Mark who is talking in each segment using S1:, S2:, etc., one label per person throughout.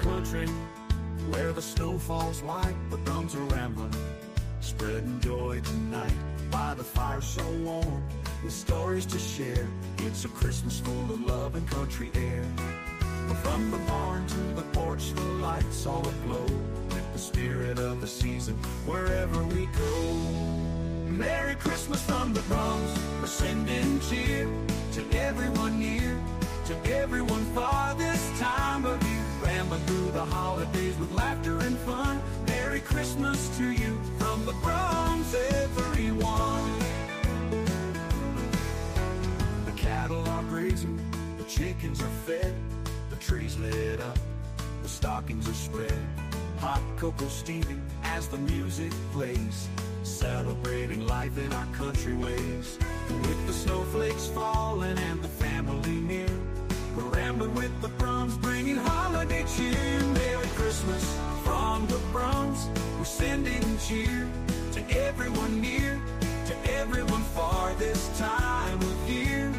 S1: country where the snow falls white, the drums are rambling, spreading joy tonight by the fire so warm, with stories to share. It's a Christmas full of love and country air. From the barn to the porch, the lights all aglow with the spirit of the season wherever we go. Merry Christmas from the drums, we're sending cheer to everyone near, to everyone far this time of year. Rambling through the holidays with laughter and fun. Merry Christmas to you from the drums, everyone. The cattle are grazing, the chickens are fed, the trees lit up, the stockings are spread. Hot cocoa steaming as the music plays, celebrating life in our country ways. With the snowflakes falling and the family near, we're rambling with the drums, bringing holiday cheer. Merry Christmas from the drums, we're sending cheer to everyone near, to everyone far this time of year.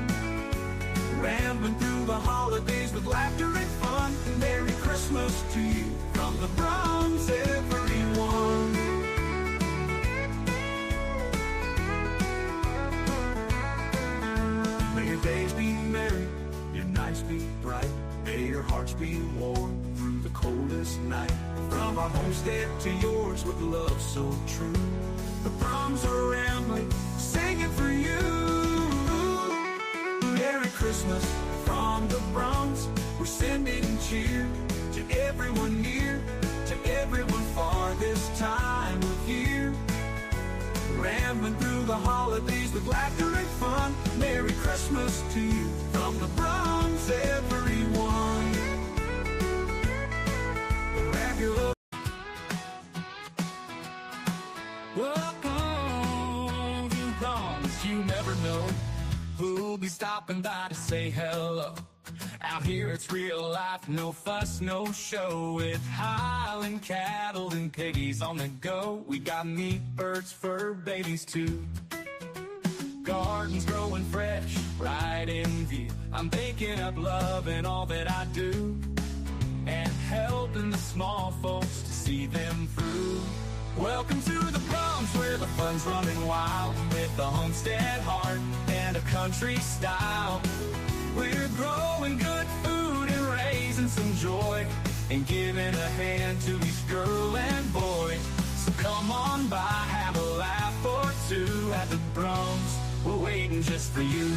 S1: Rambling through the holidays with laughter and fun. Merry Christmas to you from the drums, everyone. May your days be merry, your nights be bright. May your hearts be warm through the coldest night. From our homestead to yours with love so true, the drums are rambling, singing for you. Merry Christmas from the drums, we're sending cheer to everyone near, to everyone far this time of year. Rambling through the holidays with laughter and fun. Merry Christmas to you from the drums, everyone. Grab your love. Welcome to drums, you never know who'll be stopping by to say hello. Out here it's real life, no fuss, no show. With Highland cattle and piggies on the go. We got meat, birds, fur babies too. Gardens growing fresh, right in view. I'm baking up love in all that I do, and helping the small folks to see them through. Welcome to the drums where the fun's running wild, with the homestead heart and a country style. We're growing good food and raising some joy, and giving a hand to each girl and boy. So come on by, have a laugh or two at the drums. We're waiting just for you.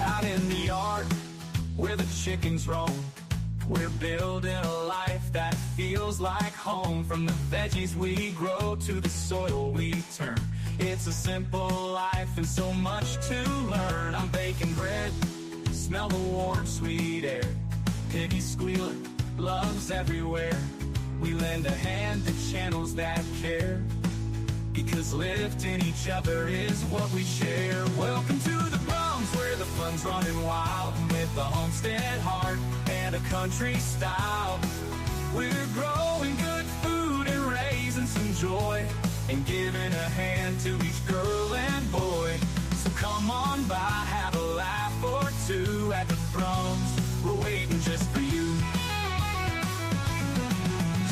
S1: Out in the yard where the chickens roam, we're building a life that feels like home. From the veggies we grow to the soil we turn, it's a simple life and so much to learn. I'm baking bread, smell the warm, sweet air. Piggies squealing, love's everywhere. We lend a hand to channels that care, because lifting each other is what we share. Welcome to the drums where the fun's running wild, with a homestead heart and a country style. We're growing good food and raising some joy, and giving a hand to each girl and boy. So come on by, have a laugh or two at the drums. We're waiting just for you.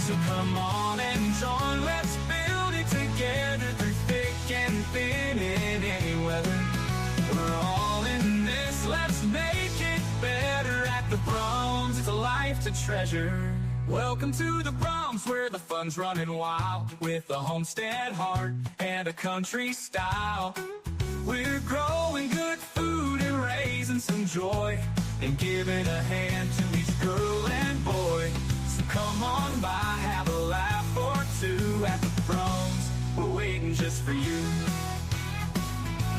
S1: So come on and join, let's build it together through thick and thin in any weather. We're all in this, let's make it better at the drums. It's a life to treasure. Welcome to the drums where the fun's running wild, with a homestead heart and a country style. We're growing good food and raising some joy, and giving a hand to each girl and boy. So come on by, have a laugh or two at the drums. We're waiting just for you.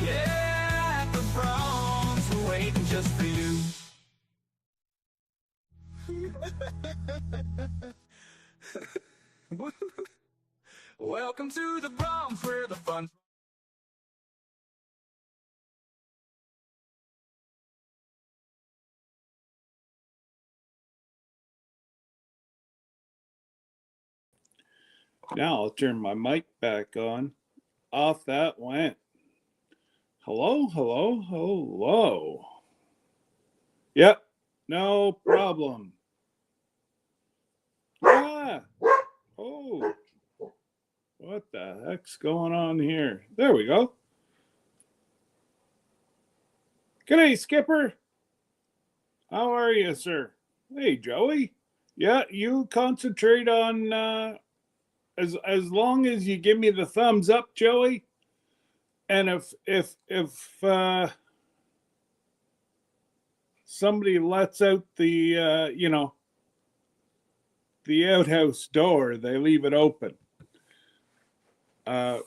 S1: Yeah, at the drums, we're waiting just for you. Welcome to the drums where the fun.
S2: Now I'll turn my mic back on. Off that went. Hello, hello, hello. Yep, no problem. Oh, what the heck's going on here? There we go. Good day, Skipper. How are you, sir? Hey, Joey. Yeah, you concentrate on as long as you give me the thumbs up, Joey. And if somebody lets out the the outhouse door, they leave it open.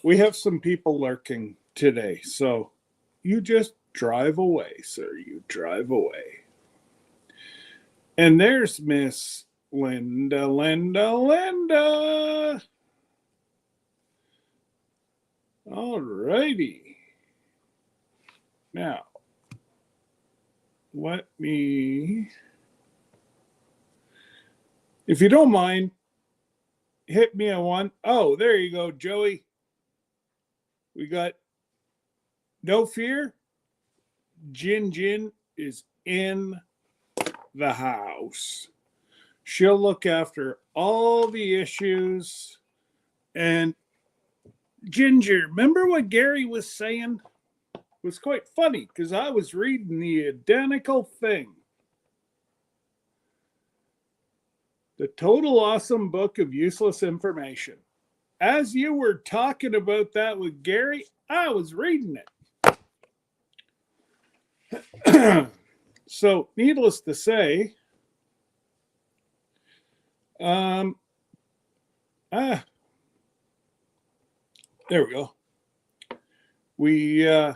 S2: We have some people lurking today, so you just drive away, sir. You drive away. And there's Miss Linda. All righty. Now, let me, if you don't mind, hit me a one. Oh, there you go, Joey. We got no fear. Jin is in the house. She'll look after all the issues. And Ginger, remember what Gary was saying? It was quite funny because I was reading the identical thing. The Total Awesome Book of Useless Information. As you were talking about that with Gary, I was reading it. So, needless to say, there we go. We, I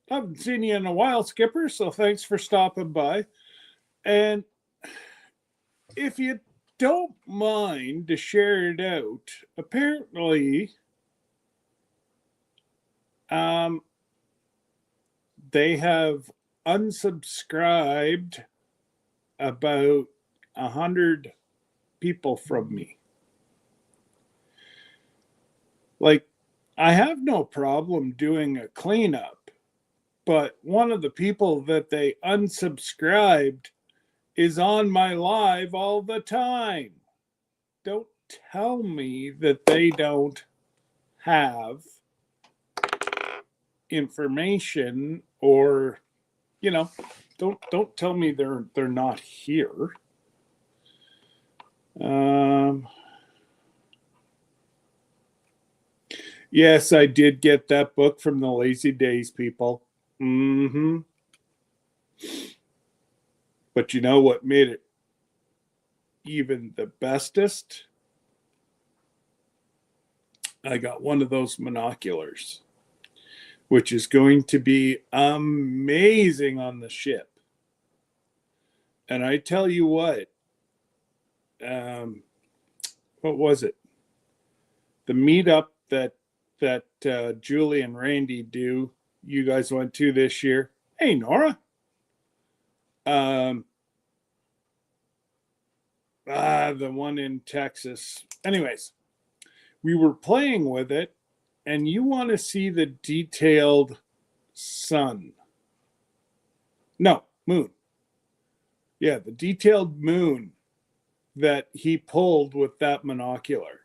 S2: haven't seen you in a while, Skipper, so thanks for stopping by. And if you don't mind to share it out, apparently they have unsubscribed about 100 people from me. Like, I have no problem doing a cleanup, but one of the people that they unsubscribed is on my live all the time. Don't tell me that they don't have information, or don't tell me they're not here. Yes, I did get that book from the Lazy Days people. But you know what made it even the bestest? I got one of those monoculars, which is going to be amazing on the ship. And I tell you what was it? The meetup that Julie and Randy do, you guys went to this year. Hey, Nora. The one in Texas. Anyways, we were playing with it, and you want to see the detailed sun. No, moon. Yeah, the detailed moon that he pulled with that monocular.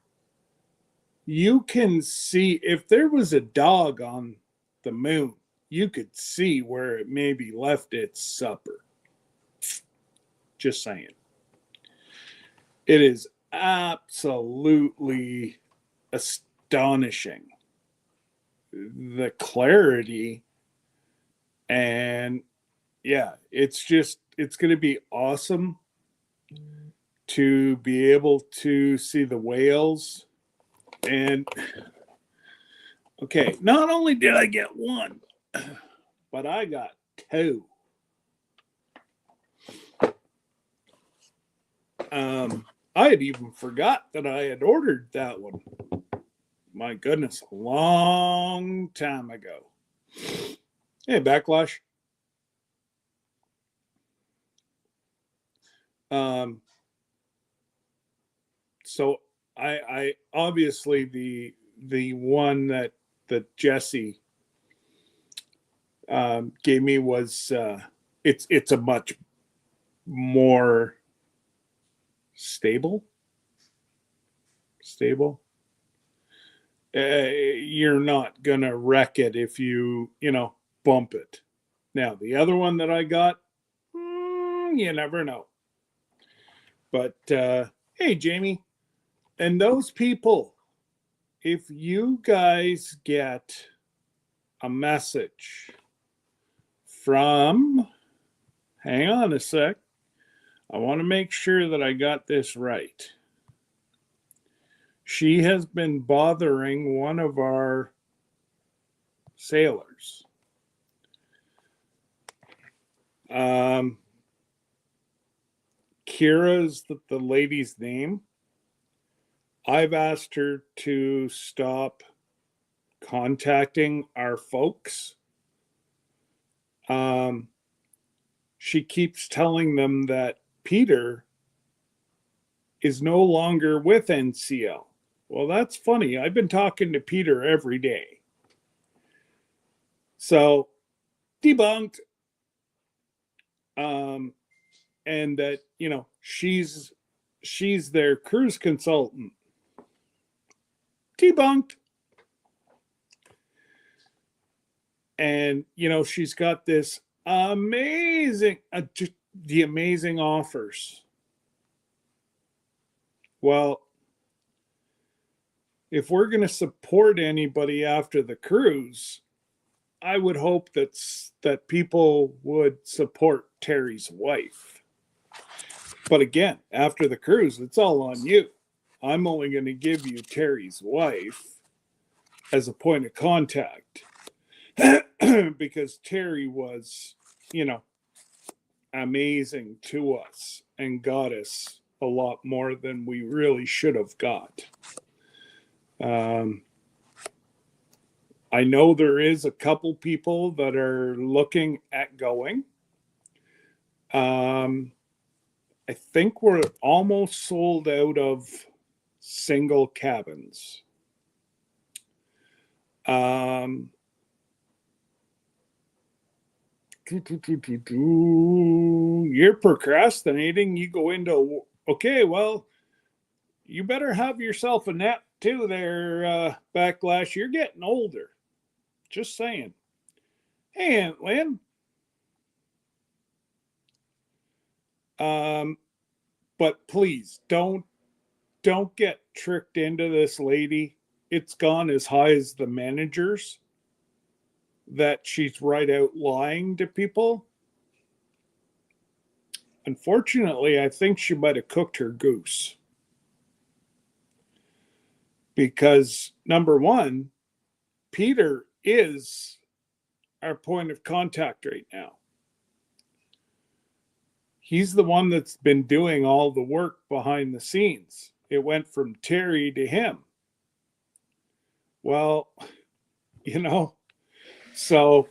S2: You can see, if there was a dog on the moon, you could see where it maybe left its supper. Just saying. It is absolutely astonishing. The clarity, and yeah, it's going to be awesome to be able to see the whales. And okay, not only did I get one, but I got two. I had even forgot that I had ordered that one. My goodness, a long time ago. Hey, Backlash. So I obviously the one that Jesse gave me was it's a much more stable. You're not gonna wreck it if you bump it. Now the other one that I got, you never know. But hey, Jamie, and those people, if you guys get a message from, hang on a sec, I want to make sure that I got this right. She has been bothering one of our sailors. Kira is the lady's name. I've asked her to stop contacting our folks. She keeps telling them that Peter is no longer with NCL. Well, that's funny. I've been talking to Peter every day. So, debunked. And that, she's their cruise consultant. Debunked. And, she's got this amazing, the amazing offers. Well, if we're going to support anybody after the cruise, I would hope that people would support Terry's wife. But again, after the cruise, it's all on you. I'm only going to give you Terry's wife as a point of contact because Terry was, amazing to us and got us a lot more than we really should have got. I know there is a couple people that are looking at going. I think we're almost sold out of single cabins. You're procrastinating. You go into, okay, well, you better have yourself a nap too there, Backlash. You're getting older. Just saying. Hey, Aunt Lynn. But please don't get tricked into this lady. It's gone as high as the managers that she's right out lying to people. Unfortunately, I think she might have cooked her goose. Because number one, Peter is our point of contact right now. He's the one that's been doing all the work behind the scenes. It went from Terry to him. Well, so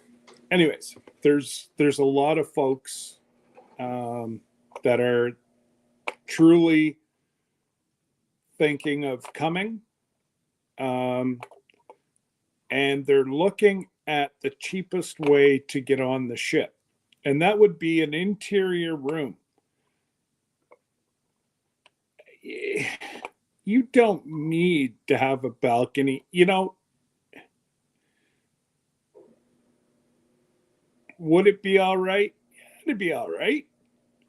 S2: anyways, there's a lot of folks that are truly thinking of coming, and they're looking at the cheapest way to get on the ship, and that would be an interior room. You don't need to have a balcony. Would it be all right? It'd be all right.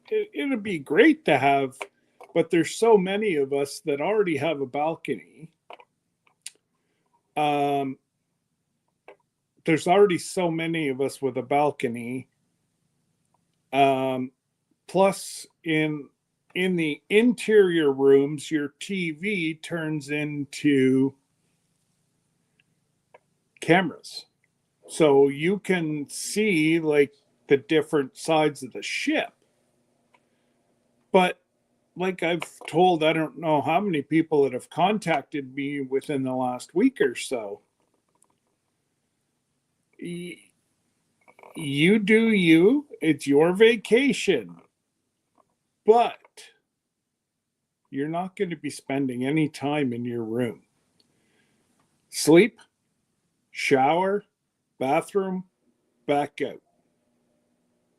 S2: It'd be great to have, but there's so many of us that already have a balcony. There's already so many of us with a balcony. Plus, in the interior rooms, your TV turns into cameras. So you can see like the different sides of the ship. But like I've told, I don't know how many people that have contacted me within the last week or so. You do you. It's your vacation. But you're not going to be spending any time in your room. Sleep, shower, bathroom, back out.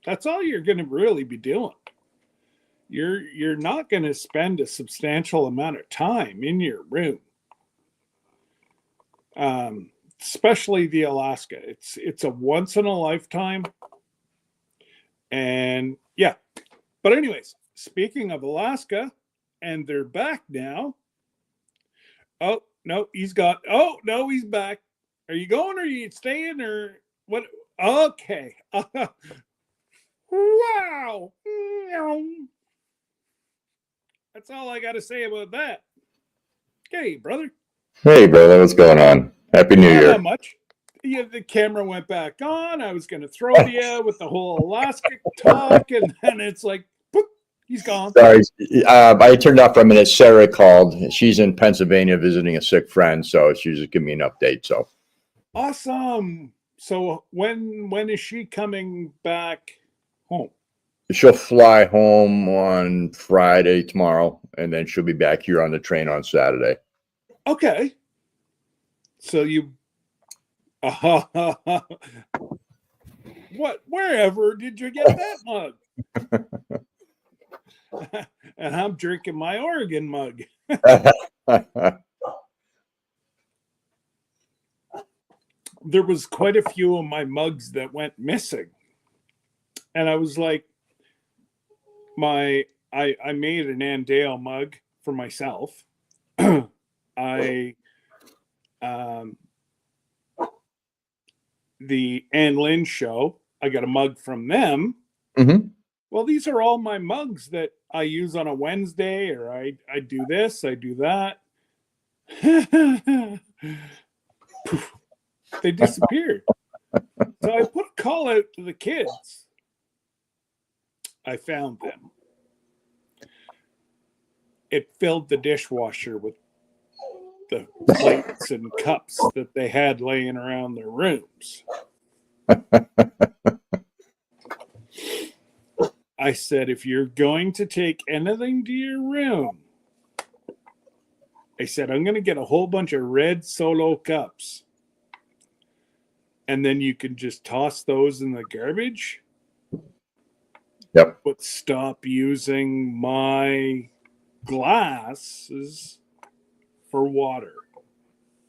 S2: That's all you're going to really be doing. you're not going to spend a substantial amount of time in your room. Especially the Alaska. It's a once in a lifetime. And yeah. But anyways, speaking of Alaska, and they're back now. Oh, no, he's got. Oh, no, he's back. Are you going or are you staying or what? Okay. Wow. That's all I got to say about that. Okay, brother.
S3: Hey, brother, what's going on? Happy New
S2: Oh,
S3: Year.
S2: not much. Yeah, the camera went back on. I was going to throw to you with the whole Alaska talk, and then it's like, boop, he's gone.
S3: Sorry, I turned off for a minute. Sarah called. She's in Pennsylvania visiting a sick friend, so she's just giving me an update. So
S2: Awesome. So when is she coming back home?
S3: she'll fly home on Friday tomorrow, and then she'll be back here on the train on Saturday.
S2: Okay. So you what wherever did you get that mug? And I'm drinking my Oregon mug. There was quite a few of my mugs that went missing. And I was like, I made an Andale mug for myself. I the Ann Lynn show, I got a mug from them.
S3: Mm-hmm.
S2: Well, these are all my mugs that I use on a Wednesday, or I do this, I do that. They disappeared. So I put a call out to the kids. I found them. It filled the dishwasher with the plates and cups that they had laying around their rooms. I said, if you're going to take anything to your room, I said, I'm going to get a whole bunch of red Solo cups. And then you can just toss those in the garbage.
S3: Yep.
S2: But stop using my glasses for water.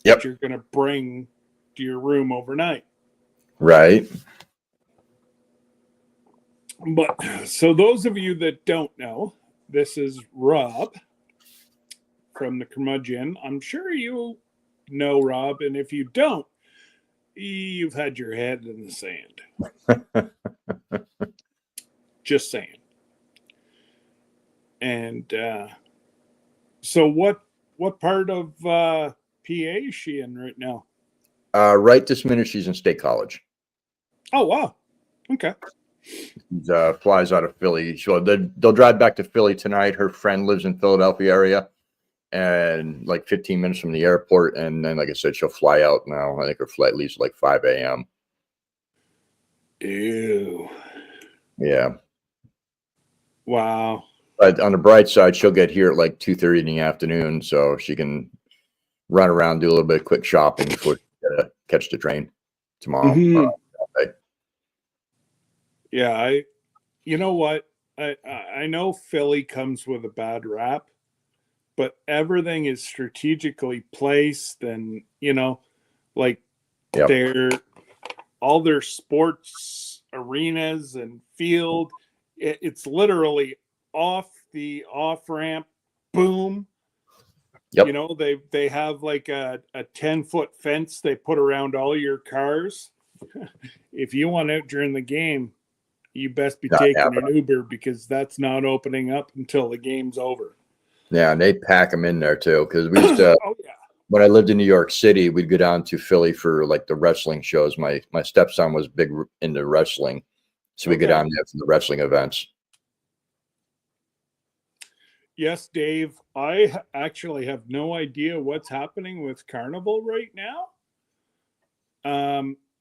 S3: Yep.
S2: That you're going to bring to your room overnight.
S3: Right.
S2: But so those of you that don't know, this is Rob from the Curmudgeon. I'm sure you know Rob, and if you don't, you've had your head in the sand. Just saying. And so what part of PA is she in right now?
S3: Right this minute, she's in State College.
S2: Oh, wow. Okay.
S3: She flies out of Philly. So they'll drive back to Philly tonight. Her friend lives in Philadelphia area, and like 15 minutes from the airport. And then, like I said, she'll fly out now. I think her flight leaves like 5 a.m.
S2: Ew.
S3: Yeah.
S2: Wow.
S3: But on the bright side, she'll get here at like 2:30 in the afternoon, so she can run around, do a little bit of quick shopping before she catch the train tomorrow.
S2: Mm-hmm. Yeah, you know what? I know Philly comes with a bad rap, but everything is strategically placed, and like
S3: Yep.
S2: all their sports arenas and field, it's literally off the off ramp, boom.
S3: Yep.
S2: They have like a 10-foot fence they put around all your cars. If you want out during the game, you best be taking an Uber, because that's not opening up until the game's over.
S3: Yeah, and they pack them in there too, because we used to.
S2: Oh yeah.
S3: When I lived in New York City, we'd go down to Philly for like the wrestling shows. My stepson was big into wrestling, so we go down there for the wrestling events.
S2: Yes, Dave. I actually have no idea what's happening with Carnival right now.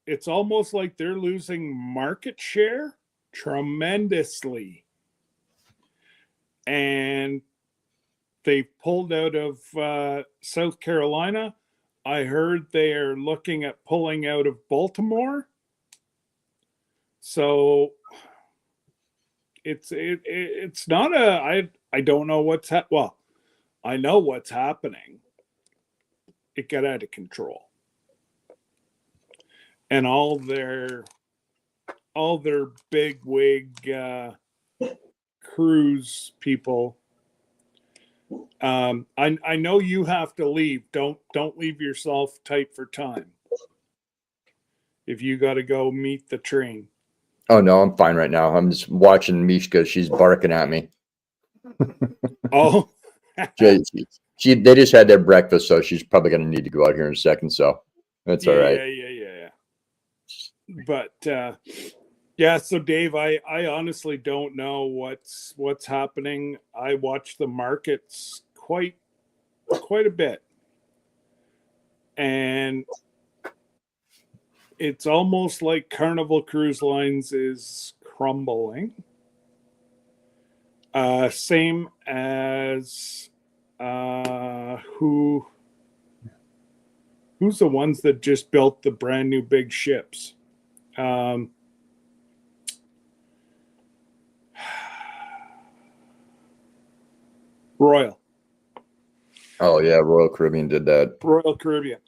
S2: It's almost like they're losing market share tremendously. And they've pulled out of South Carolina. I heard they are looking at pulling out of Baltimore. So It's not I don't know well, I know what's happening. It got out of control. And all their big wig cruise people. I know you have to leave. Don't leave yourself tight for time. If you got to go meet the train.
S3: Oh no, I'm fine right now. I'm just watching Mishka. She's barking at me.
S2: Oh,
S3: they just had their breakfast, so she's probably going to need to go out here in a second. So that's all right.
S2: Yeah. But yeah, so Dave, I honestly don't know what's happening. I watch the markets quite a bit, and it's almost like Carnival Cruise Lines is crumbling. Same as who's the ones that just built the brand new big ships? Royal.
S3: Oh yeah, Royal Caribbean did that.
S2: Royal Caribbean.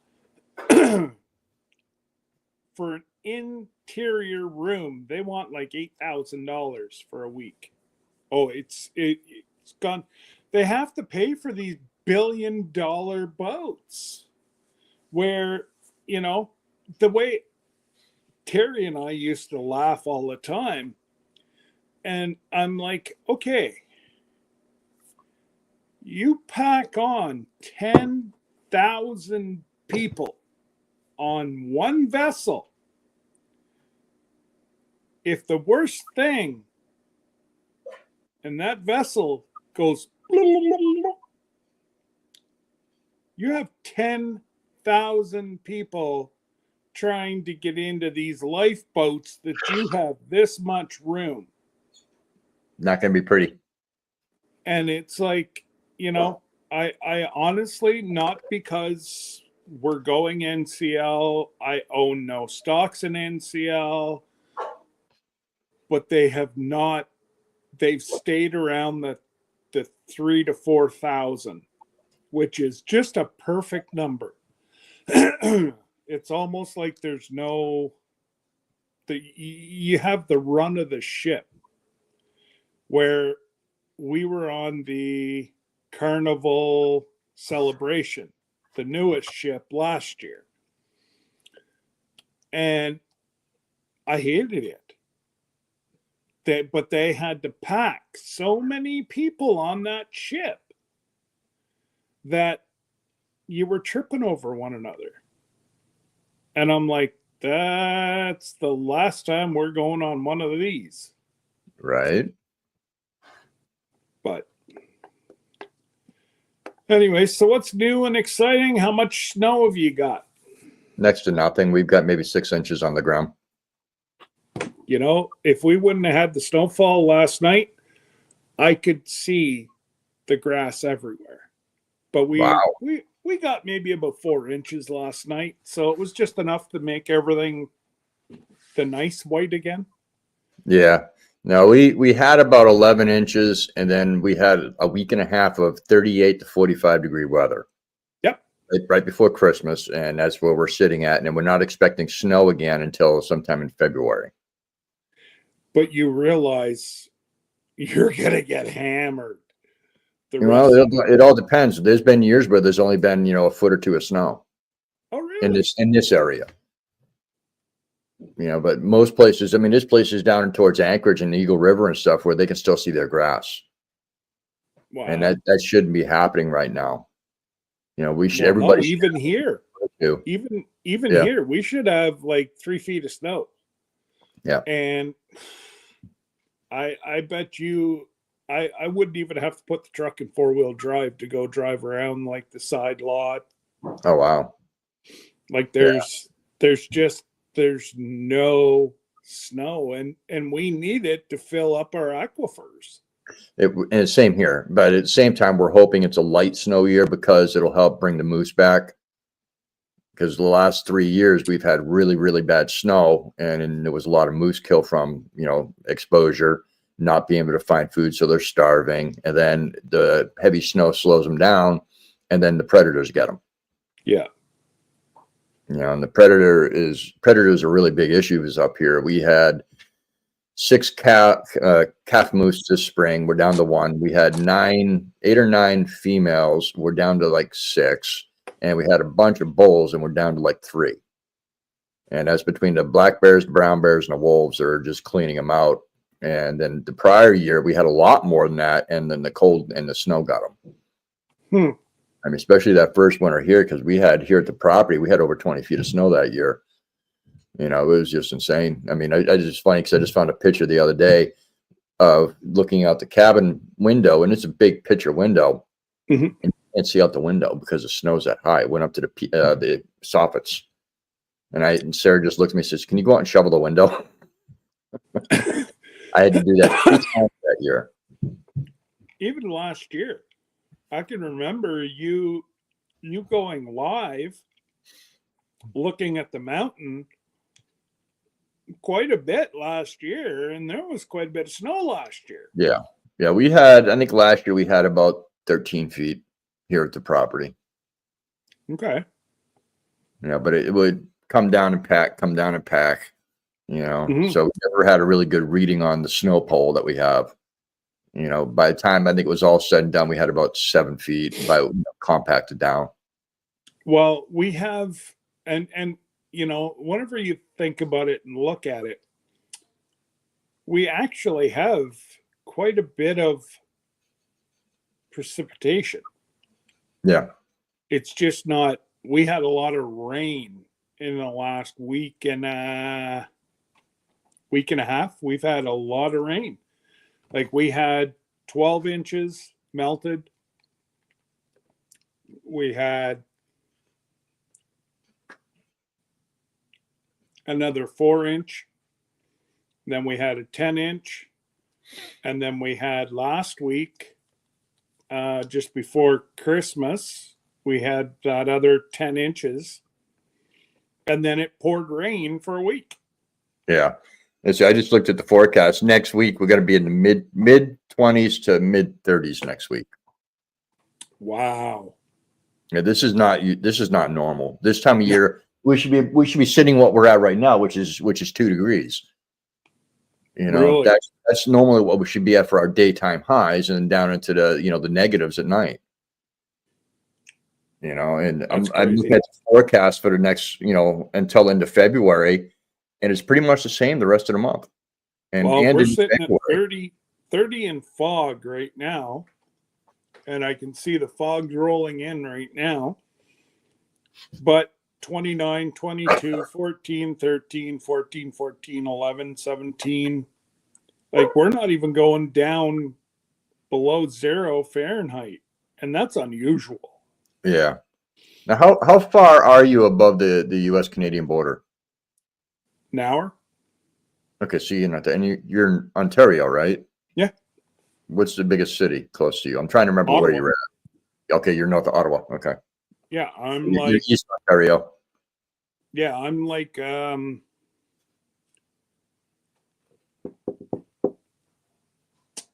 S2: For an interior room, they want like $8,000 for a week. Oh, it's gone. They have to pay for these billion-dollar boats. Where, the way Terry and I used to laugh all the time, and I'm like, okay, you pack on 10,000 people on one vessel. If the worst thing and that vessel goes, you have 10,000 people trying to get into these lifeboats that you have this much room.
S3: Not going to be pretty.
S2: And it's like, I honestly, not because we're going NCL, I own no stocks in NCL, but they've stayed around the 3,000 to 4,000, which is just a perfect number. It's almost like there's you have the run of the ship, where we were on the Carnival Celebration, the newest ship last year, and I hated it. But they had to pack so many people on that ship that you were tripping over one another. And I'm like, that's the last time we're going on one of these.
S3: Right.
S2: But anyway, so what's new and exciting? How much snow have you got?
S3: Next to nothing. We've got maybe 6 inches on the ground.
S2: If we wouldn't have had the snowfall last night, I could see the grass everywhere. But we got maybe about 4 inches last night, so it was just enough to make everything the nice white again.
S3: Yeah. No, we had about 11 inches, and then we had a week and a half of 38 to 45 degree weather.
S2: Yep.
S3: Right before Christmas, and that's where we're sitting at, and we're not expecting snow again until sometime in February.
S2: But you realize you're going to get hammered.
S3: Well, it all depends. There's been years where there's only been, a foot or two of snow.
S2: Oh, really?
S3: In this area. But most places, there's places down towards Anchorage and Eagle River and stuff where they can still see their grass.
S2: Wow.
S3: And that shouldn't be happening right now. We should, everybody.
S2: No, even here. Even here, we should have like 3 feet of snow.
S3: Yeah.
S2: And I bet you I wouldn't even have to put the truck in 4-wheel drive to go drive around like the side lot.
S3: Oh wow.
S2: Like there's no snow and we need it to fill up our aquifers.
S3: And it's same here, but at the same time, we're hoping it's a light snow year because it'll help bring the moose back. Because the last 3 years we've had really, really bad snow, and there was a lot of moose kill from exposure. not being able to find food, so they're starving. And then the heavy snow slows them down, and then the predators get them.
S2: Yeah.
S3: And the predators are really big issues up here. We had 6 calf moose this spring. We're down to 1. We had 8 or 9 females. We're down to like 6, and we had a bunch of bulls, and we're down to like 3. And that's between the black bears, the brown bears, and the wolves. Are just cleaning them out. And then the prior year we had a lot more than that, and then the cold and the snow got them. I mean, especially that first winter here, because we had here at the property, we had over 20 feet of snow that year. It was just insane. I mean, I just funny because I just found a picture the other day of looking out the cabin window, and it's a big picture window, and you can't see out the window because the snow's that high. It went up to the soffits, and Sarah just looked at me and says, "Can you go out and shovel the window?" I had to do that 3 times that year.
S2: Even last year, I can remember you going live, looking at the mountain quite a bit last year, and there was quite a bit of snow last year.
S3: Yeah. We had, I think last year we had about 13 feet here at the property.
S2: Okay.
S3: But it would come down and pack. So we never had a really good reading on the snow pole that we have. By the time I think it was all said and done, we had about 7 feet compacted down.
S2: Well, we have, and whenever you think about it and look at it, we actually have quite a bit of precipitation.
S3: Yeah.
S2: It's just not, we had a lot of rain in the last week and a half. We've had a lot of rain. Like we had 12 inches melted. We had another 4-inch. Then we had a 10-inch. And then we had last week, just before Christmas, we had that other 10 inches. And then it poured rain for a week.
S3: Yeah. I just looked at the forecast. Next week, we're going to be in the mid 20s to mid 30s next week.
S2: Wow.
S3: Yeah, this is not normal. This time of year, we should be sitting what we're at right now, which is 2 degrees.
S2: Really?
S3: That's normally what we should be at for our daytime highs, and down into the the negatives at night. And I'm looking at the forecast for the next until into February, and it's pretty much the same the rest of the month. And
S2: we're sitting at 30 in fog right now, and I can see the fog's rolling in right now. But 29, 22, 14, 13, 14, 14, 11, 17. Like we're not even going down below 0 Fahrenheit, and that's unusual.
S3: Yeah. Now, how far are you above the U.S. Canadian border?
S2: An hour.
S3: Okay, so you're not there, and you're in Ontario, right?
S2: Yeah.
S3: What's the biggest city close to you? I'm trying to remember where you're at. Okay, you're north of Ottawa. Okay.
S2: Yeah,
S3: you're East Ontario.
S2: Yeah, I'm like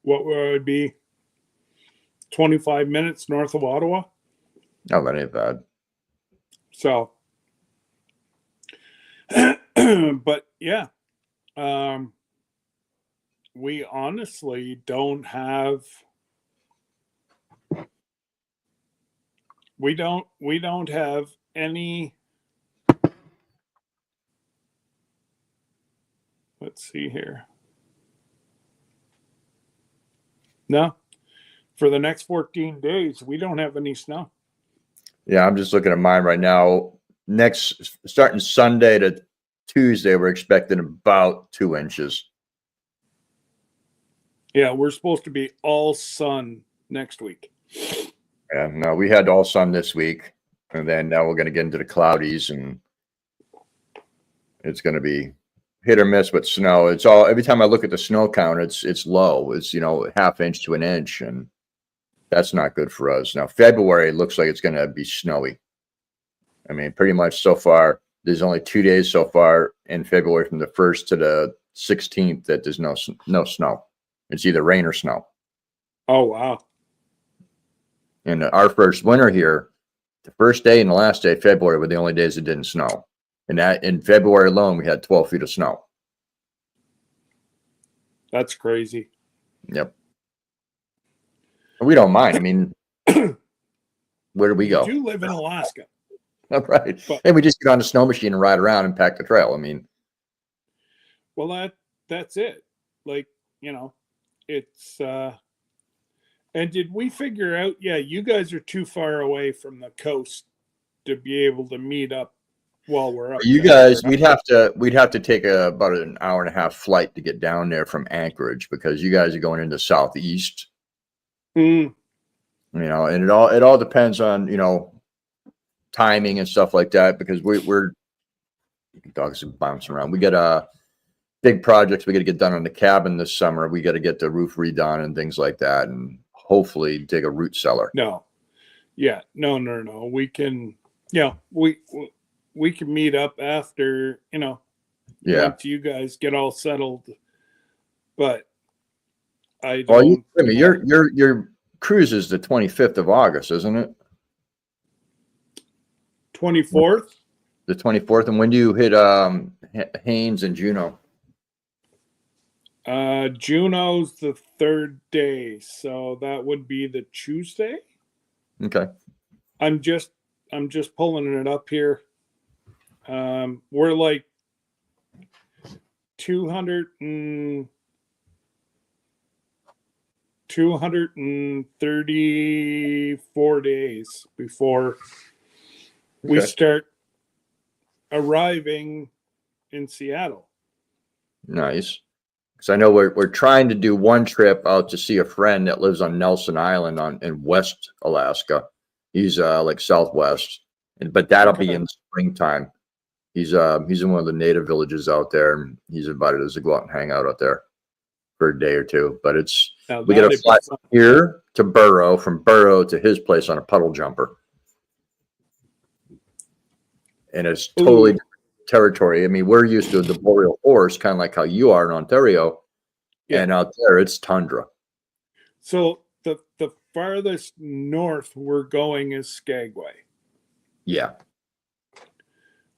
S2: what would it be? 25 minutes north of Ottawa.
S3: Oh, that ain't bad.
S2: So, but yeah, we honestly don't have. We don't have any. Let's see here. No, for the next 14 days, we don't have any snow.
S3: Yeah, I'm just looking at mine right now. Starting Sunday to Tuesday, we're expecting about 2 inches.
S2: Yeah, we're supposed to be all sun next week.
S3: Yeah, no, we had all sun this week, and then now we're going to get into the cloudies, and it's going to be hit or miss with snow. It's all, every time I look at the snow count, it's low. It's ½ inch to an inch, and that's not good for us. Now February looks like it's going to be snowy. I mean, pretty much so far, there's only 2 days so far in February, from the 1st to the 16th, that there's no snow. It's either rain or snow.
S2: Oh, wow.
S3: And our first winter here, the first day and the last day of February were the only days it didn't snow. And that in February alone, we had 12 feet of snow.
S2: That's crazy.
S3: Yep. We don't mind. I mean, where do we go?
S2: You do live in Alaska.
S3: Right.
S2: But,
S3: and we just get on a snow machine and ride around and pack the trail. I mean,
S2: well, that's it. Like, it's and did we figure out, yeah, you guys are too far away from the coast to be able to meet up while we're up
S3: you
S2: there.
S3: guys, we'd have to take about an hour and a half flight to get down there from Anchorage because you guys are going into southeast.
S2: Mm.
S3: And it all depends on, timing and stuff like that because we're dogs are bouncing around. We got big projects we got to get done on the cabin this summer. We got to get the roof redone and things like that, and hopefully dig a root cellar.
S2: No, yeah, no. We can, we can meet up after, once you guys get all settled. But I don't.
S3: Your cruise is the 25th of August, isn't it?
S2: 24th.
S3: The 24th, and when do you hit Haines and Juneau?
S2: Juneau's the third day, so that would be the Tuesday.
S3: Okay.
S2: I'm just pulling it up here. We're like 234 days before we start arriving in Seattle.
S3: Nice. Because I know we're trying to do one trip out to see a friend that lives on Nelson Island in West Alaska. He's like Southwest, but that'll be in springtime. He's in one of the native villages out there, and he's invited us to go out and hang out there for a day or two. But we got to fly from here to Burrow, from Burrow to his place on a puddle jumper, and it's totally different territory. I mean, we're used to the boreal forest, kind of like how you are in Ontario, and out there it's tundra.
S2: So the farthest north we're going is Skagway.
S3: Yeah.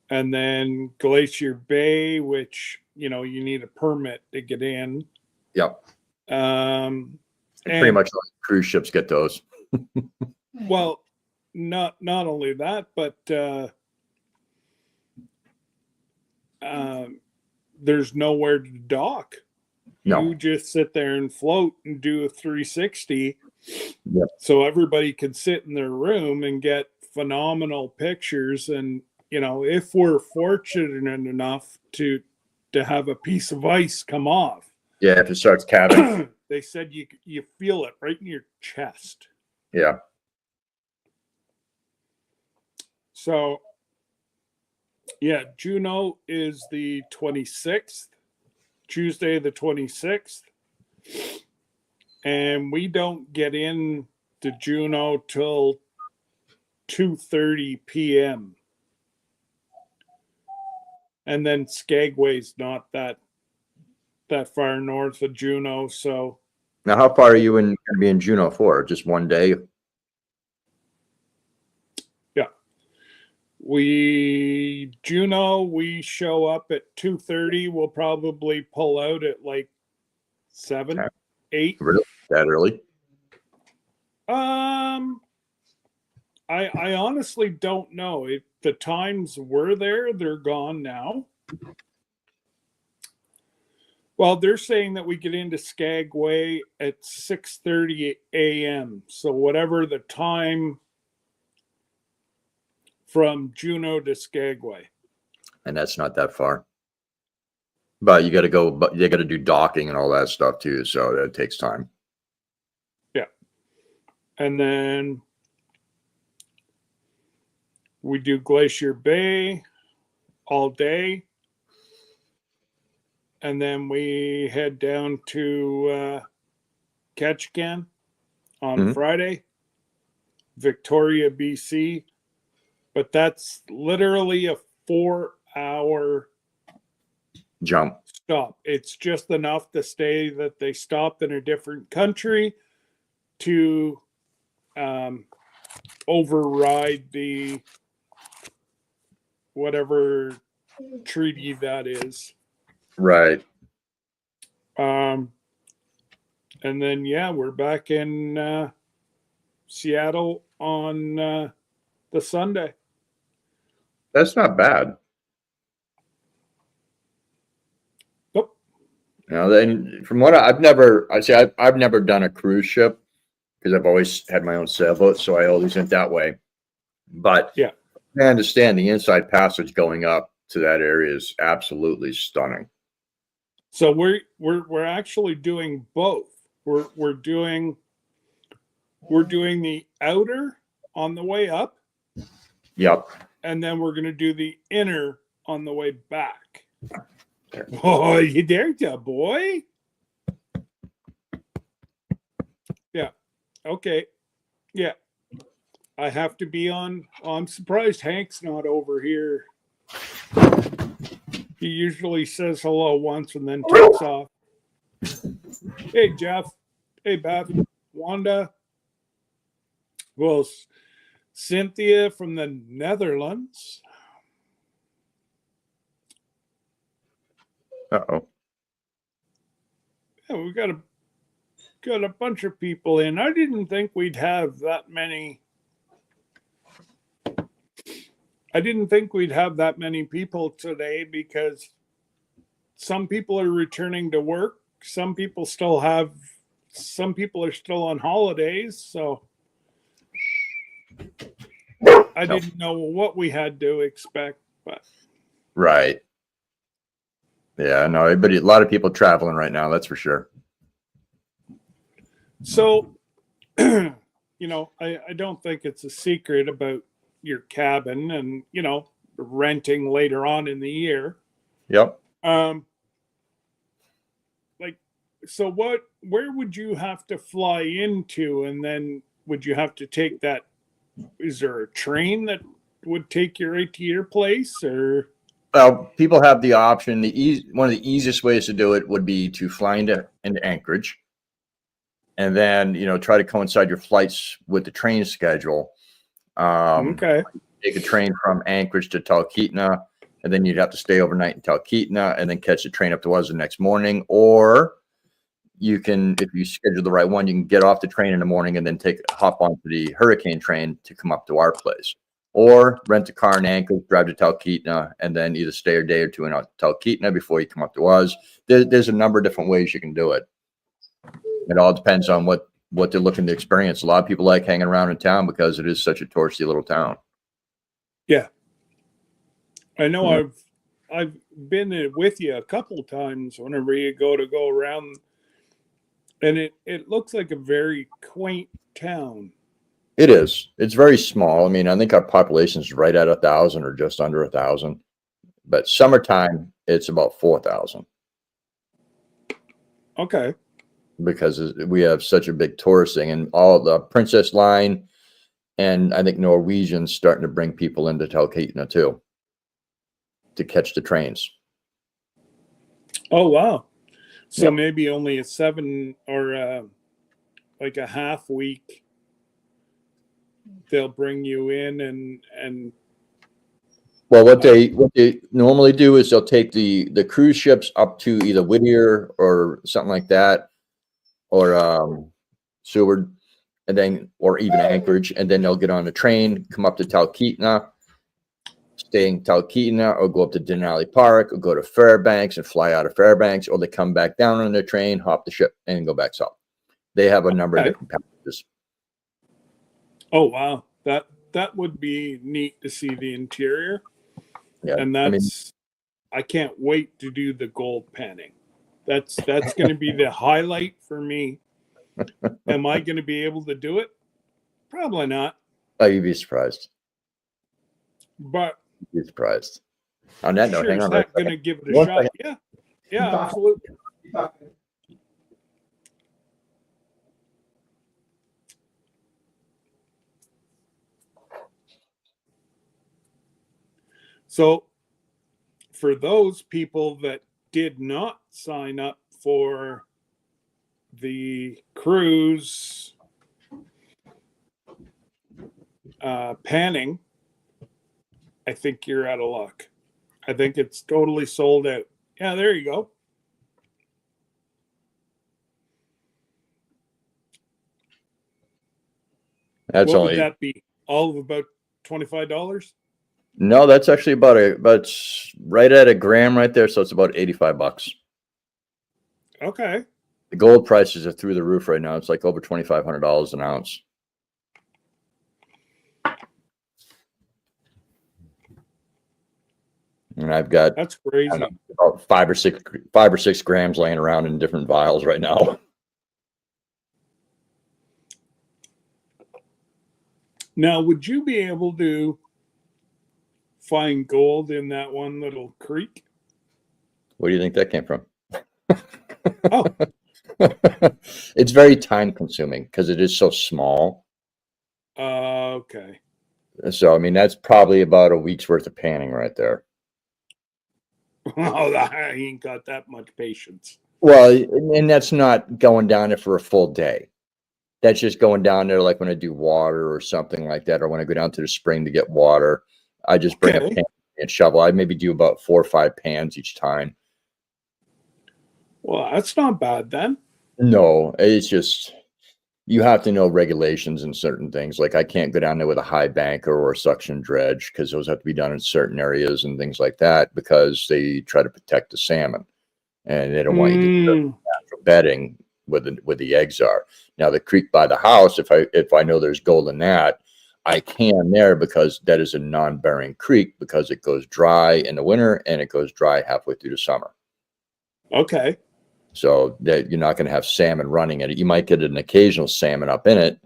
S2: And then Glacier Bay, which, you need a permit to get in.
S3: Yep.
S2: And
S3: pretty much all cruise ships get those.
S2: Well, not only that, but there's nowhere to dock.
S3: No.
S2: You just sit there and float and do a 360.
S3: Yep.
S2: So everybody can sit in their room and get phenomenal pictures. And, if we're fortunate enough to have a piece of ice come off.
S3: Yeah, if it starts calving.
S2: They said you feel it right in your chest.
S3: Yeah.
S2: So, yeah, Juneau is the 26th, Tuesday the 26th. And we don't get in to Juneau till 2:30 p.m. And then Skagway's not that far north of Juneau. So
S3: now, how far are you going to be in Juneau for? Just one day?
S2: Yeah. Juneau, we show up at 2:30. We'll probably pull out at like 7, 8.
S3: Really? That early?
S2: I honestly don't know. If the times were there, they're gone now. Well, they're saying that we get into Skagway at 6:30 a.m. So whatever the time from Juneau to Skagway.
S3: And that's not that far. But you got to go, but you got to do docking and all that stuff too. So that takes time.
S2: Yeah. And then we do Glacier Bay all day. And then we head down to Ketchikan on Friday, Victoria, BC. But that's literally a 4-hour
S3: jump
S2: stop. It's just enough to stay that they stopped in a different country to override the whatever treaty that is.
S3: Right.
S2: And then, yeah, we're back in Seattle on the Sunday.
S3: That's not bad.
S2: Nope.
S3: You know, then from what I've never done a cruise ship because I've always had my own sailboat, so I always went that way. But
S2: Yeah.
S3: I understand the inside passage going up to that area is absolutely stunning.
S2: So we're actually doing both. We're doing the outer on the way up,
S3: Yep.
S2: and then we're going to do the inner on the way back. Oh, you dared ya, boy. Yeah. Okay. Yeah. I have to be on. I'm surprised Hank's not over here. He usually says hello once and then takes off. Hey, Jeff. Hey, Beth. Wanda. Well, Cynthia from the Netherlands.
S3: Uh-oh.
S2: Yeah, we got a bunch of people in. I didn't think we'd have that many. I didn't think we'd have that many people today because some people are returning to work. Some people are still on holidays. So I didn't know what we had to expect, but
S3: Right. Yeah, no, a lot of people traveling right now, that's for sure.
S2: so, I don't think it's a secret about your cabin and, renting later on in the year.
S3: Yep.
S2: So where would you have to fly into, and then would you have to take that? Is there a train that would take you right to your place, or?
S3: Well, people have the option. One of the easiest ways to do it would be to fly into Anchorage, and then try to coincide your flights with the train schedule.
S2: Okay.
S3: Take a train from Anchorage to Talkeetna, and then you'd have to stay overnight in Talkeetna, and then catch the train up to us the next morning. Or you can, if you schedule the right one, you can get off the train in the morning and then hop onto the Hurricane train to come up to our place. Or rent a car in Anchorage, drive to Talkeetna, and then either stay a day or two in Talkeetna before you come up to us. There's a number of different ways you can do it. It all depends on what they're looking to experience. A lot of people like hanging around in town because it is such a touristy little town.
S2: Yeah. I know. Yeah. I've been with you a couple of times whenever you go around, and it looks like a very quaint town.
S3: It is. It's very small. I mean, I think our population is right at 1,000 or just under 1,000. But summertime, it's about 4,000.
S2: Okay.
S3: Because we have such a big tourist thing, and all the Princess Line, and I think Norwegian's starting to bring people into Talkeetna too to catch the trains.
S2: Oh wow! So
S3: Yep.
S2: Maybe only a 7 or like a half week. They'll bring you in and.
S3: Well, what they normally do is they'll take the cruise ships up to either Whittier or something like that, or Seward, and then or even Anchorage, and then they'll get on a train, come up to Talkeetna, stay in Talkeetna, or go up to Denali Park, or go to Fairbanks and fly out of Fairbanks, or they come back down on their train, hop the ship, and go back south. They have a number of different packages.
S2: Oh wow, that would be neat to see the interior.
S3: Yeah,
S2: and I can't wait to do the gold panning. That's going to be the highlight for me. Am I going to be able to do it? Probably not.
S3: Oh, you'd be surprised.
S2: But
S3: you'd be surprised. On that note, hang on.
S2: I'm going to give it a shot. Yeah, absolutely. So, for those people that did not sign up for the cruise panning, I think you're out of luck. I think it's totally sold out. Yeah, there you go.
S3: That's
S2: What
S3: only
S2: would that be? All of about $25?
S3: no. That's actually about right at a gram right there. So it's about $85.
S2: Okay.
S3: The gold prices are through the roof right now. It's like over $2,500 an ounce. And I've got
S2: That's crazy.
S3: about 5 or 6 grams laying around in different vials right now.
S2: Now, would you be able to find gold in that one little creek?
S3: Where do you think that came from?
S2: Oh,
S3: It's very time consuming because it is so small.
S2: okay.
S3: So, I mean, that's probably about a week's worth of panning right there.
S2: Oh, I ain't got that much patience.
S3: Well, and that's not going down there for a full day. That's just going down there like when I do water or something like that, or when I go down to the spring to get water. I just bring a
S2: Okay.
S3: pan and shovel. I maybe do about 4 or 5 pans each time.
S2: Well, that's not bad then.
S3: No, it's just you have to know regulations and certain things. Like I can't go down there with a high banker or a suction dredge because those have to be done in certain areas and things like that because they try to protect the salmon and they don't want you to
S2: Mm,
S3: natural bedding where the eggs are. Now the creek by the house, if I know there's gold in that, I can there because that is a non-bearing creek because it goes dry in the winter and it goes dry halfway through the summer.
S2: okay.
S3: So that you're not going to have salmon running in it. You might get an occasional salmon up in it,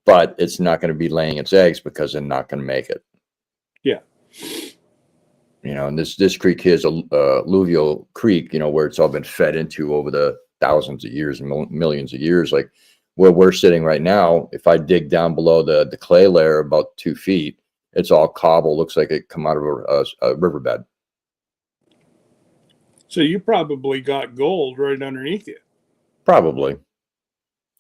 S3: but it's not going to be laying its eggs because they're not going to make it.
S2: Yeah.
S3: You know, and this creek here is a alluvial creek, you know, where it's all been fed into over the thousands of years and millions of years. Like where we're sitting right now, if I dig down below the clay layer about 2 feet, it's all cobble. Looks like it come out of a riverbed.
S2: So you probably got gold right underneath you.
S3: Probably.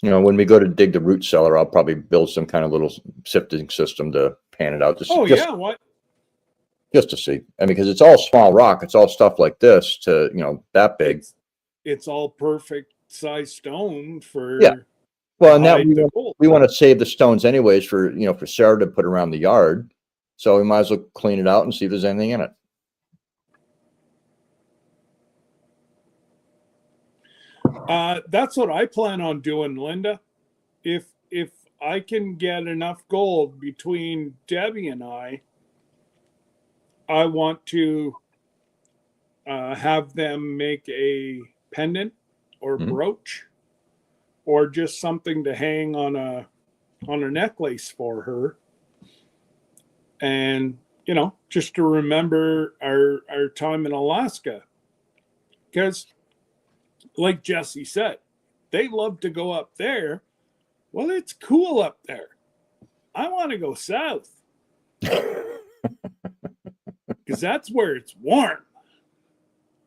S3: You know, when we go to dig the root cellar, I'll probably build some kind of little sifting system to pan it out.
S2: Oh, yeah. What?
S3: Just to see. I mean, because it's all small rock. It's all stuff like this to, you know, that big.
S2: It's all perfect size stone for
S3: Yeah. Well, and that
S2: hide the gold.
S3: we want to save the stones anyways for, you know, for Sarah to put around the yard. So we might as well clean it out and see if there's anything in it.
S2: That's what I plan on doing, Linda. If I can get enough gold between Debbie and I want to have them make a pendant or brooch or just something to hang on a necklace for her. And, you know, just to remember our time in Alaska. Because, like Jesse said, they love to go up there. Well, it's cool up there. I want to go south. Because that's where it's warm.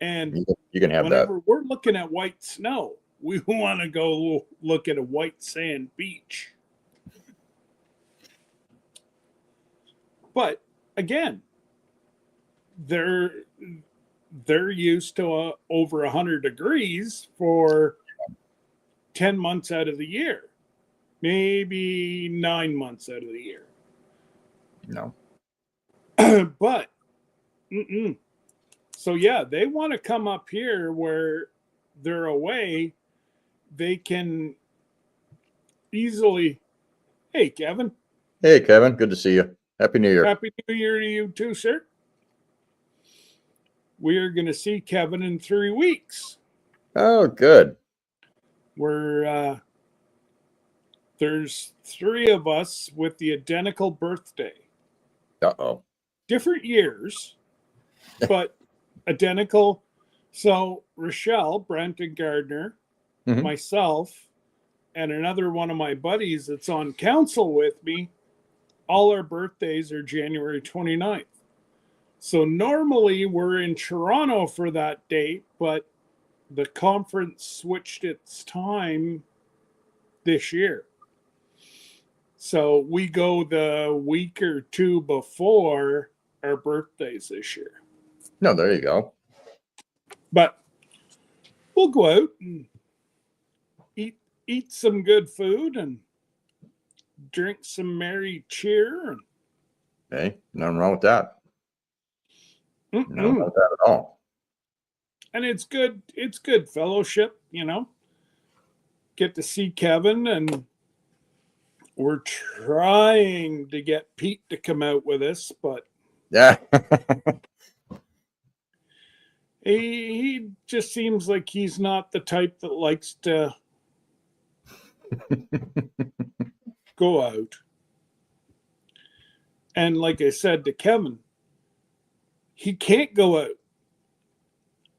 S2: And
S3: you can have
S2: whenever
S3: that.
S2: we're looking at white snow, we want to go look at a white sand beach. But again, they're used to over 100 degrees for 10 months out of the year, maybe 9 months out of the year.
S3: No.
S2: But so yeah, they want to come up here where they're away. They can easily. Hey, Kevin.
S3: Hey, Kevin. Good to see you. Happy New Year.
S2: Happy New Year to you too, sir. We are going to see Kevin in 3 weeks.
S3: Oh, good.
S2: There's 3 of us with the identical birthday.
S3: Uh-oh.
S2: Different years, but identical. So Rochelle, Brent, and Gardner, myself, and another one of my buddies that's on council with me, all our birthdays are January 29th. So normally we're in Toronto for that date, but the conference switched its time this year. So we go the week or two before our birthdays this year.
S3: No, there you go.
S2: But we'll go out and eat some good food and drink some merry cheer.
S3: Hey, nothing wrong with that. Nothing wrong
S2: Mm-mm.
S3: with that at all.
S2: And it's good fellowship, you know. Get to see Kevin, and we're trying to get Pete to come out with us, but
S3: Yeah.
S2: he just seems like he's not the type that likes to go out. And like I said to Kevin, he can't go out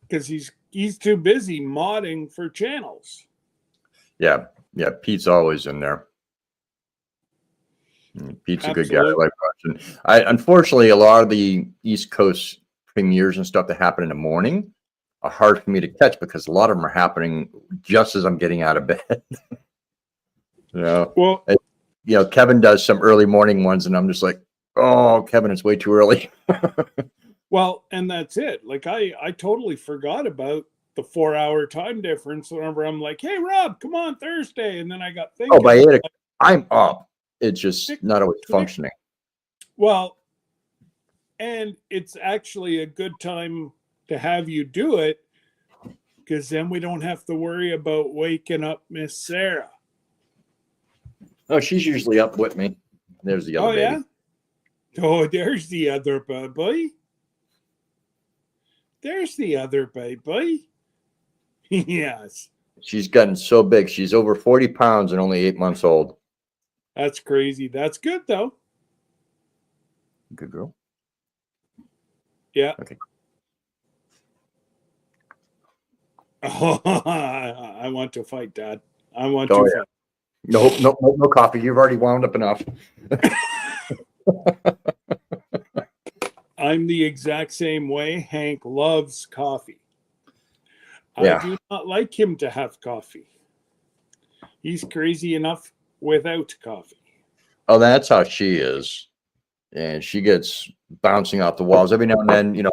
S2: because he's too busy modding for channels.
S3: Yeah. Yeah. Pete's always in there. Pete's a good guy. I
S2: Absolutely.
S3: like watching. Unfortunately, a lot of the East Coast premieres and stuff that happen in the morning are hard for me to catch because a lot of them are happening just as I'm getting out of bed.
S2: Well,
S3: Kevin does some early morning ones, and I'm just like, oh, Kevin, it's way too early.
S2: well, and that's it. Like I totally forgot about the 4-hour time difference whenever I'm like, hey Rob, come on Thursday. And then I got thinking,
S3: By 8 o'clock, I'm up. It's just not always functioning.
S2: Well, and it's actually a good time to have you do it because then we don't have to worry about waking up Miss Sarah.
S3: Oh, she's usually up with me. There's the other baby.
S2: Yeah? Oh, there's the other baby. There's the other baby. Yes.
S3: She's gotten so big. She's over 40 pounds and only 8 months old.
S2: That's crazy. That's good, though.
S3: Good girl.
S2: Yeah.
S3: Okay.
S2: Oh, I want to fight, Dad. I want to fight.
S3: No coffee. You've already wound up enough.
S2: I'm the exact same way. Hank loves coffee.
S3: Yeah.
S2: I do not like him to have coffee. He's crazy enough without coffee.
S3: Oh, that's how she is. And she gets bouncing off the walls. Every now and then, if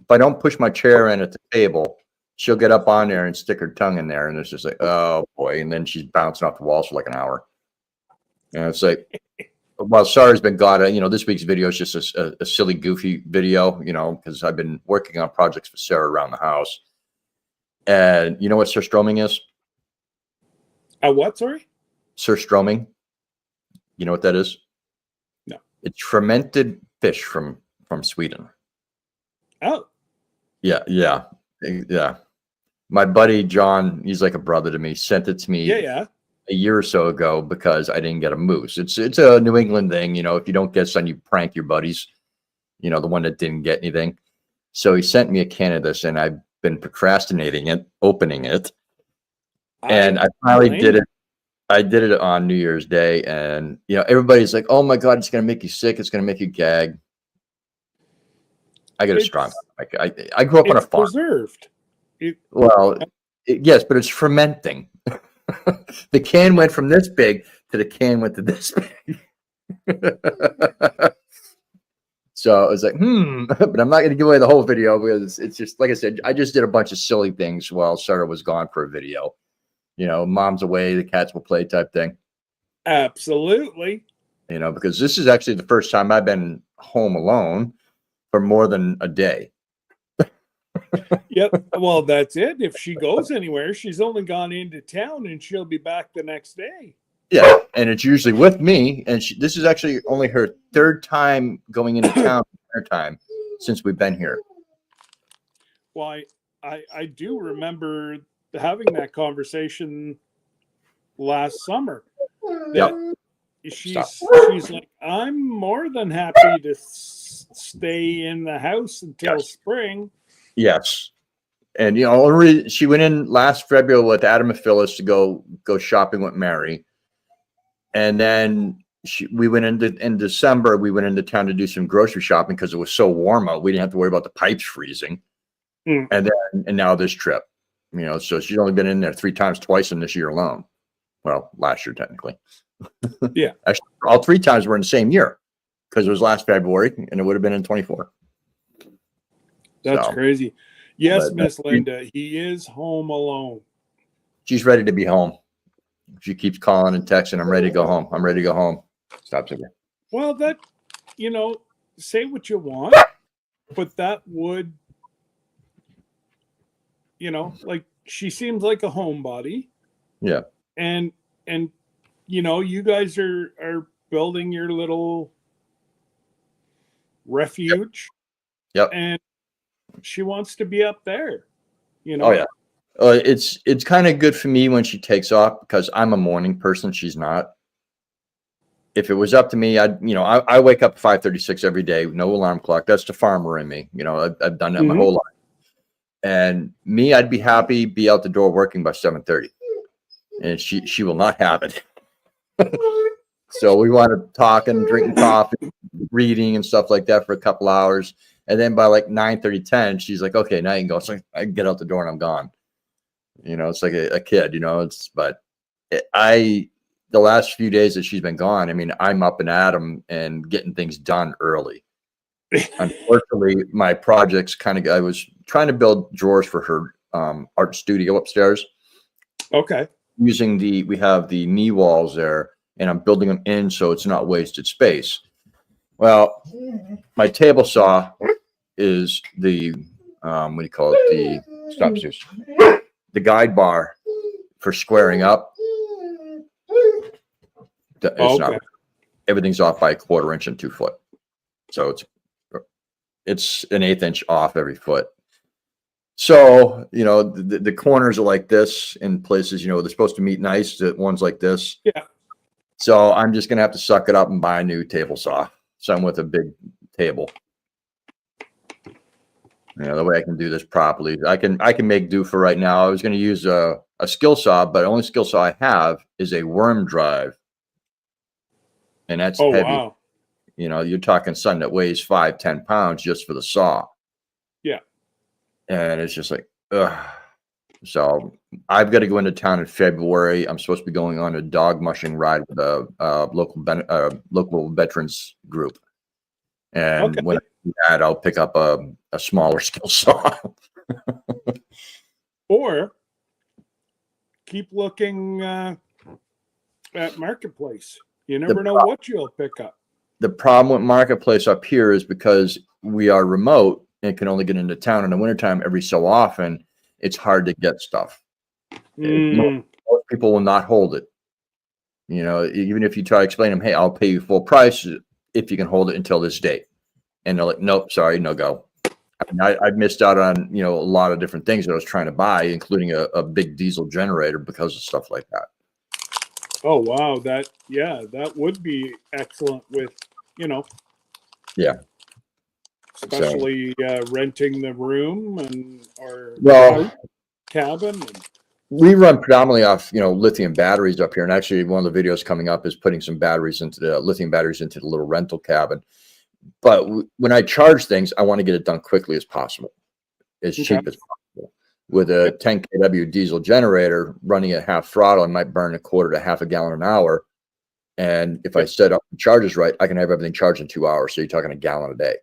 S3: I don't push my chair in at the table, she'll get up on there and stick her tongue in there. And it's just like, oh boy. And then she's bouncing off the walls for like an hour. And it's like, well, Sarah's been this week's video is just a silly, goofy video, because I've been working on projects for Sarah around the house. And you know what surstroming is?
S2: What, sorry?
S3: Surstroming. You know what that is?
S2: No.
S3: It's fermented fish from Sweden.
S2: Oh.
S3: Yeah. My buddy John, he's like a brother to me, sent it to me
S2: Yeah.
S3: a year or so ago because I didn't get a moose. It's a New England thing, if you don't get some, you prank your buddies, the one that didn't get anything. So he sent me a can of this, and I've been procrastinating it, opening it. And I finally did it. I did it on New Year's Day, and everybody's like, "Oh my God, it's gonna make you sick. It's gonna make you gag." I got a strong. I grew up on a farm.
S2: Preserved.
S3: Yes, but it's fermenting. The can went from this big to the can went to this big. So I was like, but I'm not going to give away the whole video because it's just, like I said, I just did a bunch of silly things while Sarah was gone for a video. Mom's away, the cats will play type thing.
S2: Absolutely.
S3: Because this is actually the first time I've been home alone for more than a day.
S2: Yep. Well, that's it. If she goes anywhere, she's only gone into town and she'll be back the next day.
S3: Yeah. And it's usually with me. And this is actually only her third time going into town since we've been here.
S2: Well, I do remember having that conversation last summer.
S3: Yep.
S2: She's like, I'm more than happy to stay in the house until spring.
S3: Yes. And she went in last February with Adam and Phyllis to go shopping with Mary. And then we went in December, we went into town to do some grocery shopping because it was so warm out. We didn't have to worry about the pipes freezing.
S2: Mm.
S3: And now this trip, so she's only been in there twice in this year alone. Well, last year, technically.
S2: Yeah.
S3: Actually, all 3 times were in the same year because it was last February and it would have been in 24.
S2: That's crazy. Yes,
S3: but,
S2: Miss Linda, he is home alone.
S3: She's ready to be home. She keeps calling and texting. I'm ready to go home. I'm ready to go home. Stop again.
S2: Well, that, say what you want, but that would, like she seems like a homebody.
S3: Yeah.
S2: And you guys are building your little refuge.
S3: Yep.
S2: And she wants to be up there,
S3: Oh yeah. It's kind of good for me when she takes off because I'm a morning person. She's not. If it was up to me, I wake up at 5:36 every day, no alarm clock. That's the farmer in me. I've done that my whole life. And me, I'd be happy, be out the door working by 7:30. And she will not have it. So we want to talk and drinking coffee, reading and stuff like that for a couple hours. And then by like 9:30, 10, she's like, okay, now you can go. So I can get out the door and I'm gone. It's like a kid, the last few days that she's been gone, I'm up and at 'em and getting things done early. Unfortunately, my projects I was trying to build drawers for her art studio upstairs.
S2: Okay.
S3: We have the knee walls there, and I'm building them in so it's not wasted space. Well, my table saw is the what do you call it? The guide bar for squaring up. It's not. Everything's off by 1/4 inch and 2 foot. So it's an 1/8 inch off every foot. So, the corners are like this in places, they're supposed to meet nice. The ones like this.
S2: Yeah.
S3: So I'm just going to have to suck it up and buy a new table saw. Some with a big table. The way I can do this properly. I can make do for right now. I was going to use a skill saw, but the only skill saw I have is a worm drive. And that's heavy.
S2: Wow.
S3: You're talking something that weighs 5-10 pounds just for the saw.
S2: Yeah.
S3: And it's just like, ugh. So I've got to go into town in February. I'm supposed to be going on a dog mushing ride with a local veterans group. And when I do that, I'll pick up a smaller skill saw.
S2: Or keep looking at Marketplace. You never know what you'll pick up.
S3: The problem with Marketplace up here is because we are remote and can only get into town in the wintertime every so often, it's hard to get stuff. Most people will not hold it. Even if you try to explain them, hey, I'll pay you full price if you can hold it until this date. And they're like, nope, sorry, no go. I missed out on, a lot of different things that I was trying to buy, including a big diesel generator because of stuff like that.
S2: Oh, wow. That would be excellent with,
S3: Yeah.
S2: Especially renting the room or cabin.
S3: We run predominantly off, lithium batteries up here. And actually one of the videos coming up is putting some lithium batteries into the little rental cabin. But when I charge things, I want to get it done quickly as possible, as cheap as possible. With a 10 kW diesel generator running at half throttle, I might burn 1/4 to half a gallon an hour. And if I set up the charges right, I can have everything charged in 2 hours. So you're talking a gallon a day.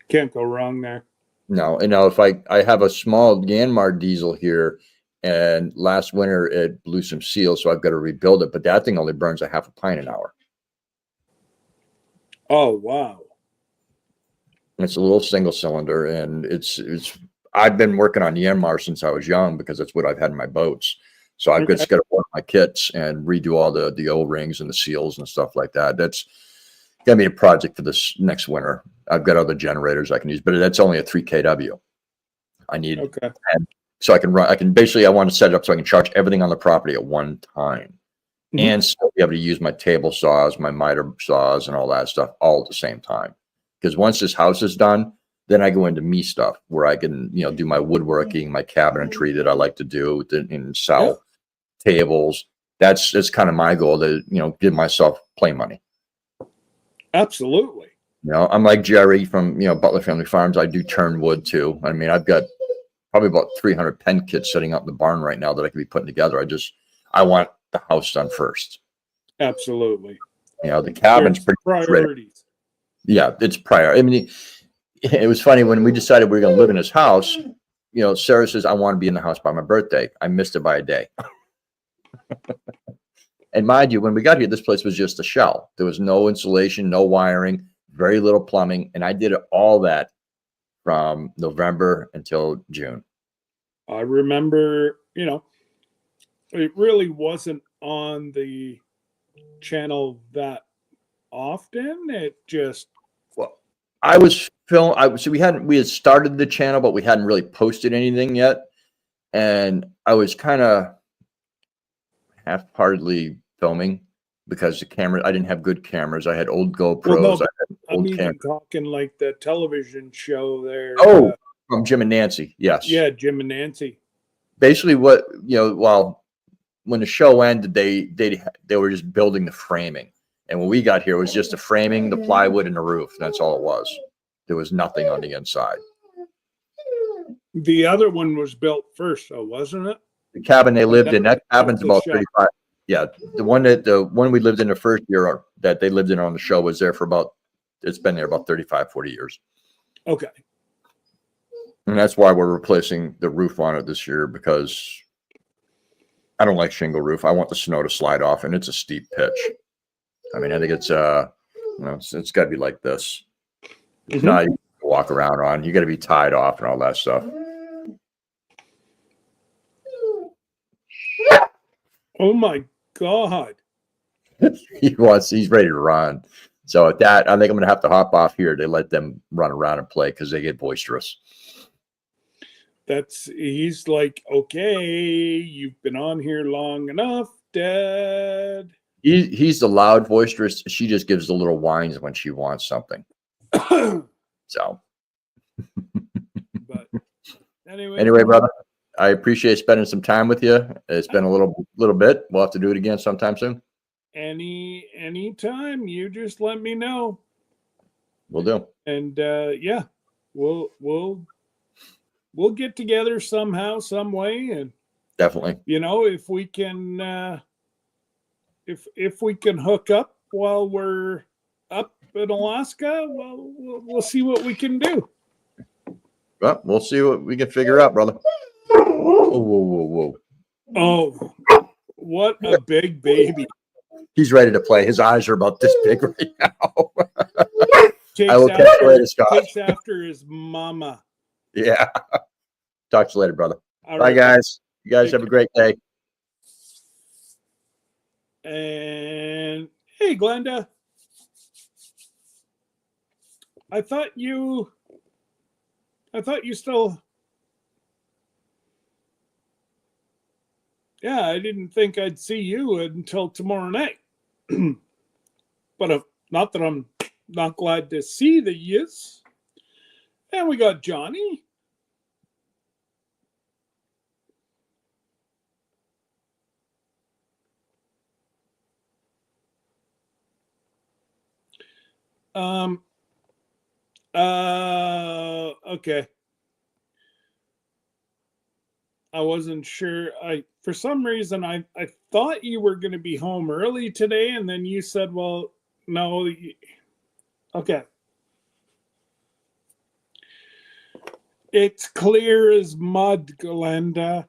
S2: Can't go wrong there.
S3: No, and now if I have a small Yanmar diesel here, and last winter it blew some seals, so I've got to rebuild it. But that thing only burns a half a pint an hour.
S2: Oh wow!
S3: It's a little single cylinder, and it's. I've been working on Yanmar since I was young because that's what I've had in my boats. So I've just got to work my kits and redo all the O-rings and the seals and stuff like that. That's gonna be a project for this next winter. I've got other generators I can use, but that's only a 3 kW. I need, so I can run. I want to set it up so I can charge everything on the property at one time, and still be able to use my table saws, my miter saws, and all that stuff all at the same time. Because once this house is done, then I go into me stuff where I can, do my woodworking, my cabinetry that I like to do, and sell tables, That's kind of my goal to, give myself play money.
S2: Absolutely.
S3: I'm like Jerry from, Butler Family Farms. I do turn wood too. I mean, I've got probably about 300 pen kits sitting up in the barn right now that I could be putting together. I want the house done first.
S2: Absolutely.
S3: The cabin's
S2: There's
S3: pretty
S2: priorities.
S3: Yeah, it's prior. I mean, it was funny when we decided we were going to live in his house. Sarah says, I want to be in the house by my birthday. I missed it by a day. And mind you, when we got here, this place was just a shell. There was no insulation, no wiring, very little plumbing. And I did all that from November until June.
S2: I remember, it really wasn't on the channel that often. It just,
S3: Well, I was so we had started the channel, but we hadn't really posted anything yet. And I was kind of half-heartedly filming because I didn't have good cameras. I had old GoPros.
S2: well, no,
S3: I had
S2: I'm
S3: old
S2: even
S3: cameras.
S2: talking like the television show there.
S3: Oh, from Jim and Nancy. Yes.
S2: Yeah, Jim and Nancy.
S3: Basically, when the show ended, they were just building the framing, and when we got here, it was just the framing, the plywood, and the roof. That's all it was. There was nothing on the inside.
S2: The other one was built first, though, wasn't it?
S3: The cabin they lived in, that cabin's
S2: the
S3: about
S2: shell.
S3: 35. Yeah, the one we lived in the first year that they lived in on the show was there for it's been there about 35, 40 years.
S2: Okay.
S3: And that's why we're replacing the roof on it this year, because I don't like shingle roof. I want the snow to slide off, and it's a steep pitch. I mean, I think it's it's got to be like this. It's not easy to walk around on. You got to be tied off and all that stuff.
S2: Oh my God.
S3: He's ready to run. So at that, I think I'm going to have to hop off here to let them run around and play because they get boisterous.
S2: He's like, okay, you've been on here long enough, Dad.
S3: He's the loud, boisterous. She just gives the little whines when she wants something. So.
S2: But
S3: anyway, brother, I appreciate spending some time with you. It's been a little bit. We'll have to do it again sometime soon.
S2: Anytime, you just let me know.
S3: We'll do.
S2: And yeah, we'll get together somehow, some way, and
S3: definitely.
S2: If we can, if we can hook up while we're up in Alaska, well, we'll see what we can do.
S3: Well, we'll see what we can figure out, brother. Whoa.
S2: Oh, what a big baby.
S3: He's ready to play. His eyes are about this big right now.
S2: I will catch you later, Scott. Takes after his mama.
S3: Yeah. Talk to you later, brother.
S2: All
S3: Bye,
S2: right,
S3: guys. You guys have a great day.
S2: And hey, Glenda. I thought you still. Yeah, I didn't think I'd see you until tomorrow night. But not that I'm not glad to see the yes. And we got Johnny. Okay. I wasn't sure. For some reason, I thought you were going to be home early today, and then you said, well, no. Okay. It's clear as mud, Glenda.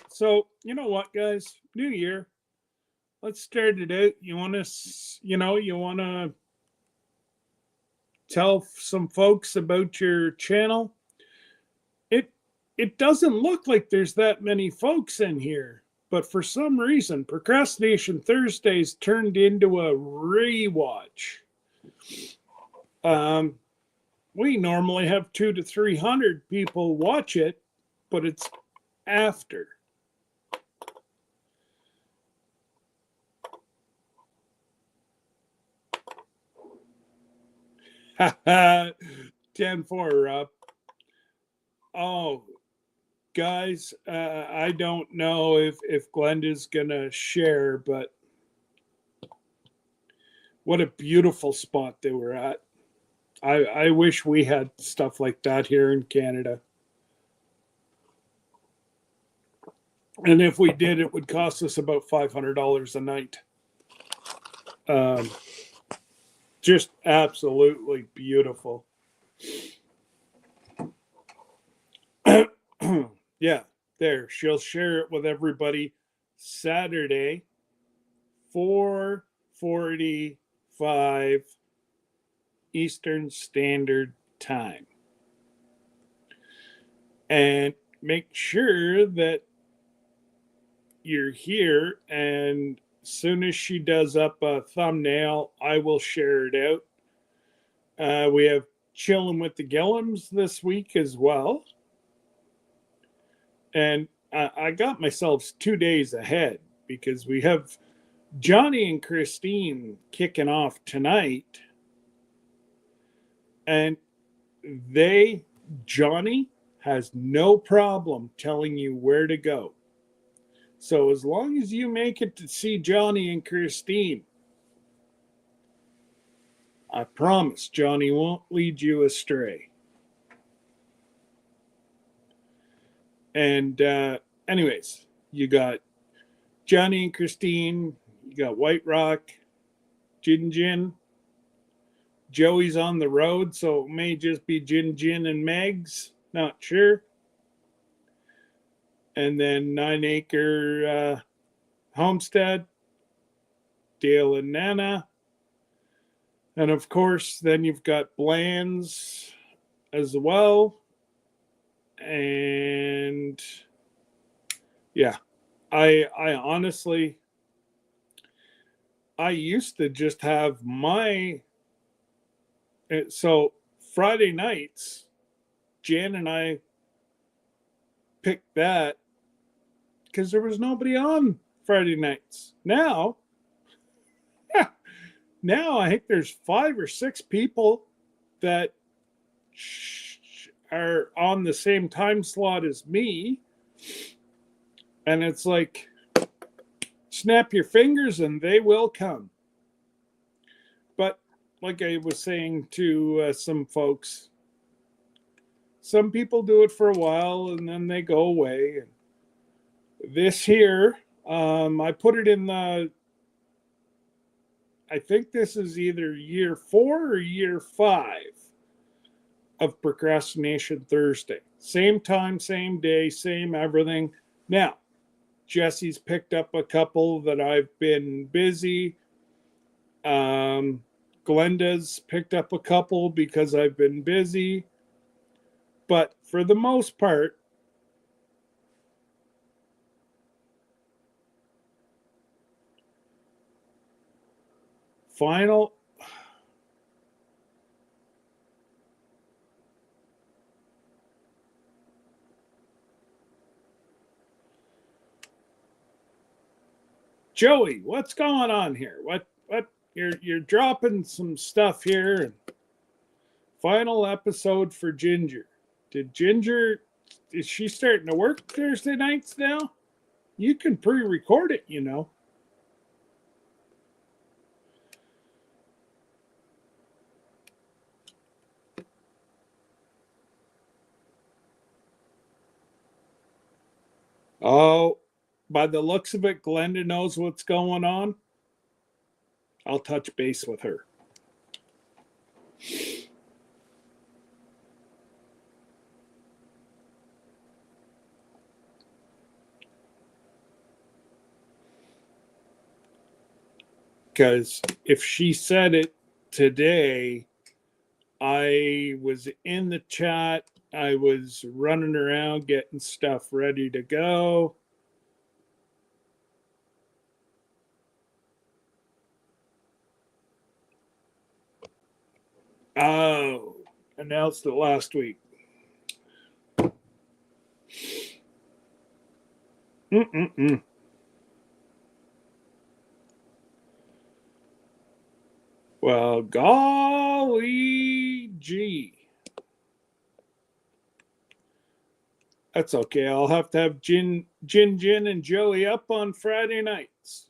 S2: So, you know what, guys? New year. Let's start it out. You want to tell some folks about your channel? It doesn't look like there's that many folks in here, but for some reason, Procrastination Thursdays turned into a rewatch. We normally have 200 to 300 people watch it, but it's after. Ha 10-4, Rob. Oh, guys. I don't know if Glenda's gonna share, but what a beautiful spot they were at. I wish we had stuff like that here in Canada. And if we did, it would cost us about $500 a night. Just absolutely beautiful. Yeah, there. She'll share it with everybody Saturday, 4:45 Eastern Standard Time. And make sure that you're here, and as soon as she does up a thumbnail, I will share it out. We have Chilling with the Gillums this week as well. And I got myself 2 days ahead because we have Johnny and Christine kicking off tonight. And Johnny has no problem telling you where to go. So as long as you make it to see Johnny and Christine, I promise Johnny won't lead you astray. And anyways, you got Johnny and Christine, you got White Rock, Jin. Joey's on the road, so it may just be Jin and Megs. Not sure. And then 9 Acre Homestead, Dale and Nana. And of course, then you've got Bland's as well. And yeah, I honestly, I used to just have so Friday nights, Jan and I picked that because there was nobody on Friday nights. Now I think there's 5 or 6 people that are on the same time slot as me. And it's like, snap your fingers and they will come. But like I was saying to some folks, some people do it for a while and then they go away. This here, I put it in I think this is either year 4 or year 5 of Procrastination Thursday. Same time, same day, same everything. Now, Jesse's picked up a couple that I've been busy. Glenda's picked up a couple because I've been busy. But for the most part, final. Joey, what's going on here? What you're dropping some stuff here. Final episode for Ginger. Is she starting to work Thursday nights now? You can pre-record it, you know. Oh, by the looks of it, Glenda knows what's going on. I'll touch base with her. Because if she said it today, I was in the chat. I was running around getting stuff ready to go. Oh, announced it last week. Well, golly gee. That's okay. I'll have to have Gin, and Joey up on Friday nights.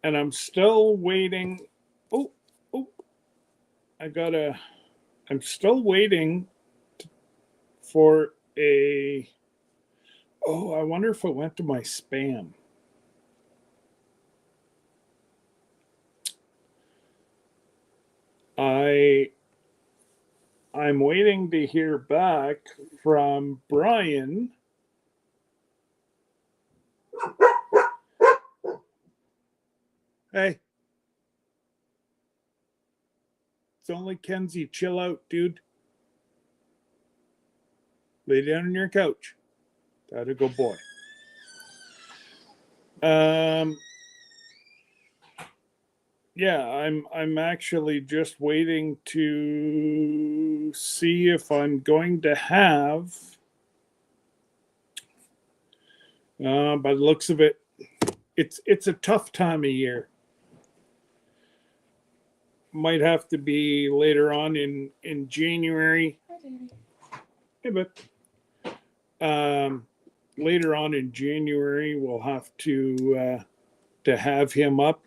S2: And I'm still waiting. Oh, I'm still waiting for a. Oh, I wonder if it went to my spam. I'm waiting to hear back from Brian. Hey. It's only Kenzie. Chill out, dude. Lay down on your couch. That a good boy. Yeah, I'm actually just waiting to see if I'm going to have by the looks of it, it's a tough time of year. Might have to be later on in January. Hey, but later on in January we'll have to have him up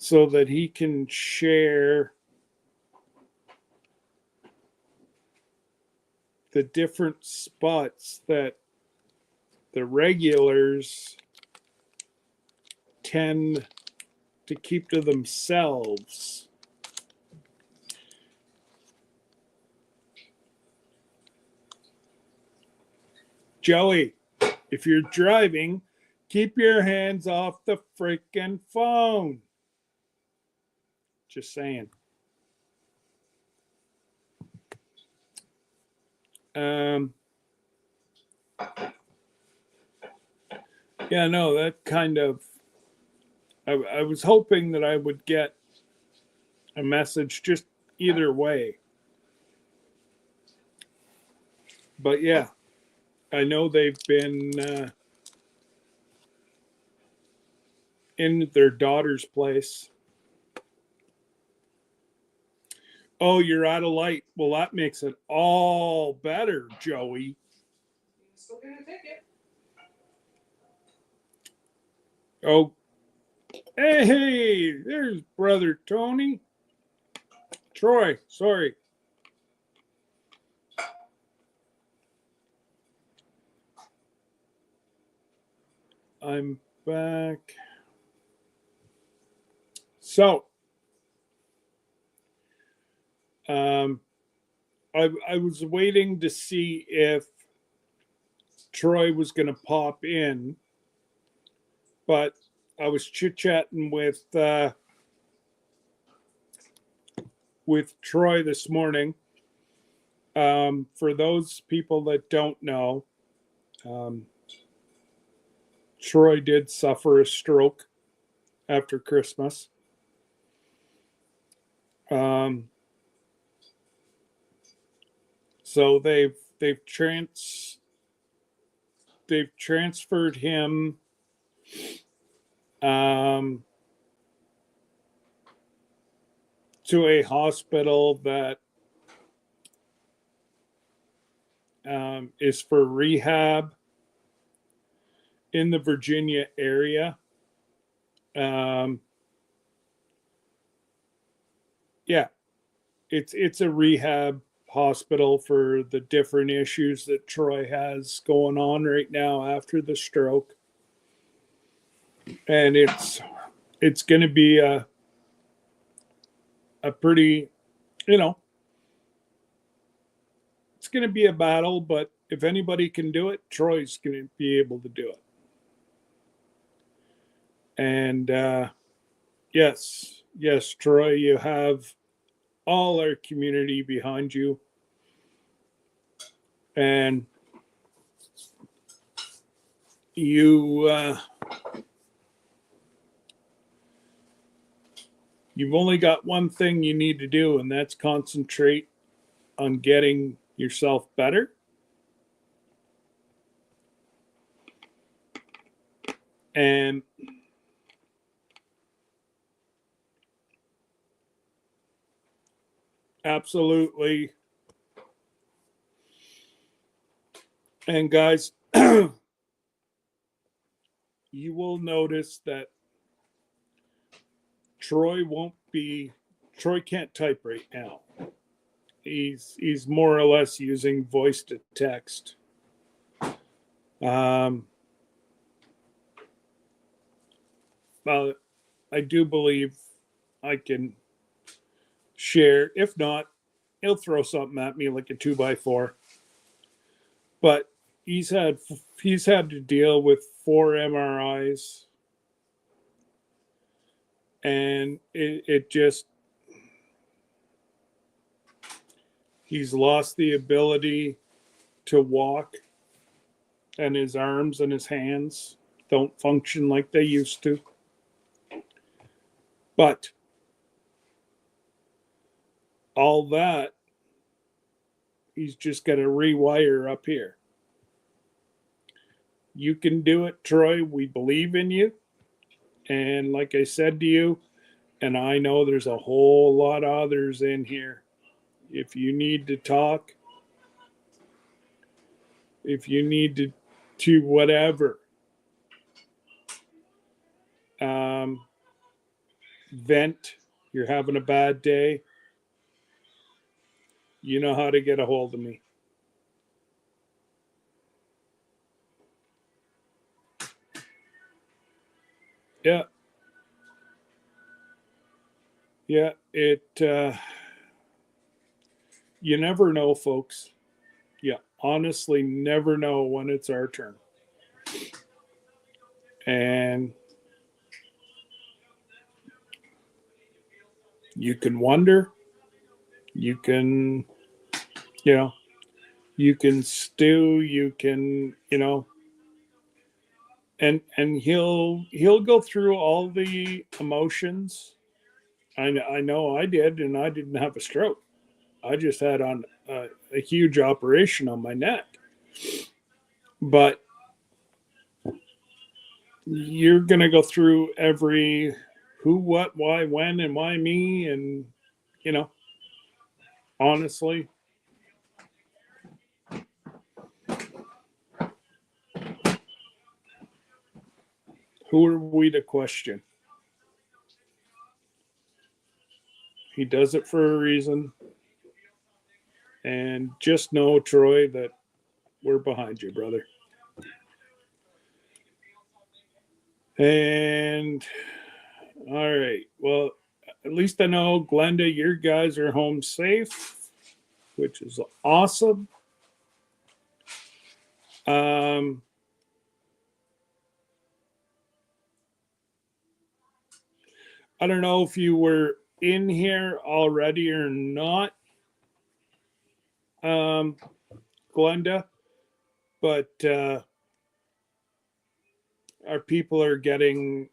S2: so that he can share the different spots that the regulars tend to keep to themselves. Joey, if you're driving, keep your hands off the freaking phone. Just saying. Yeah, no, that kind of. I was hoping that I would get a message just either way. But yeah, I know they've been in their daughter's place. Oh, you're out of light. Well, that makes it all better, Joey.
S4: Still get a ticket.
S2: Oh, hey, there's brother Tony. Troy, sorry. I'm back. So, I was waiting to see if Troy was going to pop in, but I was chit chatting with Troy this morning. For those people that don't know, Troy did suffer a stroke after Christmas. So they've transferred him to a hospital that is for rehab in the Virginia area. Yeah, it's a rehab hospital for the different issues that Troy has going on right now after the stroke. And it's going to be a pretty, it's going to be a battle, but if anybody can do it, Troy's going to be able to do it. And yes, Troy, you have all our community behind you. And you've only got one thing you need to do, and that's concentrate on getting yourself better. And Absolutely. And guys, you will notice that Troy can't type right now. He's more or less using voice to text. Well, I do believe I can share. If not, he'll throw something at me like a 2x4. But he's had to deal with 4 MRIs, and it just he's lost the ability to walk, and his arms and his hands don't function like they used to. But all that, he's just got to rewire up here. You can do it, Troy. We believe in you. And like I said to you, and I know there's a whole lot of others in here. If you need to talk, if you need to whatever, vent, you're having a bad day, you know how to get a hold of me. Yeah. Yeah, you never know, folks. You honestly never know when it's our turn. And you can wonder, you can, you can stew, you can, and he'll go through all the emotions. I know I did, and I didn't have a stroke. I just had on a huge operation on my neck. But you're going to go through every who, what, why, when, and why me. And, honestly, who are we to question? He does it for a reason. And just know, Troy, that we're behind you, brother. And all right. Well, at least I know, Glenda, your guys are home safe, which is awesome. I don't know if you were in here already or not, Glenda, but our people are getting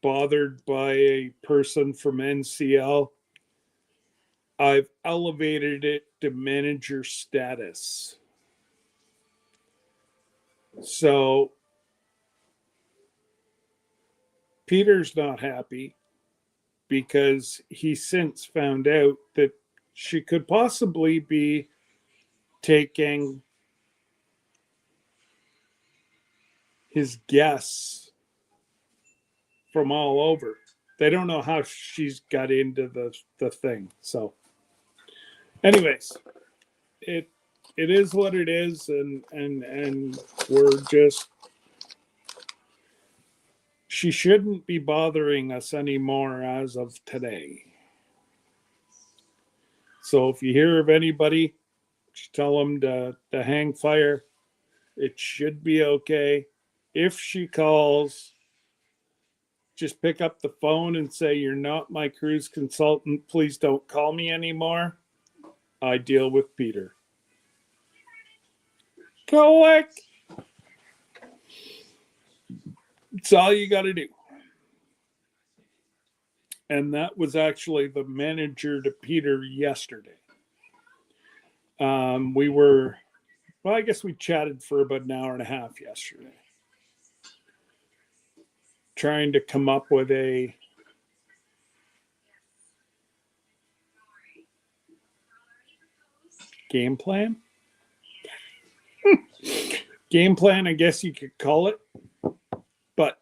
S2: bothered by a person from NCL. I've elevated it to manager status. So Peter's not happy because he since found out that she could possibly be taking his guests from all over. They don't know how she's got into the thing. So anyways, it is what it is, and we're just, she shouldn't be bothering us anymore as of today. So if you hear of anybody, just tell them to hang fire. It should be okay. If she calls, just pick up the phone and say, "You're not my cruise consultant. Please don't call me anymore. I deal with Peter." Click. It's all you got to do. And that was actually the manager to Peter yesterday. I guess we chatted for about an hour and a half yesterday, trying to come up with a Game plan? Game plan, I guess you could call it. But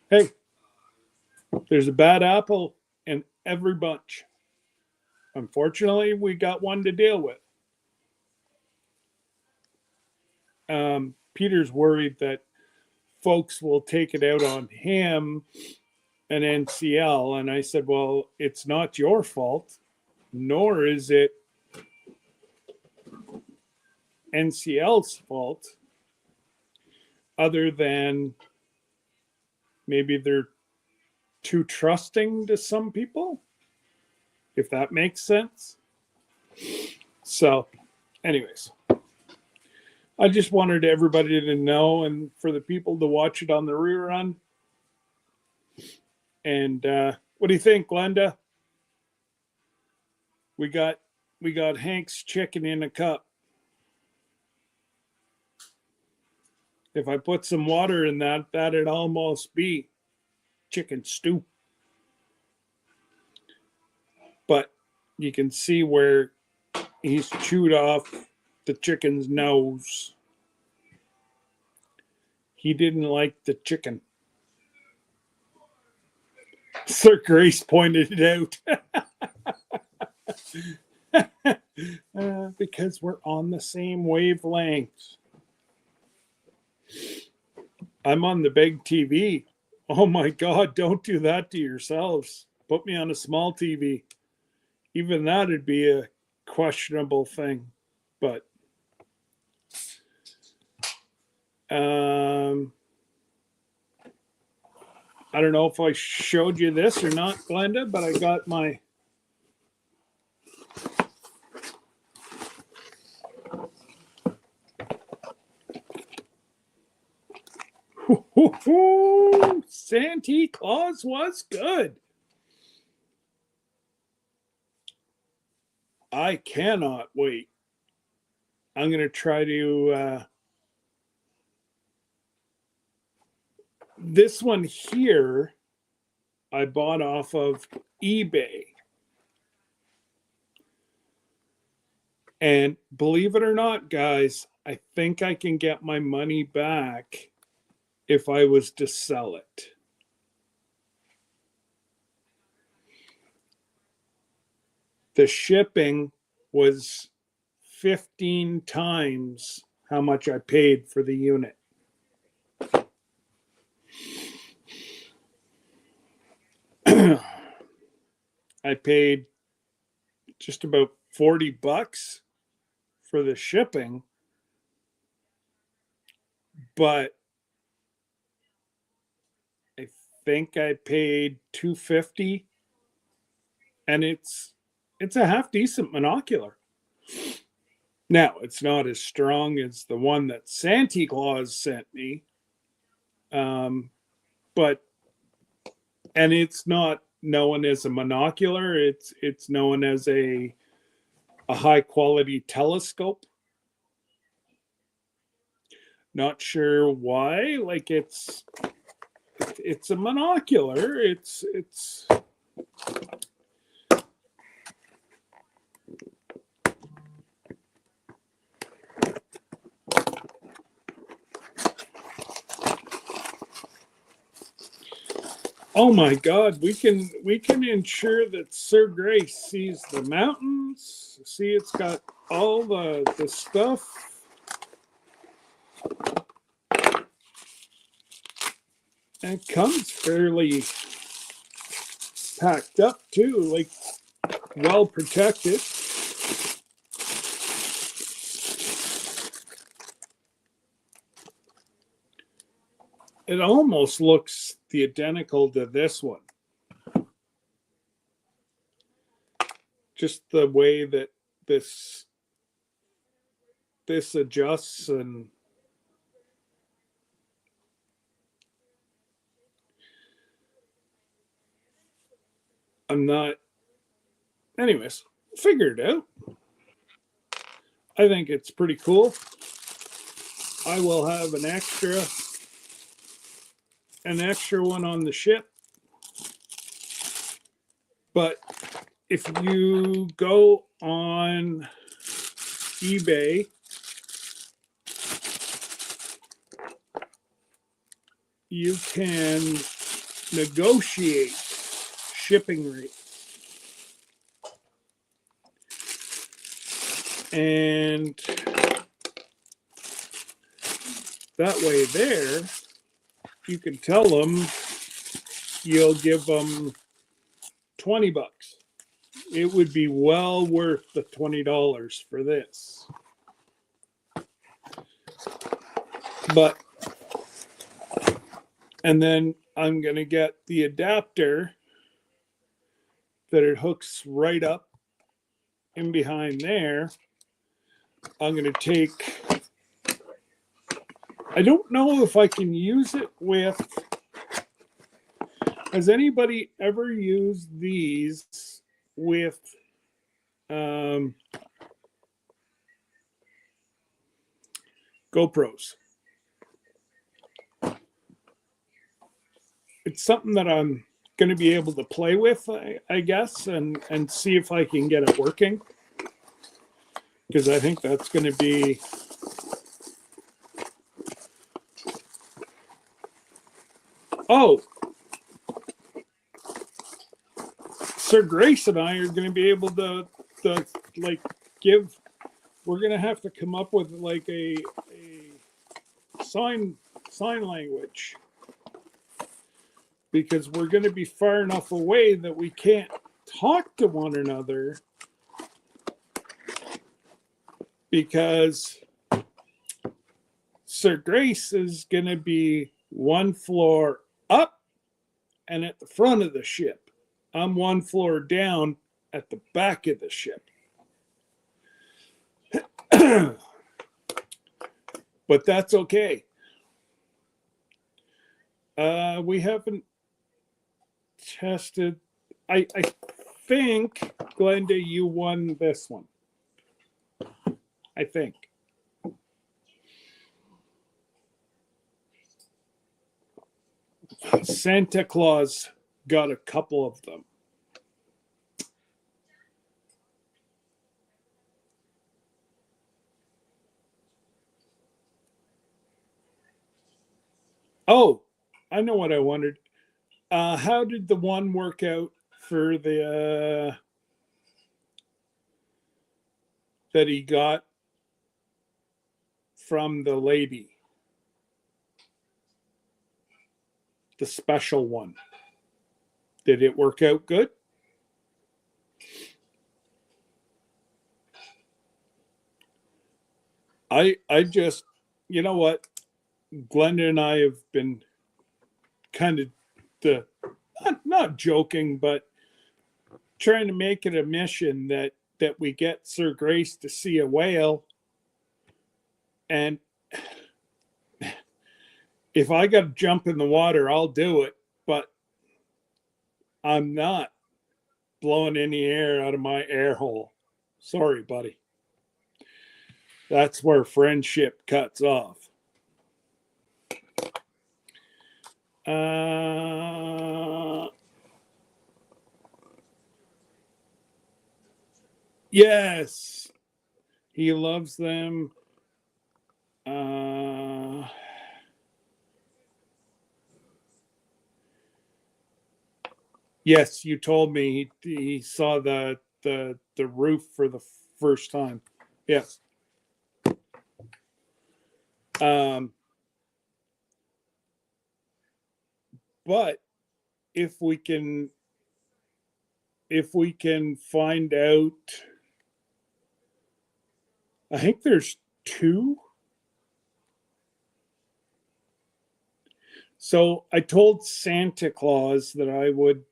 S2: hey, there's a bad apple in every bunch. Unfortunately, we got one to deal with. Peter's worried that folks will take it out on him and NCL. And I said, well, it's not your fault, nor is it NCL's fault, other than maybe they're too trusting to some people, if that makes sense. So, anyways, I just wanted everybody to know, and for the people to watch it on the rerun. And what do you think, Glenda? We got Hank's chicken in a cup. If I put some water in that, that'd almost be chicken stew. But you can see where he's chewed off the chicken's nose. He didn't like the chicken. Sir Grace pointed it out. Because we're on the same wavelength. I'm on the big TV. Oh my God, don't do that to yourselves. Put me on a small TV. Even that'd be a questionable thing. But I don't know if I showed you this or not, Glenda, but I got my Santa Claus was good. I cannot wait. I'm going to try to this one here I bought off of eBay. And believe it or not, guys, I think I can get my money back if I was to sell it. The shipping was 15 times how much I paid for the unit. I paid just about $40 for the shipping, but I think I paid $250, and it's a half decent monocular. Now, it's not as strong as the one that Santa Claus sent me, but and it's not known as a monocular. It's known as a high quality telescope. Not sure why. Like it's a monocular. It's oh my God, we can ensure that Sir Grace sees the mountains. See, it's got all the stuff. And it comes fairly packed up too, like well protected. It almost looks the identical to this one. Just the way that this adjusts, and I'm not, anyways, figure it out. I think it's pretty cool. I will have an extra one on the ship. But if you go on eBay, you can negotiate shipping rates. And that way there, you can tell them you'll give them $20. It would be well worth the $20 for this. But, and then I'm going to get the adapter that it hooks right up in behind there. I'm going to take, I don't know if I can use it with, has anybody ever used these with GoPros? It's something that I'm going to be able to play with, I guess, and see if I can get it working. Because I think that's going to be Sir Grace and I are going to be able to like give. We're going to have to come up with like a sign language, because we're going to be far enough away that we can't talk to one another, because Sir Grace is going to be one floor up and at the front of the ship. I'm one floor down at the back of the ship. But that's okay. We haven't tested. I think, Glenda, you won this one. I think. Santa Claus got a couple of them. Oh, I know what I wondered. How did the one work out for the that he got from the lady? The special one. Did it work out good? I just, you know what? Glenda and I have been kind of not joking, but trying to make it a mission that we get Sir Grace to see a whale. And if I got to jump in the water, I'll do it, but I'm not blowing any air out of my air hole. Sorry, buddy. That's where friendship cuts off. Yes, he loves them. Yes, you told me he saw the roof for the first time. Yes. But if we can find out, I think there's 2. So I told Santa Claus that I would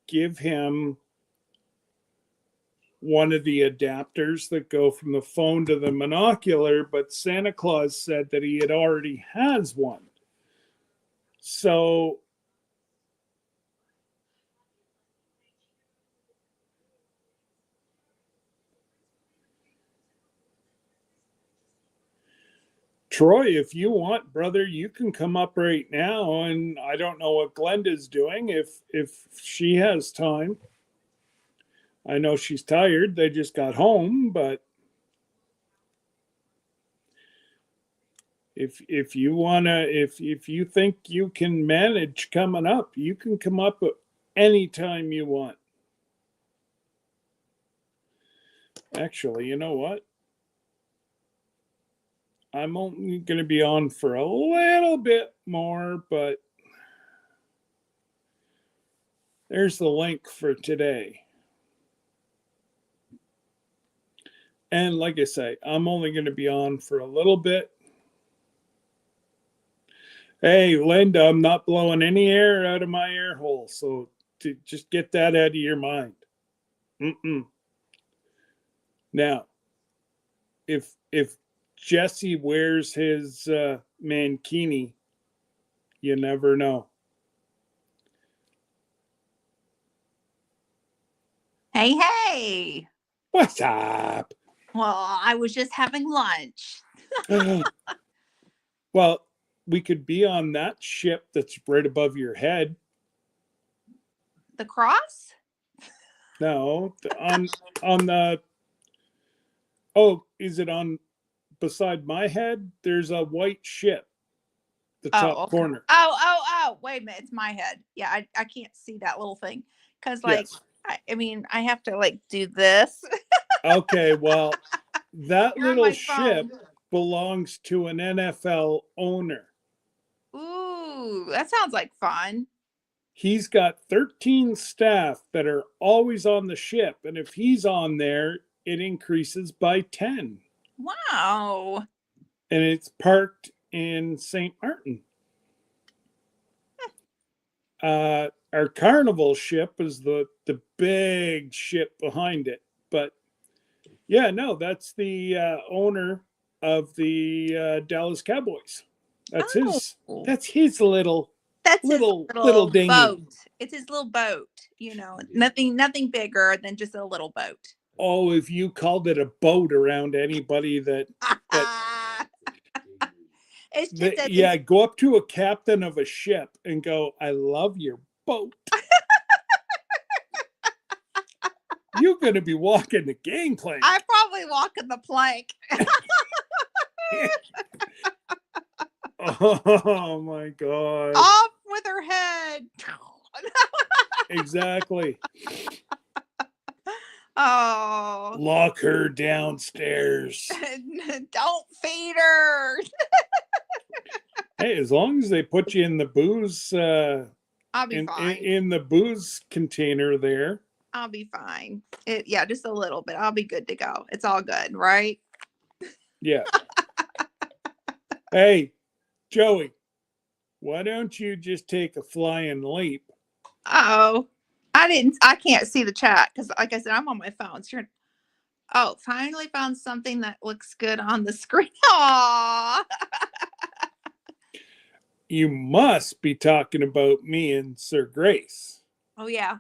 S2: give him one of the adapters that go from the phone to the monocular, but Santa Claus said that he already has one. So Troy, if you want, brother, you can come up right now, and I don't know what Glenda's doing, if she has time. I know she's tired. They just got home, but if you wanna, if you think you can manage coming up, you can come up anytime you want. Actually, you know what? I'm only going to be on for a little bit more, but there's the link for today. And like I say, I'm only going to be on for a little bit. Hey, Linda, I'm not blowing any air out of my air hole, so just get that out of your mind. Now, if Jesse wears his mankini, you never know.
S5: Hey, hey.
S2: What's up?
S5: Well, I was just having lunch.
S2: Well, we could be on that ship that's right above your head.
S5: The cross?
S2: No, on the. Oh, is it on beside my head? There's a white ship, the top
S5: okay.
S2: corner.
S5: Oh, wait a minute. It's my head. Yeah, I can't see that little thing. Because, like,
S2: Yes.
S5: I mean, I have to, like, do this.
S2: Okay, well, that
S5: You're on
S2: little
S5: my
S2: ship
S5: phone.
S2: belongs to an NFL owner.
S5: Ooh, that sounds like fun.
S2: He's got 13 staff that are always on the ship. And if he's on there, it increases by 10.
S5: Wow.
S2: And it's parked in St. Martin. Our carnival ship is the big ship behind it. But yeah, no, that's the owner of the Dallas Cowboys. That's his little
S5: That's
S2: little
S5: his little
S2: dinghy.
S5: boat. It's his little boat, you know. Nothing bigger than just a little boat.
S2: Oh, if you called it a boat around anybody that
S5: It's just that
S2: yeah, go up to a captain of a ship and go, I love your boat. You're going to be walking the gangplank.
S5: I probably walk in the plank.
S2: Oh my God.
S5: Off with her head.
S2: Exactly.
S5: Oh.
S2: Lock her downstairs.
S5: Don't feed her.
S2: Hey, as long as they put you in the booze
S5: I'll be fine.
S2: in the booze container there.
S5: I'll be fine. Yeah, just a little bit. I'll be good to go. It's all good, right?
S2: Yeah. Hey, Joey, why don't you just take a flying leap?
S5: Oh, I can't see the chat because, like I said, I'm on my phone. So finally found something that looks good on the screen. Aww.
S2: You must be talking about me and Sir Grace.
S5: Oh, yeah.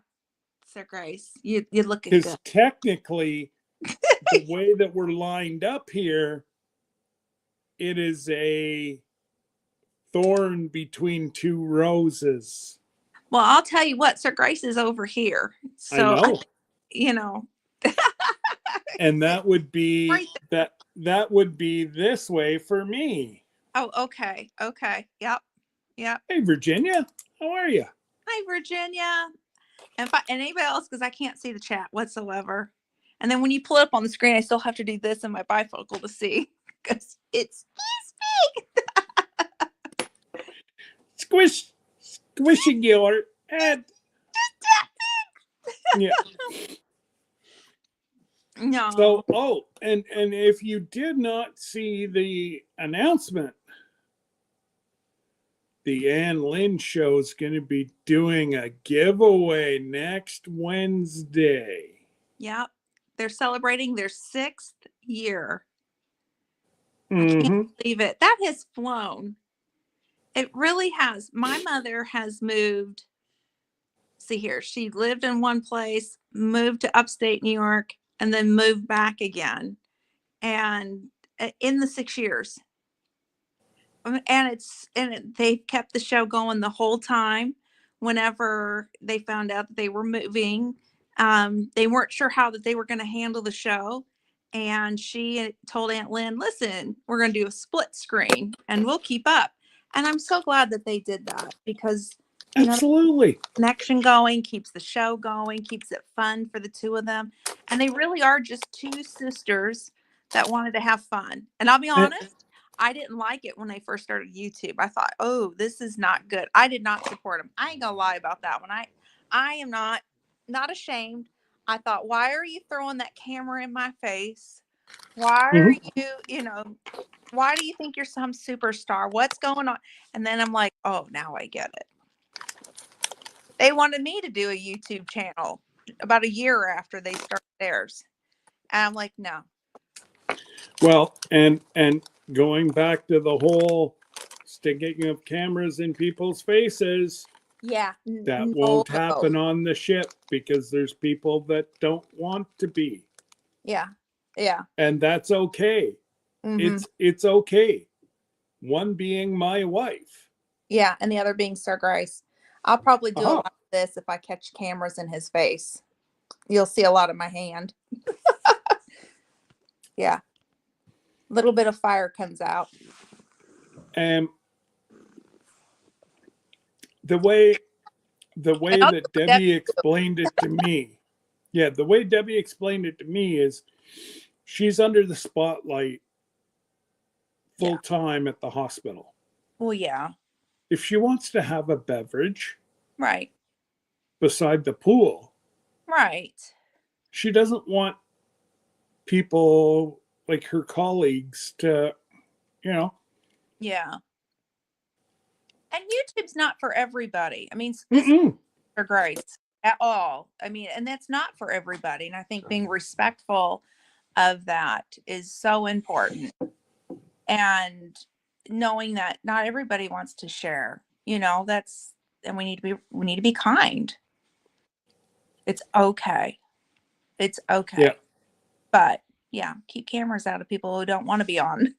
S5: Sir Grace, you're looking
S2: Because
S5: good.
S2: technically, the way that we're lined up here, it is a thorn between two roses.
S5: Well, I'll tell you what, Sir Grace is over here. So,
S2: I know.
S5: You know.
S2: And that would be
S5: Right.
S2: that would be this way for me.
S5: Oh, okay. Okay. Yep.
S2: Hey, Virginia, how are you?
S5: Hi, Virginia. And anybody else, because I can't see the chat whatsoever. And then when you pull it up on the screen, I still have to do this in my bifocal to see because it's big.
S2: Squishing your head. Yeah.
S5: No.
S2: So, and if you did not see the announcement, the Ann Lynn show is going to be doing a giveaway next Wednesday.
S5: Yep. They're celebrating their 6th year.
S2: Mm-hmm.
S5: I can't believe it. That has flown. It really has. My mother has moved. See here. She lived in one place, moved to upstate New York, and then moved back again. And in the 6 years. And they've kept the show going the whole time. Whenever they found out that they were moving, They weren't sure how that they were going to handle the show. And she told Aunt Lynn, listen, we're going to do a split screen and we'll keep up. And I'm so glad that they did that because, you know,
S2: Absolutely.
S5: connection going, keeps the show going, keeps it fun for the two of them. And they really are just two sisters that wanted to have fun. And I'll be honest, I didn't like it when they first started YouTube. I thought, oh, this is not good. I did not support them. I ain't gonna lie about that one. I am not ashamed. I thought, why are you throwing that camera in my face? Why are you, why do you think you're some superstar? What's going on? And then I'm like, oh, now I get it. They wanted me to do a YouTube channel about a year after they started theirs. And I'm like, no.
S2: Well, and going back to the whole sticking of cameras in people's faces,
S5: Yeah.
S2: that won't happen on the ship because there's people that don't want to be.
S5: Yeah. Yeah.
S2: And that's okay.
S5: Mhm.
S2: It's okay. One being my wife.
S5: Yeah. And the other being Sir Grace. I'll probably do a lot of this if I catch cameras in his face. You'll see a lot of my hand. Yeah. Little bit of fire comes out.
S2: And the way that Debbie explained it to me, the way Debbie explained it to me is she's under the spotlight full time at the hospital.
S5: Well, yeah.
S2: If she wants to have a beverage,
S5: right,
S2: beside the pool,
S5: right,
S2: she doesn't want people like her colleagues to,
S5: yeah. And YouTube's not for everybody. I mean, for Grace at all. I mean, and that's not for everybody. And I think being respectful of that is so important. And knowing that not everybody wants to share, and we need to be kind. It's okay. It's okay.
S2: Yeah.
S5: But yeah, keep cameras out of people who don't want to be on.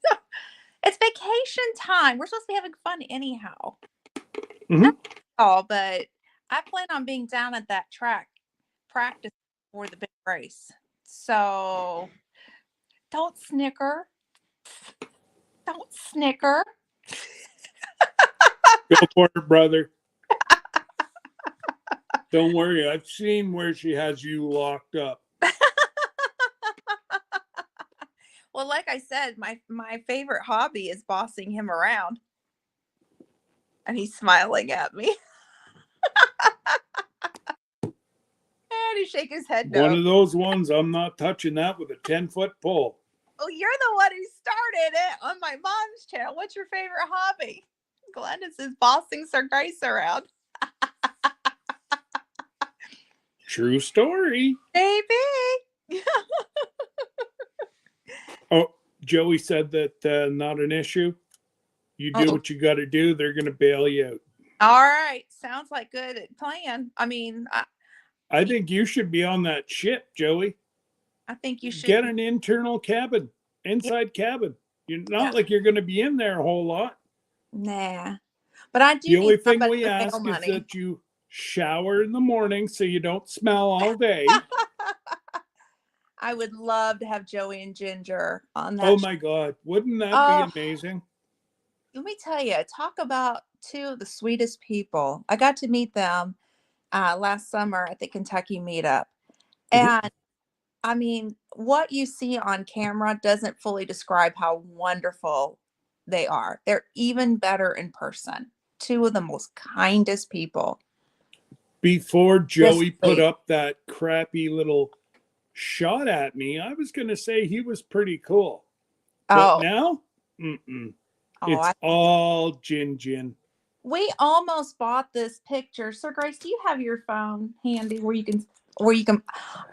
S5: It's vacation time. We're supposed to be having fun anyhow. Oh, but I plan on being down at that track practice for the big race. So don't snicker. Don't snicker.
S2: Go for it, brother. Don't worry. I've seen where she has you locked up.
S5: Well, like I said, my favorite hobby is bossing him around. And he's smiling at me. And he shake his head no.
S2: One of those ones, I'm not touching that with a 10-foot pole.
S5: Oh, you're the one who started it on my mom's channel. What's your favorite hobby? Glennis is bossing Sir Grace around.
S2: True story.
S5: Baby.
S2: Oh, Joey said that not an issue. You do what you got to do. They're going to bail you out.
S5: All right. Sounds like good plan. I mean,
S2: I think you should be on that ship, Joey.
S5: I think you should
S2: get an internal cabin, inside cabin. You're not like you're going to be in there a whole lot.
S5: Nah. But I do.
S2: The only thing we ask is that you shower in the morning so you don't smell all day.
S5: I would love to have Joey and Ginger on that.
S2: Oh my God. Wouldn't that be amazing?
S5: Let me tell you, talk about two of the sweetest people. I got to meet them last summer at the Kentucky meetup. And I mean, what you see on camera doesn't fully describe how wonderful they are. They're even better in person. Two of the most kindest people.
S2: Before Joey put up that crappy little shot at me, I was going to say he was pretty cool. But now, it's all Gin.
S5: We almost bought this picture. Sir Grace, do you have your phone handy where you can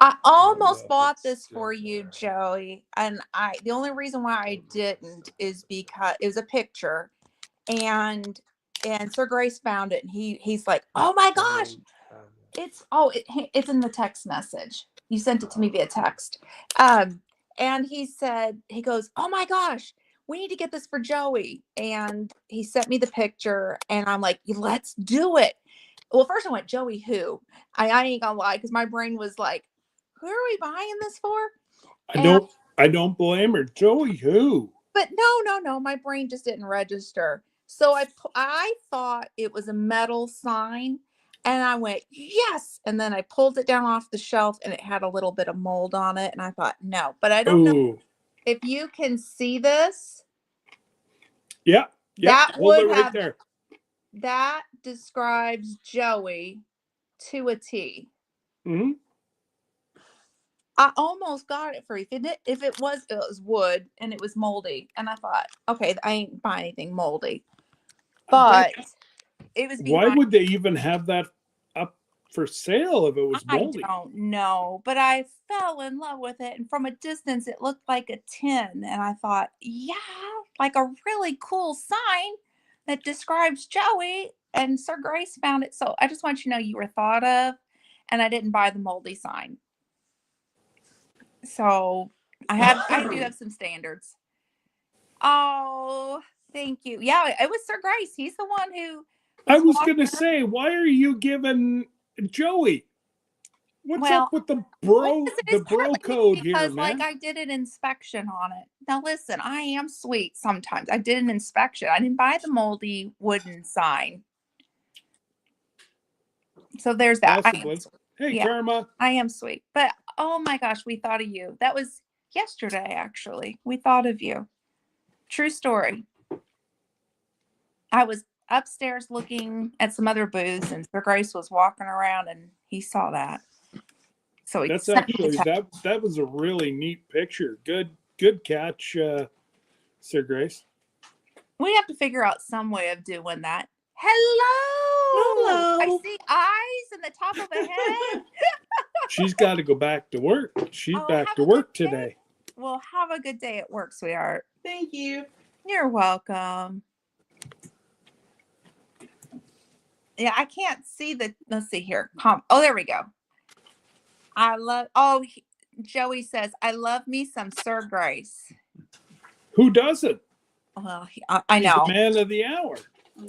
S5: I almost bought this for you, Joey. And the only reason why I didn't is because it was a picture and Sir Grace found it and he's like, oh my gosh, it's in the text message. You sent it to me via text. And he goes, oh my gosh, we need to get this for Joey. And he sent me the picture and I'm like, let's do it.
S6: Well, first I went, Joey who? I ain't gonna lie, because my brain was like, who are we buying this for?
S2: I don't blame her. Joey who?
S6: But no, my brain just didn't register. So I thought it was a metal sign, and I went, yes. And then I pulled it down off the shelf, and it had a little bit of mold on it, and I thought, no. But I don't know
S2: Ooh.
S6: if you can see this.
S2: Yeah.
S6: That
S2: Hold it
S6: would
S2: right
S6: have
S2: there.
S6: that describes Joey to a T.
S2: Hmm.
S6: I almost got it for you. If it was wood and it was moldy, and I thought, okay, I ain't buying anything moldy. But it was
S2: Why
S6: behind.
S2: would they even have that up for sale if it was
S6: I
S2: moldy?
S6: don't know, but I fell in love with it, and from a distance, it looked like a 10, and I thought, yeah, like a really cool sign that describes Joey. And Sir Grace found it, so I just want you to know you were thought of, and I didn't buy the moldy sign. So I do have some standards. Oh, thank you. Yeah, it was Sir Grace. He's the one who
S2: I was
S6: walking
S2: going to say, why are you giving Joey? What's
S6: Well,
S2: up with the
S6: well,
S2: bro
S6: it's partly
S2: code here,
S6: because
S2: man?
S6: like I did an inspection on it. Now listen, I am sweet sometimes. I did an inspection. I didn't buy the moldy wooden sign. So there's that.
S2: Possibly. Hey,
S6: yeah,
S2: Karma.
S6: I am sweet. But oh my gosh, we thought of you. That was yesterday, actually. We thought of you. True story. I was upstairs looking at some other booths, and Sir Grace was walking around, and he saw that. So he
S2: That's
S6: sent me the
S2: actually
S6: text.
S2: that was a really neat picture. Good catch, Sir Grace.
S6: We have to figure out some way of doing that. Hello. I
S5: Hello.
S6: see eyes in the top of a head.
S2: She's got to go back to work. She's
S6: Oh,
S2: back
S6: have
S2: to
S6: a
S2: work
S6: good day.
S2: today.
S6: Well, have a good day at work, sweetheart.
S4: Thank you.
S6: You're welcome. Yeah, I can't see the. Let's see here. Oh, there we go. Joey says, I love me some Sir Grace.
S2: Who doesn't?
S6: Well, I
S2: He's
S6: know.
S2: the man of the hour.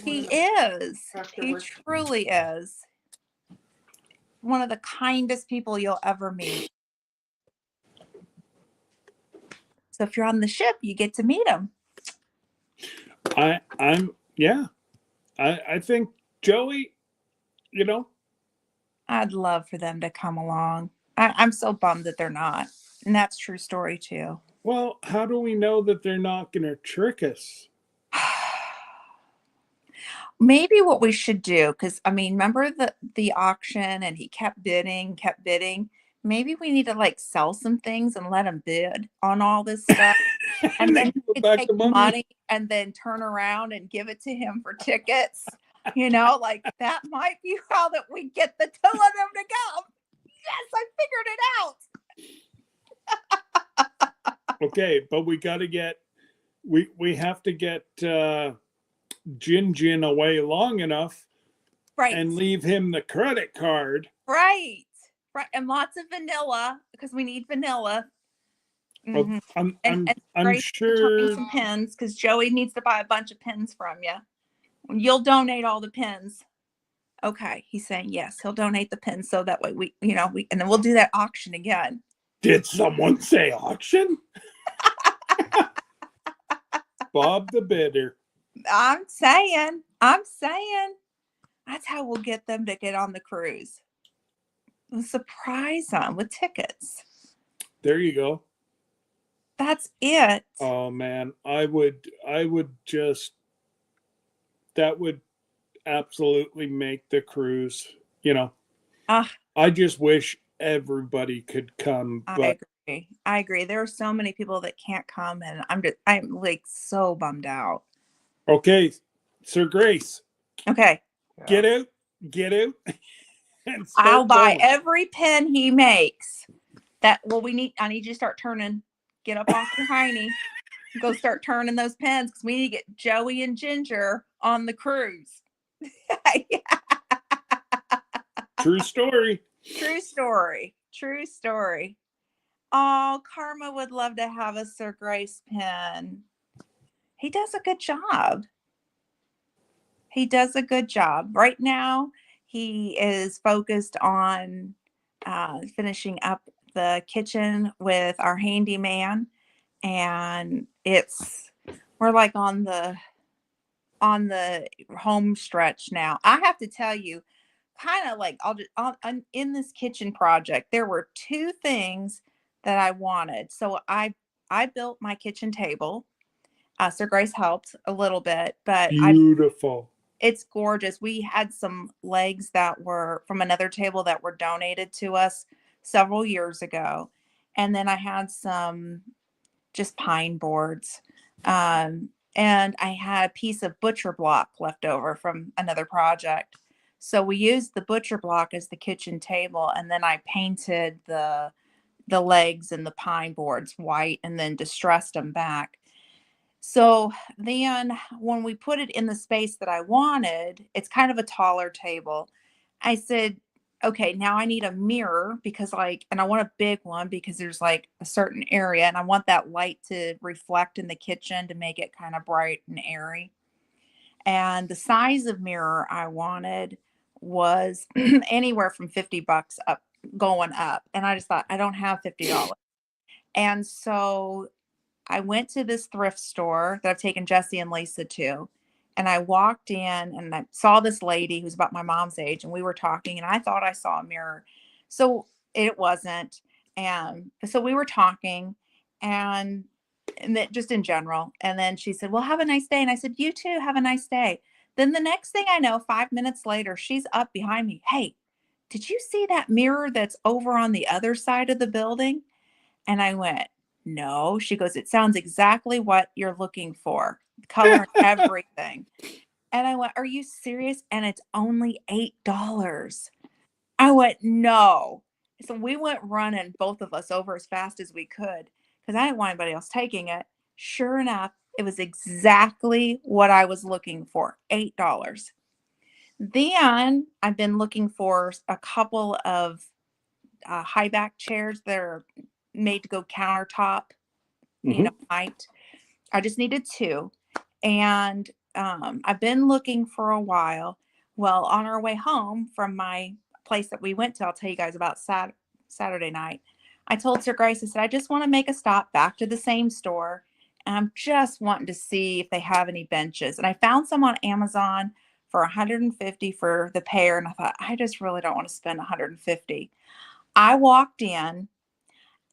S6: He is.
S4: After
S6: He
S4: work.
S6: truly is. One of the kindest people you'll ever meet. So if you're on the ship, you get to meet him.
S2: I think Joey, you know,
S6: I'd love for them to come along. I'm so bummed that they're not. And that's true story too.
S2: well, how do we know that they're not going to trick us?
S6: Maybe what we should do, because I mean, remember the auction and he kept bidding. Maybe we need to like sell some things and let him bid on all this stuff. And then
S2: give
S6: we could
S2: back
S6: take
S2: the money.
S6: money and then turn around and give it to him for tickets. Like that might be how that we get the two of them to go. Yes, I figured it out.
S2: Okay, but we got to get we have to get Jin away long enough
S6: Right.
S2: and leave him the credit card.
S6: Right. And lots of vanilla because we need vanilla.
S2: Well,
S6: Mhm.
S2: I'm
S6: Grace can turn
S2: sure.
S6: in some pins because Joey needs to buy a bunch of pins from you. You'll donate all the pins. Okay, he's saying yes. He'll donate the pins so that way we and then we'll do that auction again.
S2: Did someone say auction? Bob the bidder.
S6: I'm saying that's how we'll get them to get on the cruise. We'll surprise them with tickets.
S2: There you go.
S6: That's it.
S2: Oh man, I would just, that would absolutely make the cruise, I just wish everybody could come, but
S6: I agree. There are so many people that can't come, and I'm like so bummed out.
S2: okay, Sir Grace,
S6: Okay.
S2: get out and
S6: I'll
S2: start
S6: buy
S2: going.
S6: every pen he makes. I need you to start turning. Get up off your hiney. Go start turning those pens because we need to get Joey and Ginger on the cruise.
S2: True story.
S6: True story. Oh, Karma would love to have a Sir Grace pen. He does a good job. Right now, He is focused on finishing up the kitchen with our handyman, and we're like on the home stretch now. I have to tell you, kind of like I'm in this kitchen project. There were two things that I wanted. So I built my kitchen table. Sir Grace helped a little bit, but
S2: Beautiful.
S6: it's gorgeous. We had some legs that were from another table that were donated to us several years ago. And then I had some just pine boards. And I had a piece of butcher block left over from another project. So we used the butcher block as the kitchen table, and then I painted the legs and the pine boards white and then distressed them back. So then when we put it in the space that I wanted, it's kind of a taller table. I said, okay, now I need a mirror because and I want a big one because there's like a certain area and I want that light to reflect in the kitchen to make it kind of bright and airy. And the size of mirror I wanted was anywhere from $50 up going up. And I just thought, I don't have $50. And so I went to this thrift store that I've taken Jesse and Lisa to, and I walked in and I saw this lady who's about my mom's age, and we were talking, and I thought I saw a mirror. So it wasn't. And so we were talking and that just in general. And then she said, well, have a nice day. And I said, you too, have a nice day. Then the next thing I know, 5 minutes later, she's up behind me. Hey, did you see that mirror that's over on the other side of the building? And I went, no. She goes, it sounds exactly what you're looking for, color and everything. And I went, are you serious? And it's only $8. I went, no. So we went running, both of us, over as fast as we could because I didn't want anybody else taking it. Sure enough, it was exactly what I was looking for, $8. Then I've been looking for a couple of high back chairs that are made to go countertop, height. I just needed two. And I've been looking for a while. Well, on our way home from my place that we went to, I'll tell you guys about Saturday night. I told Sir Grace, I said, I just want to make a stop back to the same store. And I'm just wanting to see if they have any benches. And I found some on Amazon for $150 for the pair. And I thought, I just really don't want to spend $150. I walked in.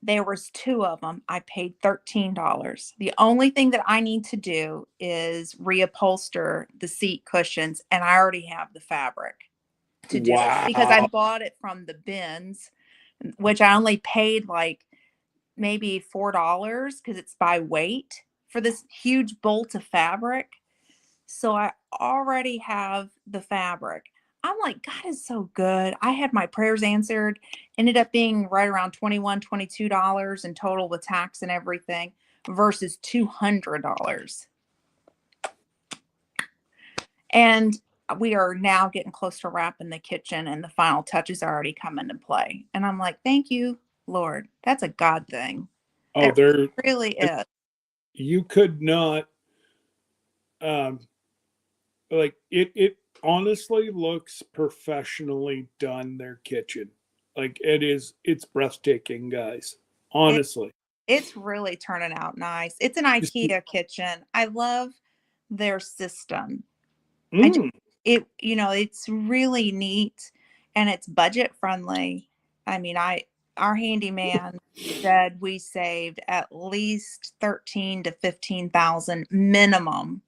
S6: There was two of them. I paid $13. The only thing that I need to do is reupholster the seat cushions, and I already have the fabric to do it because I bought it from the bins, which I only paid like maybe $4 because it's by weight for this huge bolt of fabric. So I already have the fabric. I'm like, God is so good. I had my prayers answered, ended up being right around $21, $22 in total with tax and everything versus $200. And we are now getting close to wrapping the kitchen and the final touches are already come into play. And I'm like, thank you, Lord. That's a God thing.
S2: Oh,
S6: It really is.
S2: You could not, like it honestly looks professionally done, their kitchen. Like it's breathtaking, guys. Honestly.
S6: It's really turning out nice. It's an
S2: Just-
S6: IKEA kitchen. I love their system.
S2: Mm.
S6: It's really neat and it's budget friendly. I mean, our handyman said we saved at least 13 to 15,000 minimum.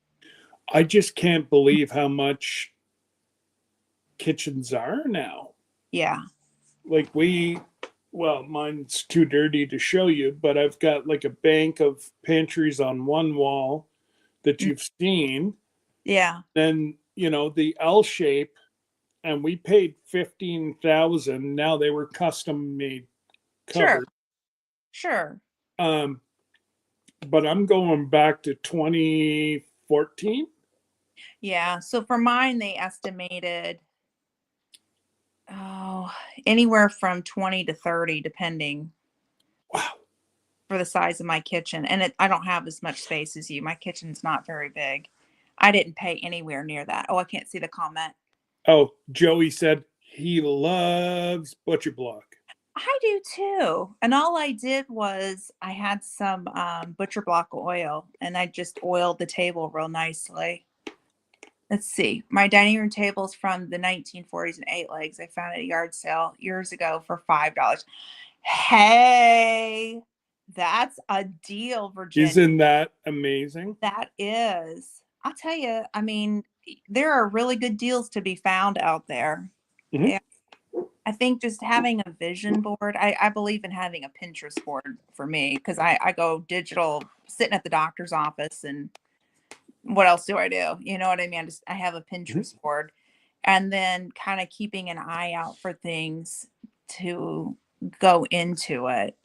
S2: I just can't believe how much kitchens are now.
S6: Yeah.
S2: Like well, mine's too dirty to show you, but I've got like a bank of pantries on one wall that you've seen.
S6: Yeah.
S2: Then, the L shape, and we paid 15,000. Now they were custom made covered.
S6: Sure.
S2: But I'm going back to 2014.
S6: Yeah. So for mine, they estimated, anywhere from 20 to 30, depending.
S2: Wow.
S6: For the size of my kitchen. And I don't have as much space as you. My kitchen's not very big. I didn't pay anywhere near that. Oh, I can't see the comment.
S2: Oh, Joey said he loves Butcher Block.
S6: I do too. And all I did was I had some butcher block oil and I just oiled the table real nicely. Let's see. My dining room table's from the 1940s and 8 legs. I found at a yard sale years ago for $5. Hey, that's a deal, Virginia.
S2: Isn't that amazing?
S6: That is. I'll tell you, I mean, there are really good deals to be found out there.
S2: Mhm.
S6: Yeah. I think just having a vision board, I believe in having a Pinterest board for me because I go digital sitting at the doctor's office and what else do I do? You know what I mean? I have a Pinterest board and then kind of keeping an eye out for things to go into it.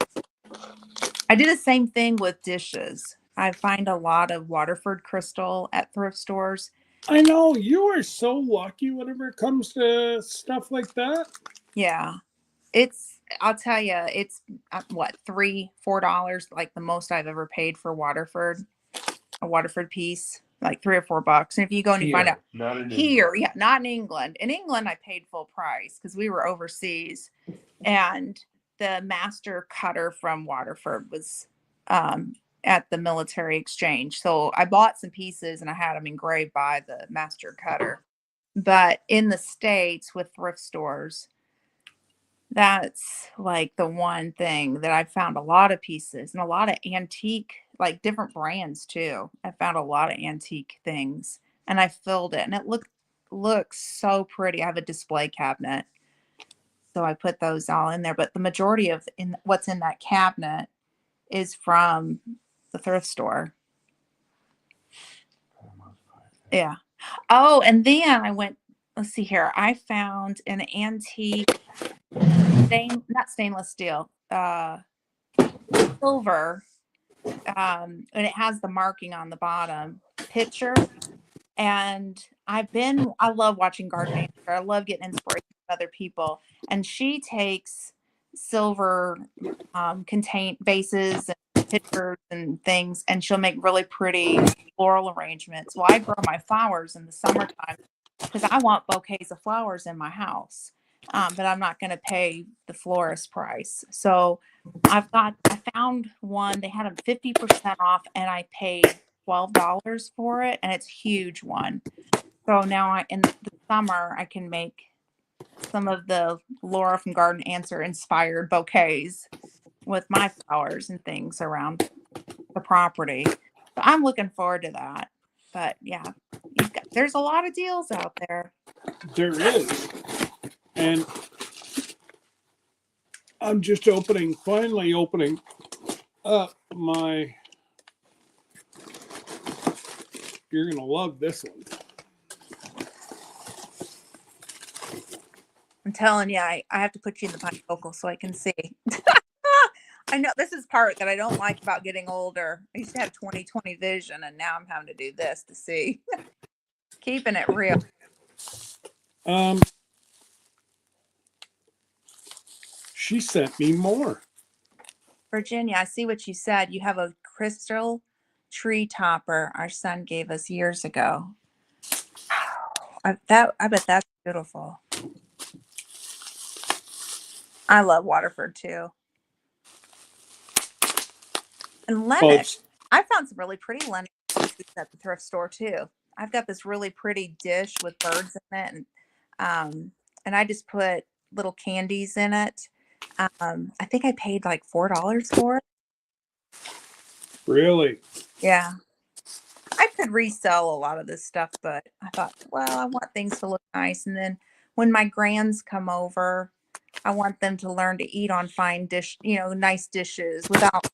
S6: I do the same thing with dishes. I find a lot of Waterford crystal at thrift stores.
S2: I know you are so lucky whenever it comes to stuff like that.
S6: Yeah. I'll tell you, it's what, $3, $4, like the most I've ever paid for a Waterford piece, like $3 or $4. And if you go and you find out
S7: not in
S6: here, yeah, not in England. In England, I paid full price because we were overseas. And the master cutter from Waterford was at the military exchange. So I bought some pieces and I had them engraved by the master cutter. But in the States with thrift stores, that's like the one thing that I've found a lot of pieces and a lot of antique, like different brands too. I found a lot of antique things and I filled it and it looks so pretty. I have a display cabinet. So I put those all in there, but the majority of what's in that cabinet is from the thrift store. Yeah. Oh, and then I went, let's see here. I found an antique not stainless steel, silver, and it has the marking on the bottom picture. And I love watching gardening. I love getting inspiration from other people. And she takes silver contain vases and pictures and things, and she'll make really pretty floral arrangements. Well, I grow my flowers in the summertime because I want bouquets of flowers in my house. But I'm not going to pay the florist price. So I found one, they had a 50% off and I paid $12 for it. And it's a huge one. So now in the summer, I can make some of the Laura from Garden Answer inspired bouquets with my flowers and things around the property. So I'm looking forward to that. But yeah, there's a lot of deals out there.
S2: There is. And I'm just finally opening up my. You're going to love this one.
S6: I'm telling you, I have to put you in the bifocal so I can see. I know this is part that I don't like about getting older. I used to have 20/20 vision, and now I'm having to do this to see. Keeping it real.
S2: She sent me more.
S6: Virginia, I see what you said. You have a crystal tree topper our son gave us years ago. I bet that's beautiful. I love Waterford too. And Lennox. I found some really pretty Lennox pieces at the thrift store too. I've got this really pretty dish with birds in it, and I just put little candies in it. I think I paid like $4 for it.
S2: Really?
S6: Yeah. I could resell a lot of this stuff, but I thought, well, I want things to look nice. And then when my grands come over, I want them to learn to eat on nice dishes without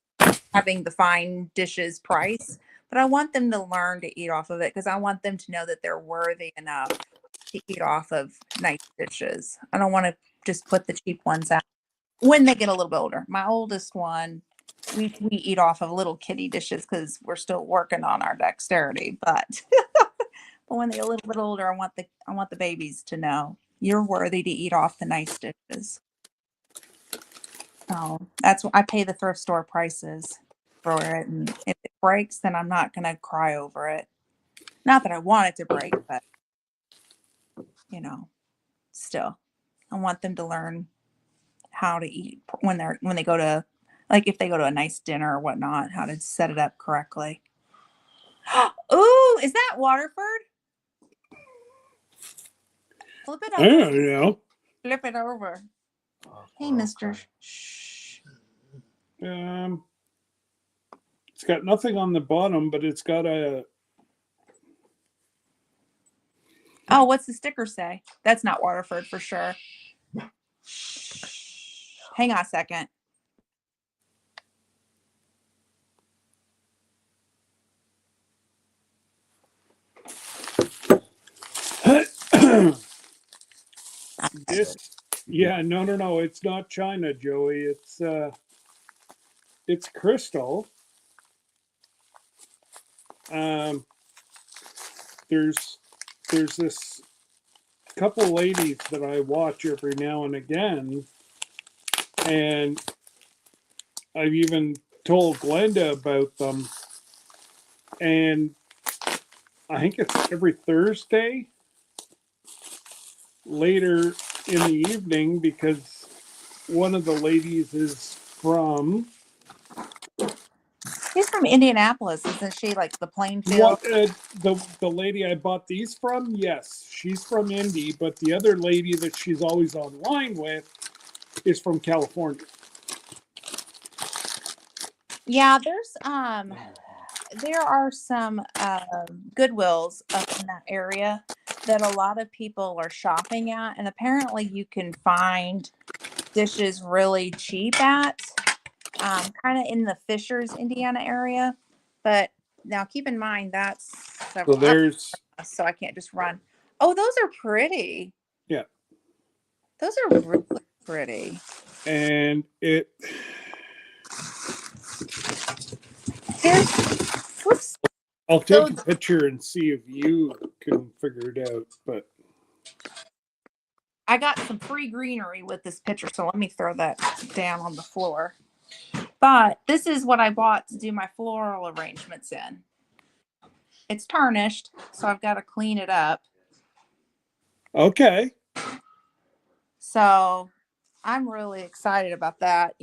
S6: having the fine dishes price. But I want them to learn to eat off of it because I want them to know that they're worthy enough to eat off of nice dishes. I don't want to just put the cheap ones out when they get a little bit older. My oldest one, we eat off of little kitty dishes because we're still working on our dexterity. But but when they get a little bit older, I want the babies to know you're worthy to eat off the nice dishes. So that's what I pay the thrift store prices for it. And if it breaks, then I'm not going to cry over it. Not that I want it to break, but you know. still. I want them to learn how to eat when they go to, like, if they go to a nice dinner or whatnot, how to set it up correctly. Ooh, is that Waterford? Flip it
S2: I
S6: over.
S2: don't know.
S6: Flip it over. Hey, Mister. Shh.
S2: It's got nothing on the bottom, but it's got a.
S6: Oh, what's the sticker say? That's not Waterford for sure. Hang on a second.
S2: This, yeah, no. It's not China, Joey. It's crystal. There's this couple ladies that I watch every now and again, and I've even told Glenda about them. And I think it's every Thursday later in the evening, because one of the ladies is from
S6: She's from Indianapolis, isn't she? Like the Plainfield.
S2: what the lady I bought these from. Yes, she's from Indy, but the other lady that she's always online with is from California.
S6: Yeah, there are some Goodwills up in that area that a lot of people are shopping at, and apparently you can find dishes really cheap at, kind of in the Fishers, Indiana area. But now keep in mind that's
S2: So
S6: several
S2: there's
S6: hours, so I can't just run. Oh, those are pretty.
S2: Yeah.
S6: Those are really pretty.
S2: and it
S6: There's what's
S2: I'll take
S6: so
S2: a picture and see if you can figure it out. But
S6: I got some free greenery with this picture, so let me throw that down on the floor. But this is what I bought to do my floral arrangements in. It's tarnished, so I've got to clean it up.
S2: okay.
S6: So I'm really excited about that,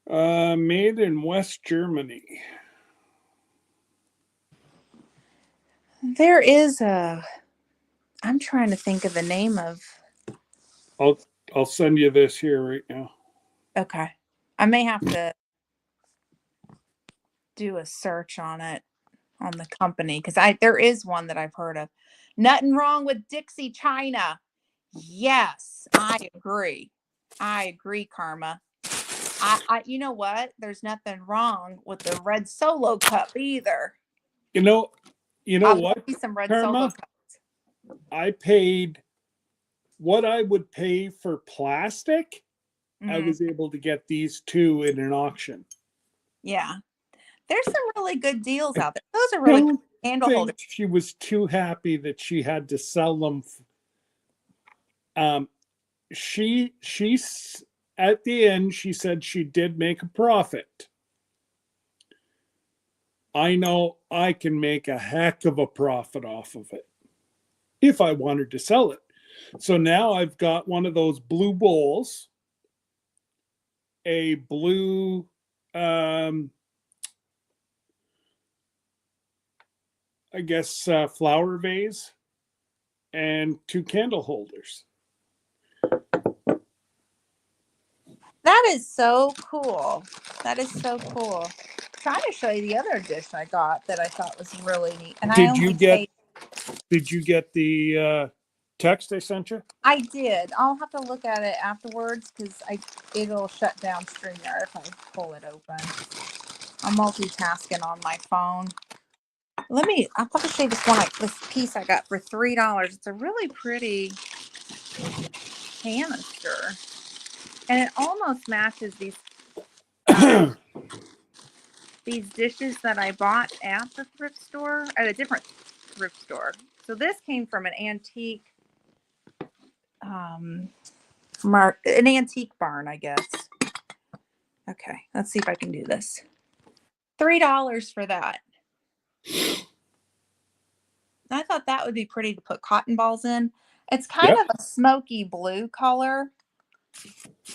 S2: Made in West Germany.
S6: There is I'm trying to think of the name of.
S2: I'll send you this here right now.
S6: Okay. I may have to do a search on it, on the company, because there is one that I've heard of. Nothing wrong with Dixie China. Yes, I agree. I agree, Karma. You know what? There's nothing wrong with the red Solo cup either.
S2: You know
S6: I'll
S2: what,
S6: get some red
S2: Karma?
S6: Solo cups.
S2: I paid what I would pay for plastic. I
S6: Mhm.
S2: was able to get these two in an auction.
S6: Yeah. There's some really good deals out there. Those are
S2: I
S6: really good
S2: don't
S6: candle
S2: think
S6: holders.
S2: she was too happy that she had to sell them. She's at the end, she said she did make a profit. I know I can make a heck of a profit off of it if I wanted to sell it. So now I've got one of those blue bowls, a blue I guess flower vase, and two candle holders.
S6: That is so cool. That is so cool. I'm trying to show you the other dish I got that I thought was really neat. And
S2: Did you get the text I sent you?
S6: I did. I'll have to look at it afterwards because it'll shut down StreamYard if I pull it open. I'm multitasking on my phone. I'll have to show you this piece I got for $3. It's a really pretty canister. And it almost matches these dishes that I bought at the thrift store, at a different thrift store. So this came from an antique an antique barn, I guess. Okay, let's see if I can do this. $3 for that. I thought that would be pretty to put cotton balls in. It's kind
S2: Yep.
S6: of a smoky blue color.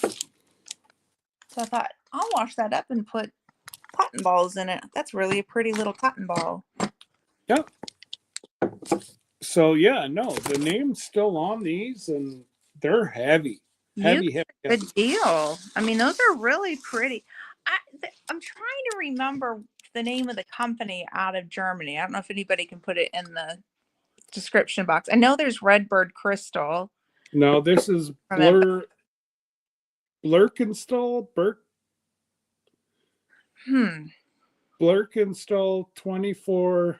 S6: So I thought I'll wash that up and put cotton balls in it. That's really a pretty little cotton ball.
S2: Yep. So yeah, no, the name's still on these, and they're heavy, heavy, heavy, heavy.
S6: Good deal. I mean, those are really pretty. I'm trying to remember the name of the company out of Germany. I don't know if anybody can put it in the description box. I know there's Redbird Crystal.
S2: No, this is
S6: Remember.
S2: Blurkenstall,
S6: Hmm.
S2: Blurkenstall 24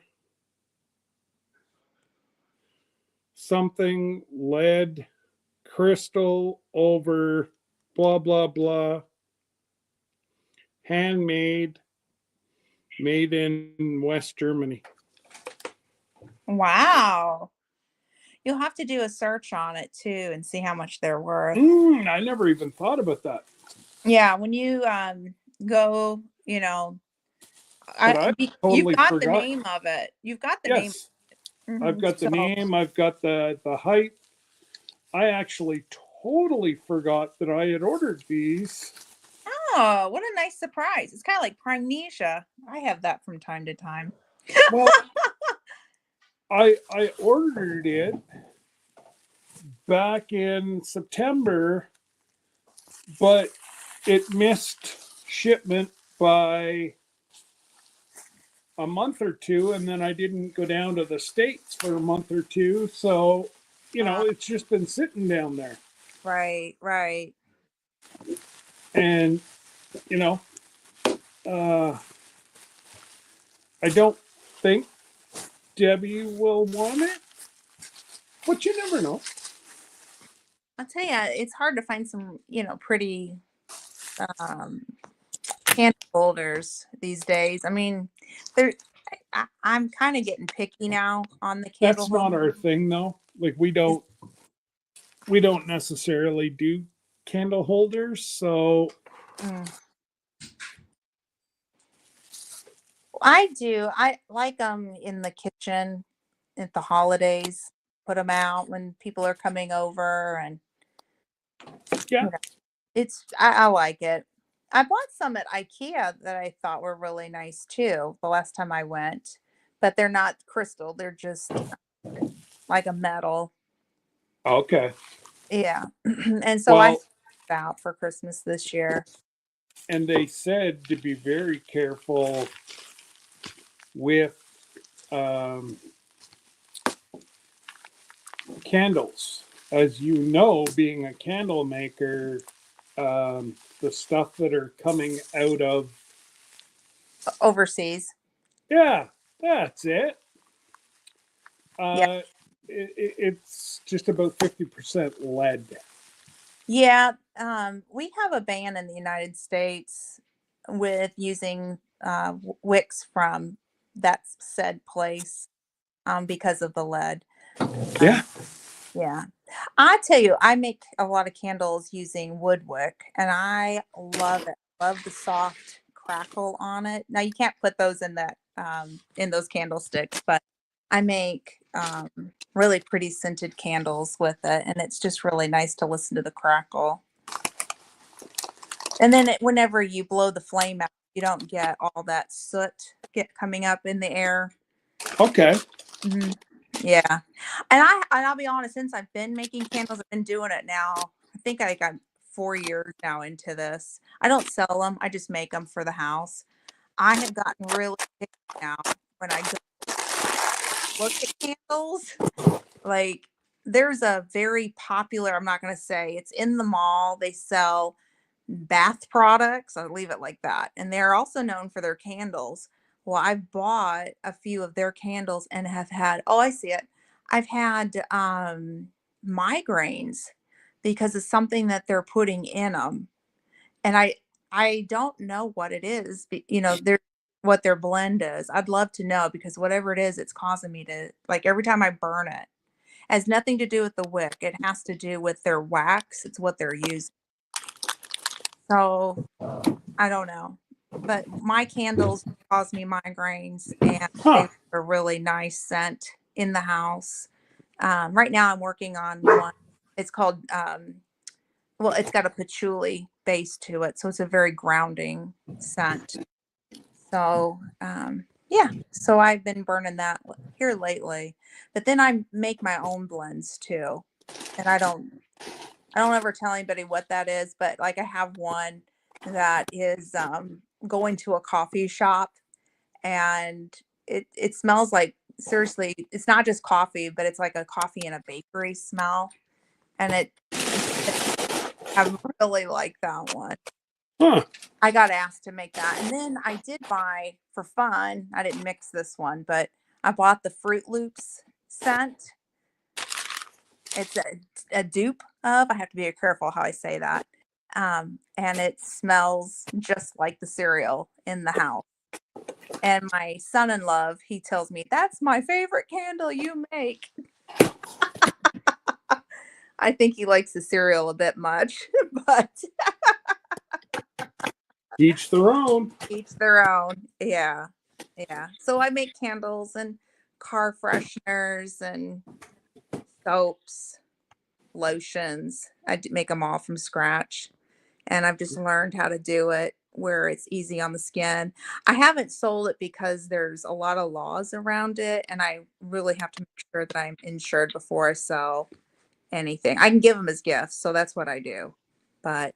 S2: something lead crystal over blah blah blah, handmade, made in West Germany.
S6: Wow. You'll have to do a search on it too and see how much they're worth.
S2: I never even thought about that.
S6: Yeah, when you go,
S2: But
S6: you've
S2: totally
S6: got
S2: forgot.
S6: the name of it. You've got the name.
S2: Yes, I've got the name. I've got the height. I actually totally forgot that I had ordered these.
S6: Oh, what a nice surprise. It's kind of like Primnesia. I have that from time to time.
S2: Well, I ordered it back in September, but it missed shipment by a month or two, and then I didn't go down to the States for a month or two. So, it's just been sitting down there.
S6: Right.
S2: And, I don't think Debbie will want it, but you never know.
S6: I'll tell you, it's hard to find some, pretty candle holders these days. I mean, I'm kind of getting picky now on the candle
S2: That's not our thing, though. Like we don't necessarily do candle holders, so
S6: I do. I like them in the kitchen at the holidays. Put them out when people are coming over, and
S2: yeah.
S6: I like it. I bought some at IKEA that I thought were really nice too the last time I went, but they're not crystal. They're just like a metal.
S2: Okay.
S6: Yeah. And so I
S2: Well,
S6: out for Christmas this year.
S2: and they said to be very careful with candles. As you know, being a candle maker, the stuff that are coming out of
S6: Overseas.
S2: yeah, that's it.
S6: Yeah.
S2: It's just about 50% lead.
S6: Yeah. We have a ban in the United States with using wicks from that said place because of the lead.
S2: Yeah.
S6: Yeah. I tell you, I make a lot of candles using wood wick, and I love it. Love the soft crackle on it. Now you can't put those in that in those candlesticks, but I make really pretty scented candles with it, and it's just really nice to listen to the crackle. And then whenever you blow the flame out, you don't get all that soot coming up in the air.
S2: Okay.
S6: Mm-hmm. Yeah. And I'll be honest, since I've been making candles, I've been doing it now. I think I got 4 years now into this. I don't sell them. I just make them for the house. I have gotten really picky now when I go look at candles. Like there's a very popular, I'm not going to say it's in the mall. They sell bath products. I'll leave it like that. And they're also known for their candles. Well, I've bought a few of their candles and have had, oh, I see it. I've had migraines because of something that they're putting in them. And I don't know what it is, what their blend is. I'd love to know because whatever it is, it's causing me to, like, every time I burn it has nothing to do with the wick. It has to do with their wax. It's what they're using. So I don't know, but my candles cause me migraines, and they have a really nice scent in the house. Right now I'm working on one. It's called, well, it's got a patchouli base to it. So it's a very grounding scent. So, yeah, so I've been burning that here lately, but then I make my own blends too. And I don't ever tell anybody what that is, but like I have one that is, going to a coffee shop, and it smells like, seriously, it's not just coffee, but it's like a coffee in a bakery smell. And I really like that one.
S2: Huh.
S6: I got asked to make that. And then I did buy for fun. I didn't mix this one, but I bought the Fruit Loops scent. It's a dupe of, I have to be careful how I say that. And it smells just like the cereal in the house. And my son-in-law, he tells me, that's my favorite candle you make. I think he likes the cereal a bit much, but
S2: Each their own.
S6: each their own. Yeah. Yeah. So I make candles and car fresheners and soaps, lotions. Make them all from scratch. And I've just learned how to do it where it's easy on the skin. I haven't sold it because there's a lot of laws around it, and I really have to make sure that I'm insured before I sell anything. I can give them as gifts, so that's what I do. But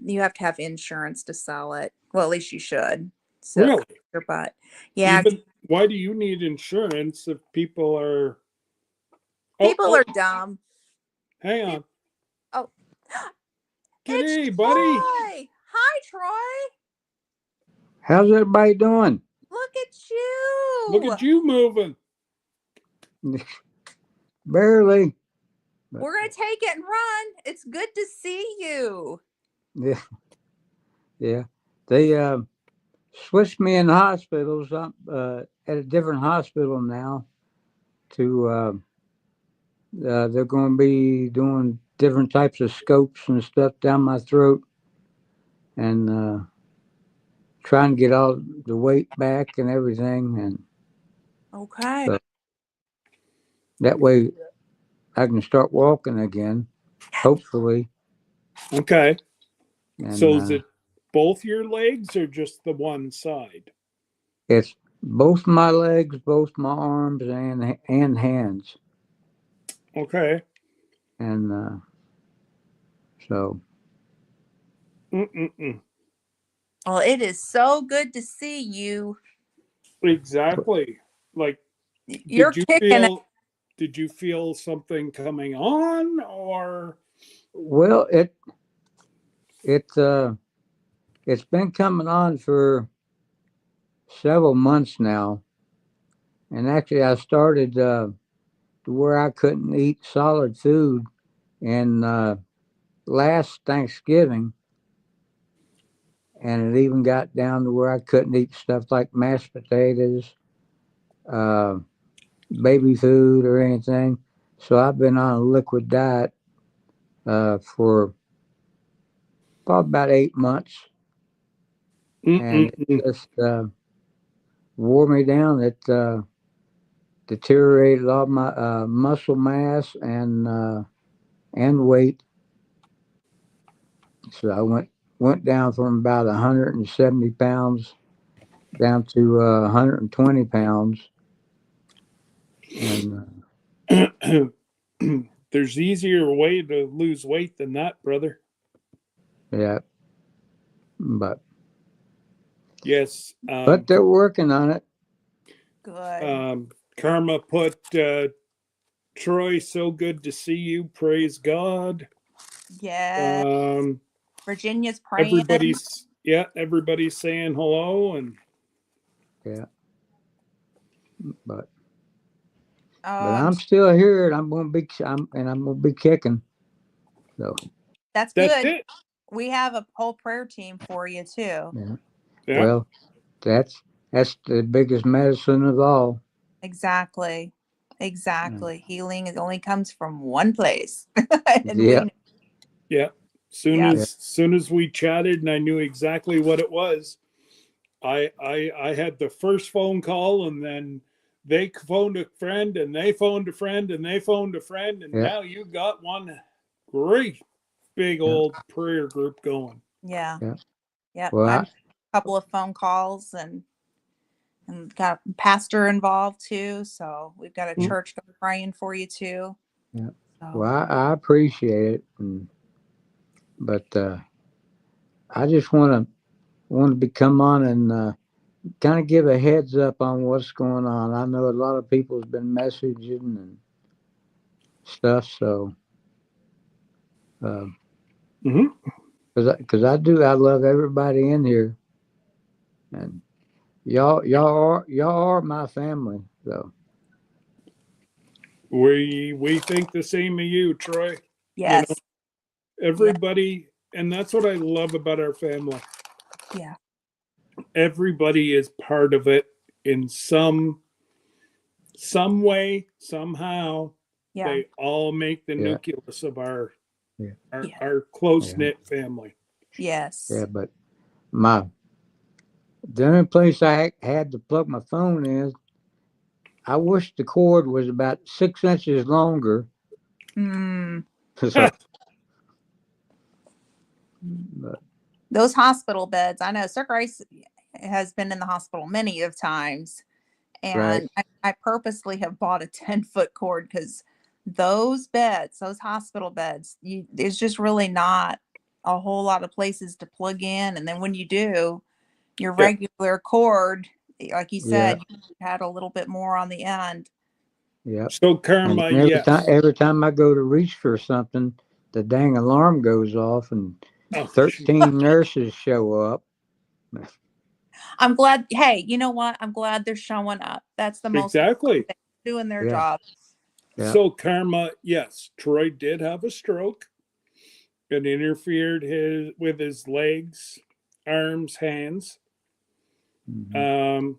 S6: you have to have insurance to sell it. Well, at least you should. So,
S2: Really?
S6: but yeah,
S2: Even why do you need insurance if people are?
S6: people are dumb.
S2: Hang on.
S6: Oh,
S2: G'day,
S6: it's
S2: buddy.
S6: Troy. Hi, Troy.
S7: How's everybody doing?
S6: Look at you.
S2: Look at you moving.
S7: Barely.
S6: We're gonna take it and run. It's good to see you.
S7: Yeah. Yeah. They switched me in hospitals. I'm at a different hospital now. They're going to be doing different types of scopes and stuff down my throat, and trying to get all the weight back and everything, and
S6: Okay.
S7: so that way I can start walking again, hopefully.
S2: Okay.
S7: And
S2: So is it both your legs or just the one side?
S7: it's both my legs, both my arms, and hands,
S2: Okay.
S7: and so
S2: Mm-mm-mm.
S6: Well, it is so good to see you.
S2: Exactly. Like,
S6: You're kicking it.
S2: did you feel something coming on, or?
S7: well, it's been coming on for several months now, and actually I started to where I couldn't eat solid food, and last Thanksgiving, and it even got down to where I couldn't eat stuff like mashed potatoes, uh, baby food, or anything. So I've been on a liquid diet for probably about 8 months, and it
S2: Mm-mm-mm.
S7: just wore me down. It deteriorated all my muscle mass and weight. So I went down from about 170 pounds down to 120 pounds, and
S2: There's easier way to lose weight than that, brother.
S7: yeah, but
S2: Yes.
S7: they're working on it.
S6: Good.
S2: Karma put Troy, so good to see you. Praise God.
S6: Yeah.
S2: Um,
S6: Virginia's praying.
S2: everybody's saying hello, and
S7: Yeah, but
S6: Oh,
S7: I'm still here, and I'm gonna be kicking. So
S6: that's
S2: that's
S6: good.
S2: it.
S6: We have a whole prayer team for you too.
S7: yeah,
S2: Yeah.
S7: well, that's the biggest medicine of all.
S6: Exactly.
S7: Yeah.
S6: Exactly. Healing only comes from one place. And
S7: Yeah.
S2: Yeah. Soon
S6: Yeah.
S2: as we chatted and I knew exactly what it was, I had the first phone call, and then they phoned a friend and they phoned a friend and they phoned a friend, and
S7: Yeah.
S2: now you got one great big old prayer group going.
S6: Yeah.
S7: Yeah.
S6: Yep.
S7: Well,
S6: I've a couple of phone calls and got a pastor involved too. So we've got a
S2: Mm.
S6: church praying for you too.
S7: Yeah.
S6: So,
S7: well, I appreciate it, but I just want to come on and kind of give a heads up on what's going on. I know a lot of people have been messaging and stuff, so
S2: Mm-hmm.
S7: because I love everybody in here, and y'all are my family. So
S2: We think the same of you, Troy. You know,
S6: yes.
S2: everybody, and that's what I love about our family.
S6: Yeah.
S2: Everybody is part of it in some way, somehow.
S6: Yeah.
S2: They all make the
S7: Yeah.
S2: nucleus of our
S7: Yeah.
S6: Yeah.
S2: our close knit family.
S6: Yes.
S7: yeah, but the only place I had to plug my phone in, I wish the cord was about 6 inches longer.
S6: Mm.
S7: So, but,
S6: Those hospital beds, I know Sir Grace has been in the hospital many of times,
S7: right.
S6: and I purposely have bought a 10-foot cord because those beds, those hospital beds, there's just really not a whole lot of places to plug in. And then when you do, your
S2: Yeah.
S6: regular cord, like you
S7: Yeah.
S6: said, you had a little bit more on the end.
S7: Yep.
S2: So
S7: And
S2: karma,
S7: then
S2: yes.
S7: every time I go to reach for something, the dang alarm goes off and
S2: Oh,
S7: 13 nurses show up.
S6: I'm glad. Hey, you know what? I'm glad they're showing up. That's the most
S2: exactly.
S6: thing, doing their
S7: Yeah.
S6: job.
S7: Yeah.
S2: So karma, yes. Troy did have a stroke. It interfered with his legs, arms, hands.
S7: Mhm.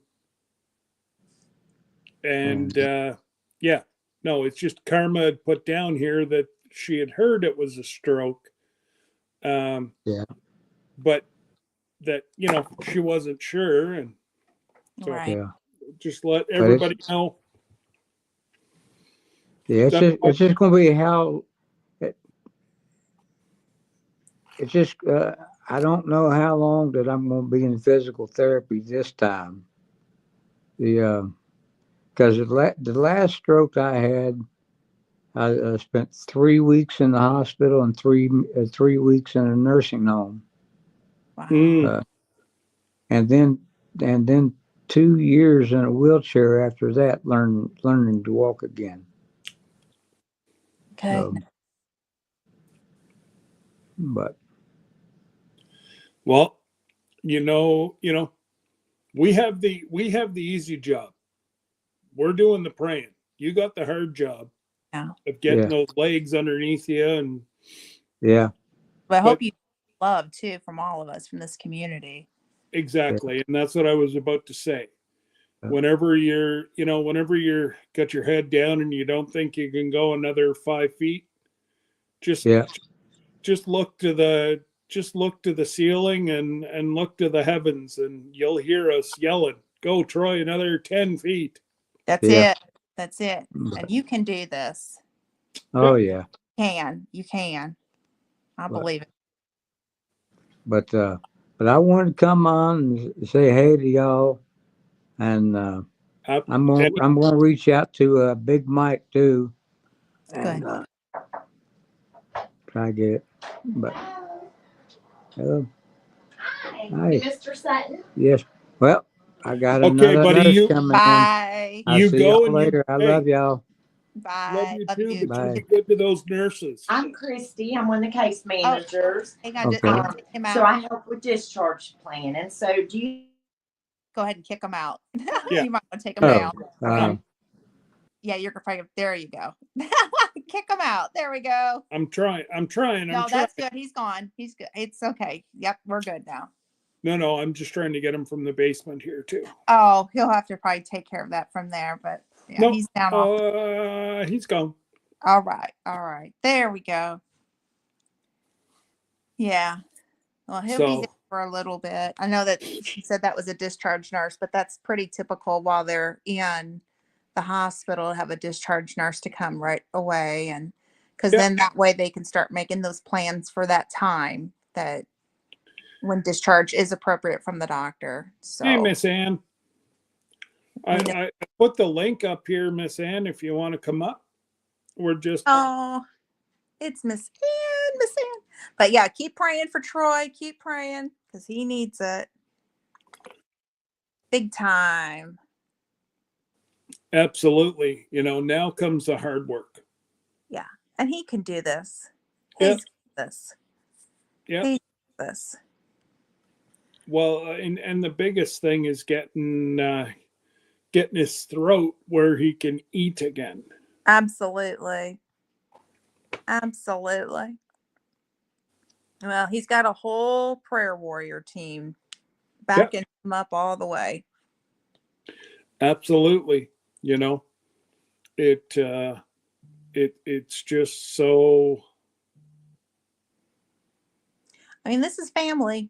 S2: And yeah, no, it's just karma had put down here that she had heard it was a stroke.
S7: Yeah.
S2: But that, she wasn't sure. And so
S6: Right.
S7: Yeah.
S2: just let
S7: But
S2: everybody know.
S7: it's
S2: That's
S7: just going to be how it's just I don't know how long that I'm going to be in physical therapy this time. Because the last stroke I had, I spent 3 weeks in the hospital and 3 weeks in a nursing home,
S6: Wow.
S2: Mm.
S7: and then 2 years in a wheelchair after that, learning to walk again.
S6: Okay.
S7: But
S2: Well, we have the easy job. We're doing the praying. You got the hard job
S6: Yeah.
S2: of getting
S7: Yeah.
S2: those legs underneath you, and
S7: yeah,
S6: But I
S2: But-
S6: hope you love too from all of us from this community.
S2: exactly. And that's what I was about to say.
S7: Yeah.
S2: Whenever you're got your head down and you don't think you can go another 5 feet, just
S7: yeah,
S2: look to the ceiling and look to the heavens, and you'll hear us yelling, "Go, Troy, another 10 feet."
S6: That's
S7: Yeah.
S6: it. That's it. And you can do this.
S7: oh yeah.
S6: You can. I
S7: But
S6: believe it.
S7: but I wanted to come on and say hey to y'all, and
S2: Up,
S7: I'm gonna reach out to Big Mike too, and
S6: Good.
S7: try to get it. But hello, hi,
S4: Mr. Sutton.
S7: yes. Well, I got
S2: okay,
S7: another
S2: buddy,
S7: nurse coming in.
S6: Bye.
S7: I'll
S2: you
S7: see
S2: go
S7: y'all
S2: and you
S7: later. I
S2: hey,
S7: love y'all.
S2: love
S6: Bye.
S2: you
S6: Love
S2: too,
S6: you.
S2: but you be
S7: Bye.
S2: good to those nurses.
S4: I'm Christy. I'm one of the case managers.
S6: Hang on. Just
S7: Okay.
S6: kick him
S4: So
S6: out.
S4: I help with discharge planning. So do you?
S6: Go ahead and kick him out.
S2: Yeah.
S6: You might want to take him
S7: Oh,
S6: down.
S2: I'm
S6: Yeah, you're afraid of. There you go. Kick him out. There we go.
S2: I'm trying.
S6: No, that's good. He's gone. He's good. It's okay. Yep, we're good now.
S2: No, I'm just trying to get him from the basement here too.
S6: Oh, he'll have to probably take care of that from there. But yeah,
S2: No,
S6: he's down off.
S2: he's gone.
S6: All right. All right. There we go. Yeah. Well, he'll be
S2: So
S6: there for a little bit. I know that she said that was a discharge nurse, but that's pretty typical while they're in the hospital, have a discharge nurse to come right away. And because
S2: Yep.
S6: then that way they can start making those plans for that time that when discharge is appropriate from the doctor. So,
S2: Hey, Miss Ann.
S6: We know-
S2: I put the link up here, Miss Ann, if you want to come up. We're just
S6: oh, it's Miss Ann, Miss Ann. But yeah, keep praying for Troy. Keep praying because he needs it big time.
S2: absolutely, now comes the hard work.
S6: Yeah, and he can do this.
S2: Yep.
S6: He's this.
S2: Yep.
S6: He's this.
S2: Well, and the biggest thing is getting his throat where he can eat again.
S6: Absolutely. Absolutely. Well, he's got a whole prayer warrior team backing him up all the way.
S2: Absolutely. It's just so.
S6: I mean, this is family.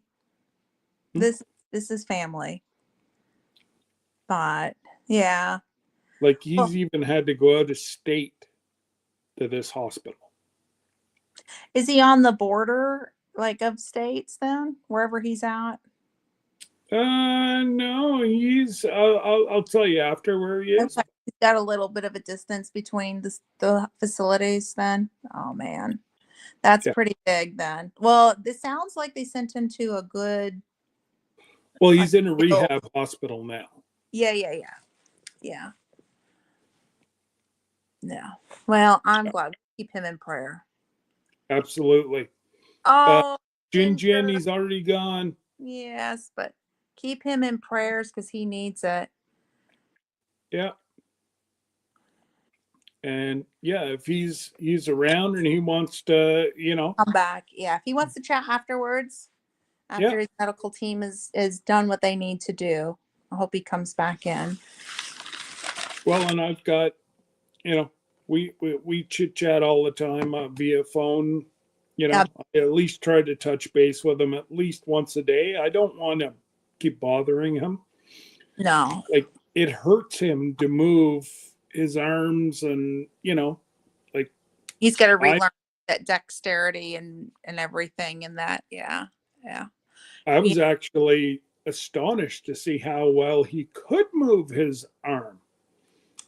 S2: Hmm.
S6: This is family. But yeah.
S2: Like he's
S6: Well,
S2: even had to go out of state to this hospital.
S6: is he on the border like of states then, wherever he's at?
S2: No, he's. I'll tell you after where he is.
S6: Okay. He's got a little bit of a distance between the facilities then. Oh man. That's
S2: Yeah.
S6: pretty big then. Well, this sounds like they sent him to a good.
S2: Well, he's in a rehab hospital now.
S6: Yeah. Yeah. Well, I'm glad. Keep him in prayer.
S2: Absolutely.
S6: Oh,
S2: Jin
S6: Ginger.
S2: he's already gone.
S6: Yes, but keep him in prayers because he needs it.
S2: Yeah. And yeah, if he's around and he wants to,
S6: Come back. Yeah. If he wants to chat afterwards, after
S2: Yeah.
S6: his medical team is done what they need to do, I hope he comes back in.
S2: Well, and I've got, we chit chat all the time via phone.
S6: Yeah.
S2: I at least try to touch base with him at least once a day. I don't want to keep bothering him.
S6: No.
S2: Like it hurts him to move his arms and, like
S6: He's got to relearn that dexterity and everything and that. Yeah. Yeah.
S2: I was actually astonished to see how well he could move his arm.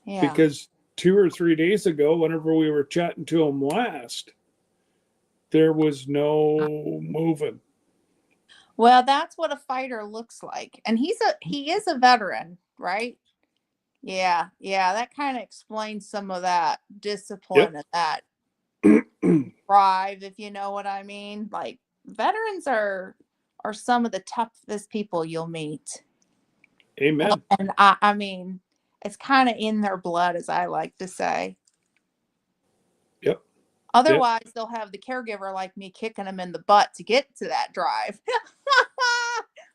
S6: Yeah.
S2: Because 2 or 3 days ago, whenever we were chatting to him last, there was no moving.
S6: Well, that's what a fighter looks like. And he is a veteran, right? Yeah. Yeah. That kind of explains some of that discipline and that drive, if you know what I mean. Like veterans are some of the toughest people you'll meet.
S2: Amen.
S6: And I mean, it's kind of in their blood, as I like to say.
S2: Yep.
S6: Otherwise, they'll have the caregiver like me kicking them in the butt to get to that drive.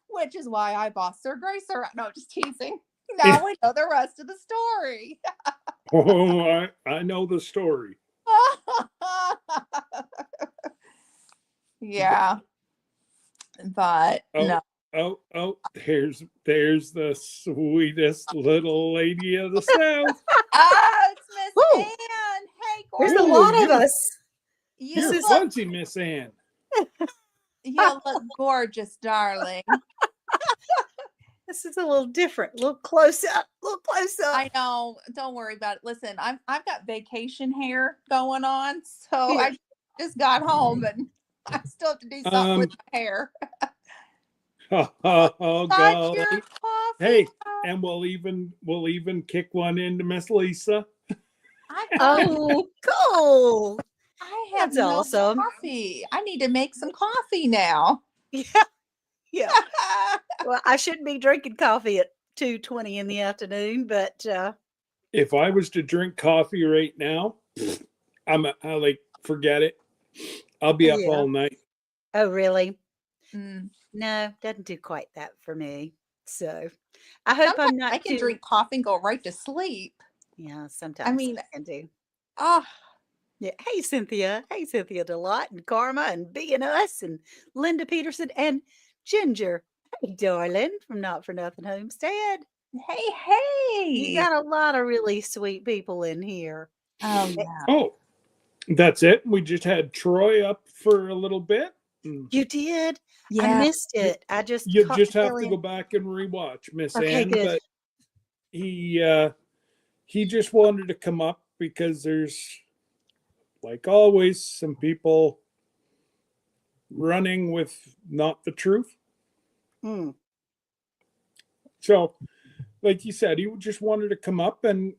S6: Which is why I bossed Sir Gracer. No, just teasing. Now we know the rest of the story.
S2: Oh, I know the story.
S6: Yeah. But no.
S2: Oh, there's the sweetest little lady of the South.
S6: Oh, it's Miss
S8: Woo.
S6: Ann. Hey,
S8: There's
S6: Gordon.
S8: a lot of us.
S2: You're
S6: You
S2: fancy, Miss Ann.
S6: look gorgeous, darling.
S8: This is a little different. A little close up. A little close up.
S6: I know. Don't worry about it. Listen, I've got vacation hair going on, so
S8: Yeah.
S6: I just got home and I still have to do something with my hair.
S2: Oh,
S6: Got
S2: golly.
S6: your coffee.
S2: Hey, and we'll even kick one into Miss Lisa.
S8: Oh, cool.
S6: I have
S8: That's
S6: no
S8: awesome.
S6: coffee. I need to make some coffee now.
S8: Yeah. Yeah. Well, I shouldn't be drinking coffee at 2:20 in the afternoon, but
S2: If I was to drink coffee right now, I like forget it. I'll be up
S8: Yeah.
S2: all night.
S8: oh, really?
S6: Mm.
S8: No, doesn't do quite that for me. So I hope
S6: Sometimes
S8: I'm not
S6: I can
S8: too.
S6: drink coffee and go right to sleep.
S8: Yeah, sometimes
S6: mean,
S8: I can do.
S6: Oh,
S8: Yeah. Hey, Cynthia. Hey, Cynthia Delight and Karma and B and Us and Linda Peterson and Ginger. Hey, darling, from Not for Nothing Homestead.
S6: Hey.
S8: You got a lot of really sweet people in here.
S6: Oh yeah.
S2: Oh, that's it. We just had Troy up for a little bit.
S8: You did? I
S6: Yeah.
S8: missed it. I just
S2: You
S8: caught
S2: just
S8: the
S2: have
S8: tail
S2: to
S8: end.
S2: go back and rewatch, Miss
S8: Okay,
S2: Ann.
S8: good.
S2: But he just wanted to come up because there's, like always, some people running with not the truth.
S8: Mm.
S2: So, like you said, he just wanted to come up and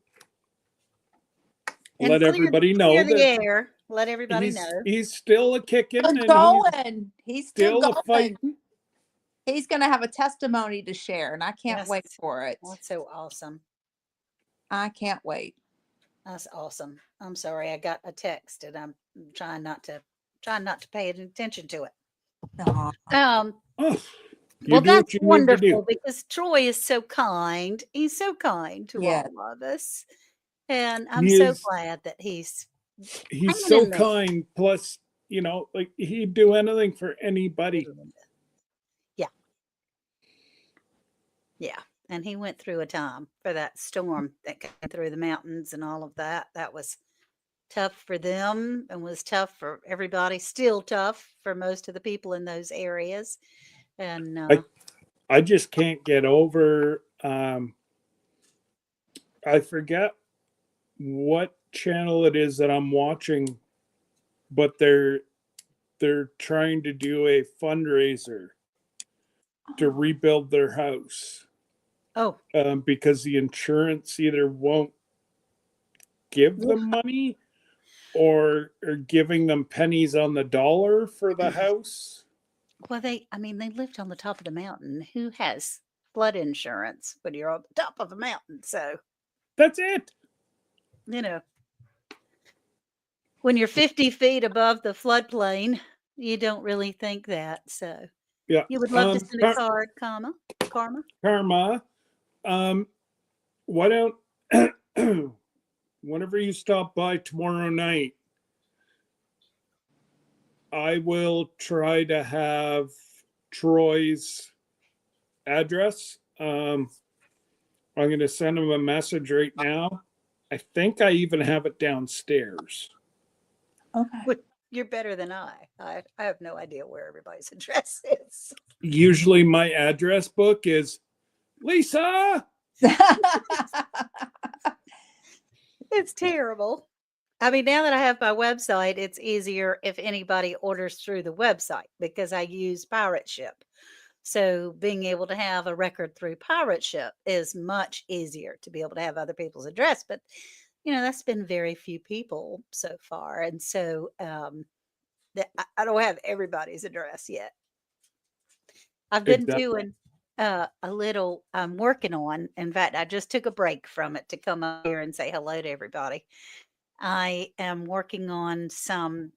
S8: And
S2: let everybody know
S8: clear the
S2: that
S8: air. Let everybody know.
S2: he's still a kicking
S6: Still
S2: and he's
S6: going. He's still
S2: still a
S6: going.
S2: fighting.
S6: He's going to have a testimony to share, and I can't
S8: Yes.
S6: wait for it.
S8: That's so awesome.
S6: I can't wait.
S8: That's awesome. I'm sorry. I got a text and I'm trying not to pay attention to it.
S6: Aw.
S2: Oh, you
S8: Well,
S2: do what
S8: that's
S2: you need to
S8: wonderful
S2: do.
S8: because Troy is so kind. He's so kind to
S6: Yes.
S8: all of us. And I'm
S2: He
S8: so
S2: is-
S8: glad that he's
S2: He's
S8: hanging
S2: so
S8: in there.
S2: kind. Plus, like he'd do anything for anybody.
S8: Yeah. Yeah. And he went through a time for that storm that came through the mountains and all of that. That was tough for them and was tough for everybody, still tough for most of the people in those areas. And
S2: I just can't get over. I forget what channel it is that I'm watching, but they're trying to do a fundraiser to rebuild their house
S8: oh,
S2: because the insurance either won't give them money or are giving them pennies on the dollar for the house.
S8: well, they lived on the top of the mountain. Who has flood insurance when you're on the top of a mountain? So,
S2: That's it.
S8: When you're 50 feet above the floodplain, you don't really think that. So,
S2: Yeah.
S8: you would love to send a card, Karma.
S2: Karma. Why don't whenever you stop by tomorrow night, I will try to have Troy's address. I'm going to send him a message right now. I think I even have it downstairs.
S6: Okay.
S8: But you're better than I. I have no idea where everybody's address is.
S2: Usually my address book is Lisa.
S8: It's terrible. I mean, now that I have my website, it's easier if anybody orders through the website because I use Pirate Ship. So being able to have a record through Pirate Ship is much easier to be able to have other people's address. But, that's been very few people so far. And so I don't have everybody's address yet. I've been
S2: Exactly.
S8: doing a little, I'm working on, in fact, I just took a break from it to come up here and say hello to everybody. I am working on some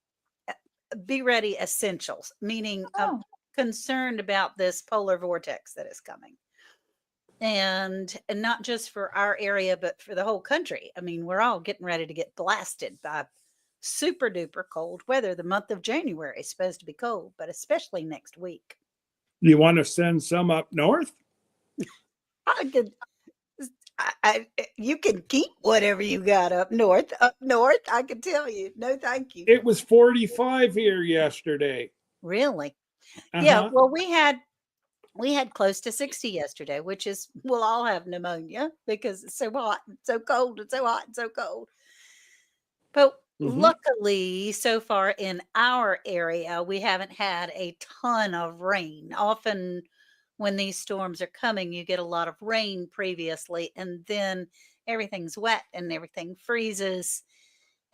S8: be ready essentials, meaning I'm concerned about this polar vortex that is coming. And not just for our area, but for the whole country. I mean, we're all getting ready to get blasted by super duper cold weather. The month of January is supposed to be cold, but especially next week.
S2: You want to send some up north?
S8: I could, you can keep whatever you got up north. Up north, I can tell you. No, thank you.
S2: It was 45 here yesterday.
S8: Really?
S2: Uh-huh.
S8: Yeah. Well, we had close to 60 yesterday, which is we'll all have pneumonia because it's so hot and so cold and so hot and so cold. But luckily, so far in our area, we haven't had a ton of rain. Often when these storms are coming, you get a lot of rain previously, and then everything's wet and everything freezes,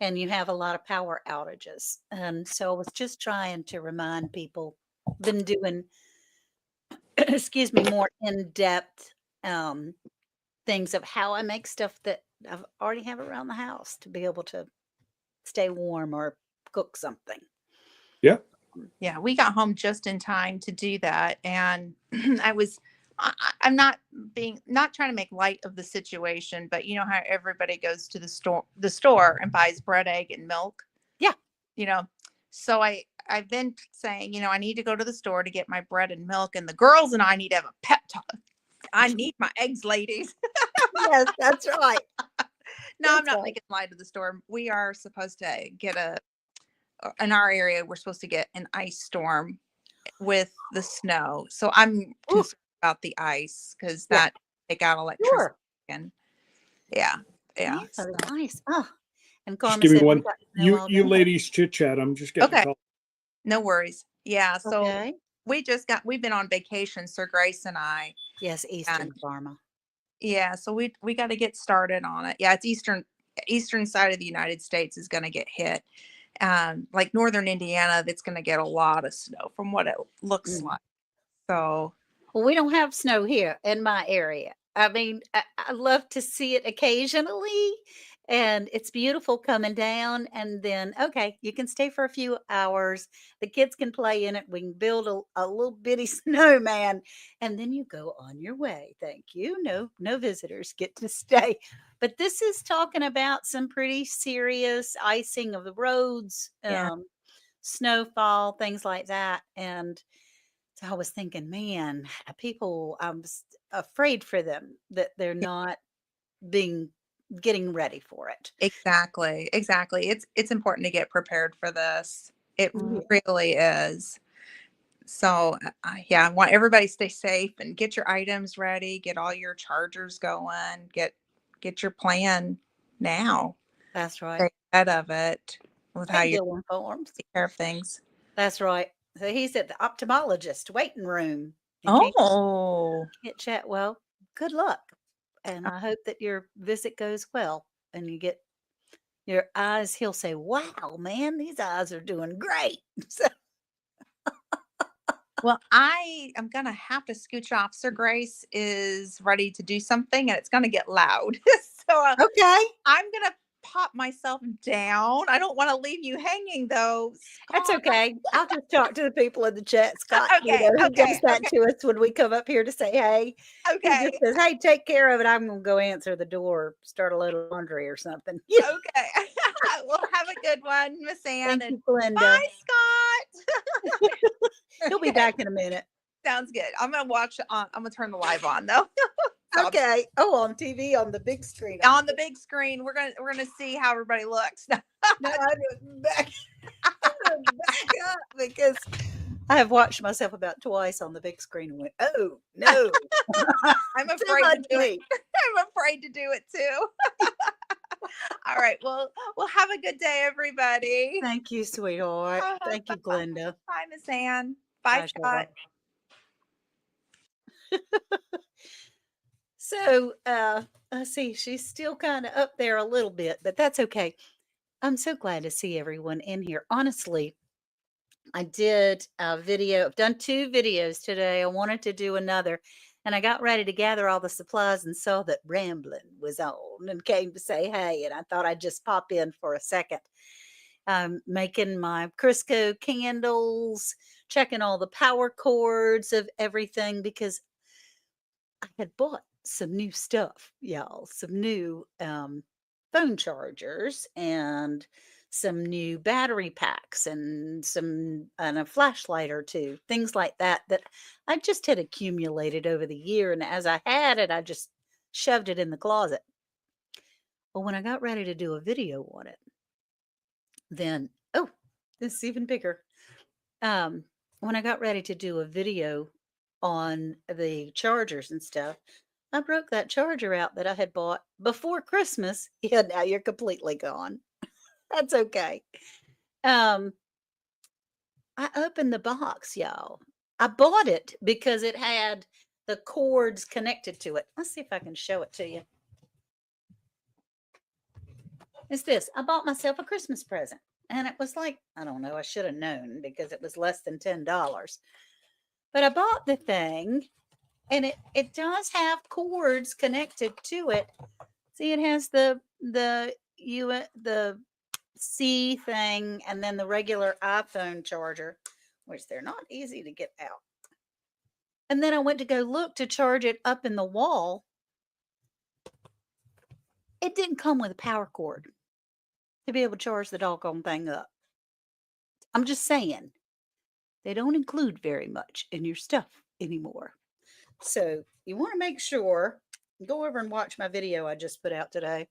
S8: and you have a lot of power outages. And so I was just trying to remind people, been doing excuse me, more in-depth things of how I make stuff that I already have around the house to be able to stay warm or cook something.
S2: Yeah.
S6: Yeah, we got home just in time to do that. And I'm not trying to make light of the situation, but you know how everybody goes to the store and buys bread, egg, and milk.
S8: Yeah.
S6: So I've been saying, I need to go to the store to get my bread and milk, and the girls and I need to have a pep talk.
S5: I need my eggs, ladies.
S8: Yes, that's right.
S5: No, I'm
S8: That's
S5: not
S8: right.
S5: making light of the storm. We are supposed to get in our area, we're supposed to get an ice storm with the snow. So I'm
S8: Ooh,
S5: concerned about the ice because
S8: yeah,
S5: that take out electricity.
S8: sure.
S5: And yeah,
S8: Yeah,
S5: yeah. So,
S8: the ice. Oh, and
S2: Just
S8: Karma
S2: give me
S8: said we
S2: one.
S8: got snow
S2: You
S8: all
S2: you
S8: day.
S2: ladies chit chat. I'm just getting a
S5: okay,
S2: call.
S5: no worries. Yeah. So
S8: Okay.
S5: we've been on vacation, Sir Grace and I.
S8: Yes,
S5: And
S8: Eastern Karma.
S5: yeah, so we got to get started on it. Yeah, it's eastern side of the United States is going to get hit. Like northern Indiana, that's going to get a lot of snow from what it looks
S8: Mm.
S5: like. So
S8: Well, we don't have snow here in my area. I mean, I love to see it occasionally, and it's beautiful coming down. And then, okay, you can stay for a few hours. The kids can play in it. We can build a little bitty snowman, and then you go on your way. Thank you. No visitors get to stay. But this is talking about some pretty serious icing of the roads,
S5: yeah,
S8: snowfall, things like that, and so I was thinking, man, people, afraid for them that they're not being getting ready for it.
S5: exactly. It's important to get prepared for this. It
S8: Yeah,
S5: really is. So yeah, I want everybody to stay safe and get your items ready, get all your chargers going, get your plan now.
S8: that's right.
S5: Stay ahead of it with how
S8: Stay
S5: you
S8: ill informed.
S5: take care of things.
S8: That's right. So he's at the ophthalmologist waiting room and
S5: Oh,
S8: can't chat. Well, good luck. And I hope that your visit goes well and you get your eyes. He'll say, wow, man, these eyes are doing great. So,
S5: well, I am gonna have to scooch off. Sir Grace is ready to do something, and it's gonna get loud. So
S8: okay.
S5: I'm gonna pop myself down. I don't want to leave you hanging, though,
S8: That's
S5: Scott.
S8: okay. I'll just talk to the people in the chat, Scott.
S5: Okay,
S8: He does
S5: okay,
S8: that
S5: okay,
S8: to us when we come up here to say hey. He
S5: okay,
S8: just says, "Hey, take care of it. I'm gonna go answer the door, start a load of laundry or something." Yeah.
S5: okay. Well, have a good one, Miss Ann,
S8: Thank
S5: and
S8: you, Glenda.
S5: bye, Scott.
S8: He'll be
S5: Okay,
S8: back in a minute.
S5: sounds good. I'm gonna watch. I'm gonna turn the live on though. So
S8: Okay. Oh, on TV on the big screen.
S5: on the big screen, we're gonna see how everybody looks.
S8: No, I do back, back up because I have watched myself about twice on the big screen and went, "Oh no,
S5: I'm
S8: too
S5: afraid to
S8: much
S5: do it.
S8: me."
S5: I'm afraid to do it too. All right. Well, have a good day, everybody.
S8: Thank you, sweetheart. Thank
S5: Bye,
S8: you, Glenda.
S5: bye, Miss Ann. Bye,
S8: Bye,
S5: Scott.
S8: Cheryl. So, let's see, she's still kind of up there a little bit, but that's okay. I'm so glad to see everyone in here. Honestly, I did a video. I've done 2 videos today. I wanted to do another, and I got ready to gather all the supplies and saw that Ramblin' was on and came to say hey, and I thought I'd just pop in for a second. I'm making my Crisco candles, checking all the power cords of everything because I had bought some new stuff, y'all, some new phone chargers and some new battery packs and a flashlight or two, things like that that I just had accumulated over the year. And as I had it, I just shoved it in the closet. Well, when I got ready to do a video on it, then oh, this is even bigger. When I got ready to do a video on the chargers and stuff, I broke that charger out that I had bought before Christmas. Yeah, now you're completely gone. That's okay. Um, I opened the box, y'all. I bought it because it had the cords connected to it. Let's see if I can show it to you. It's this. I bought myself a Christmas present. And it was like, I don't know, I should have known because it was less than $10. But I bought the thing and it does have cords connected to it. See, it has the C thing and then the regular iPhone charger, which they're not easy to get out. And then I went to go look to charge it up in the wall. It didn't come with a power cord to be able to charge the doggone thing up. I'm just saying, they don't include very much in your stuff anymore. So you want to make sure, go over and watch my video I just put out today.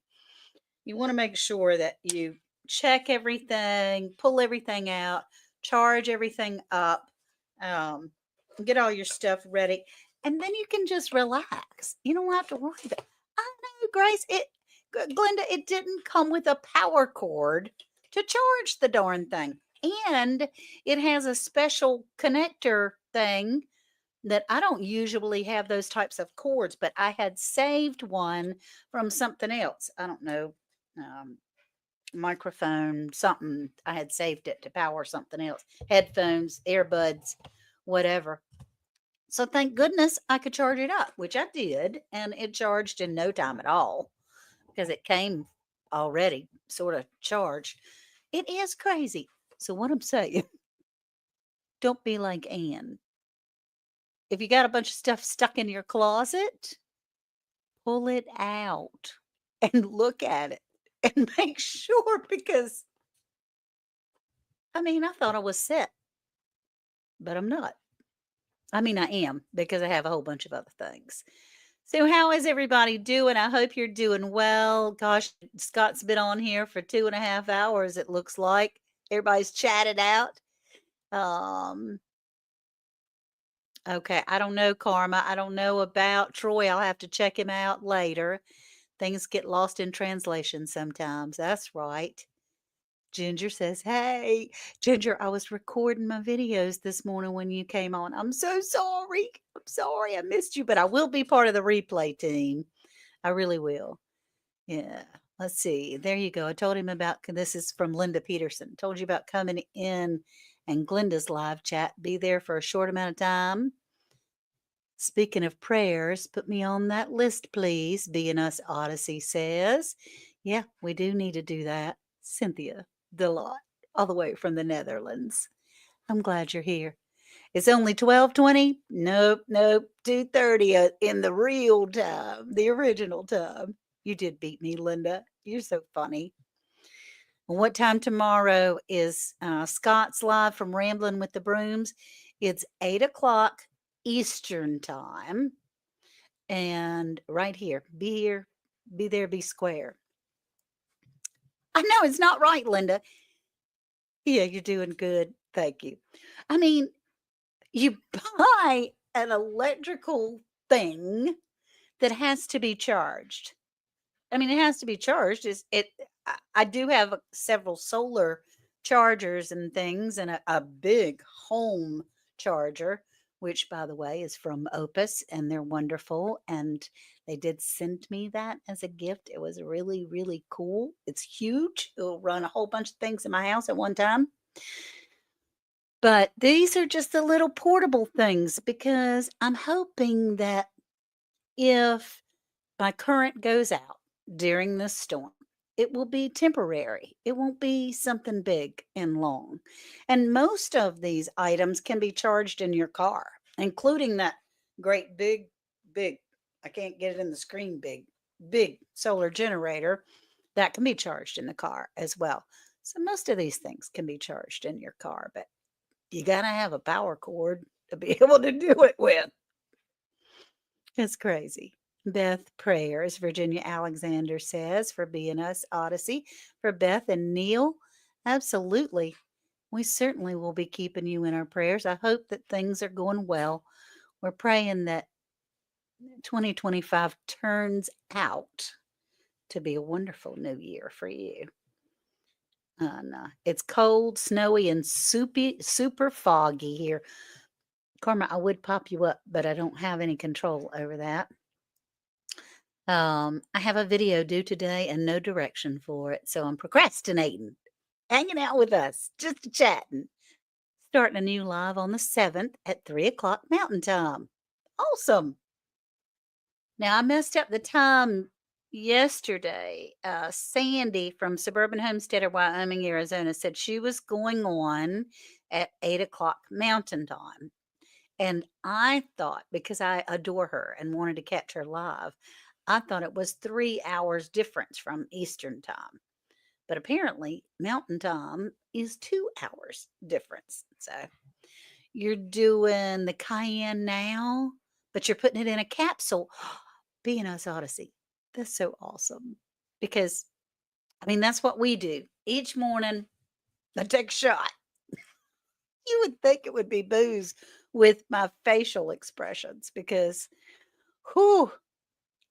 S8: You want to make sure that you check everything, pull everything out, charge everything up, get all your stuff ready, and then you can just relax. You don't have to worry about. I know, Grace. Glenda, it didn't come with a power cord to charge the darn thing, and it has a special connector thing that I don't usually have those types of cords, but I had saved one from something else. I don't know, microphone, something. I had saved it to power something else, headphones, earbuds, whatever. So thank goodness I could charge it up, which I did, and it charged in no time at all because it came already sort of charged. It is crazy. So what I'm saying, don't be like Anne. If you got a bunch of stuff stuck in your closet, pull it out and look at it and make sure, because I mean, I thought I was set, but I'm not. I mean, I am, because I have a whole bunch of other things. So, how is everybody doing? I hope you're doing well. Gosh, Scott's been on here for 2.5 hours, it looks like. Everybody's chatted out. Okay, I don't know, Karma. I don't know about Troy. I'll have to check him out later. Things get lost in translation sometimes. That's right. Ginger says, "Hey, Ginger, I was recording my videos this morning when you came on. I'm so sorry. I'm sorry I missed you, but I will be part of the replay team. I really will." Yeah. Let's see. There you go. I told him about, this is from Linda Peterson. Told you about coming in and Glenda's live chat. Be there for a short amount of time. Speaking of prayers, put me on that list, please. Being Us Odyssey says, yeah, we do need to do that. Cynthia Delot, all the way from the Netherlands. I'm glad you're here. It's only 12:20. Nope, 2:30 in the real time, the original time. You did beat me, Linda. You're so funny. What time tomorrow is Scott's live from Rambling with the Brooms? It's 8 o'clock Eastern time. And right here, be there, be square. I know it's not right, Linda. Yeah, you're doing good. Thank you. I mean, you buy an electrical thing that has to be charged. I mean, it has to be charged. I do have several solar chargers and things, and a big home charger, which, by the way, is from Opus, and they're wonderful. And they did send me that as a gift. It was really, really cool. It's huge. It'll run a whole bunch of things in my house at one time. But these are just the little portable things, because I'm hoping that if my current goes out during this storm, it will be temporary. It won't be something big and long. And most of these items can be charged in your car, including that great big, I can't get it in the screen, big solar generator that can be charged in the car as well. So most of these things can be charged in your car, but you got to have a power cord to be able to do it with. It's crazy. Beth Prayers, Virginia Alexander says, for Being Us Odyssey. For Beth and Neil, absolutely. We certainly will be keeping you in our prayers. I hope that things are going well. We're praying that 2025 turns out to be a wonderful new year for you. And it's cold, snowy, and super foggy here. Karma, I would pop you up, but I don't have any control over that. I have a video due today and no direction for it, so I'm procrastinating, hanging out with us, just chatting. Starting a new live on the 7th at 3 o'clock Mountain Time. Awesome. Now, I messed up the time yesterday. Sandy from Suburban Homesteader, Wyoming, Arizona, said she was going on at 8 o'clock Mountain Time. And I thought, because I adore her and wanted to catch her live, I thought it was 3 hours difference from Eastern time. But apparently, Mountain Time is 2 hours difference. So you're doing the Cayenne now, but you're putting it in a capsule. B&S Odyssey. That's so awesome. Because, I mean, that's what we do. Each morning, I take a shot. You would think it would be booze with my facial expressions because, whew,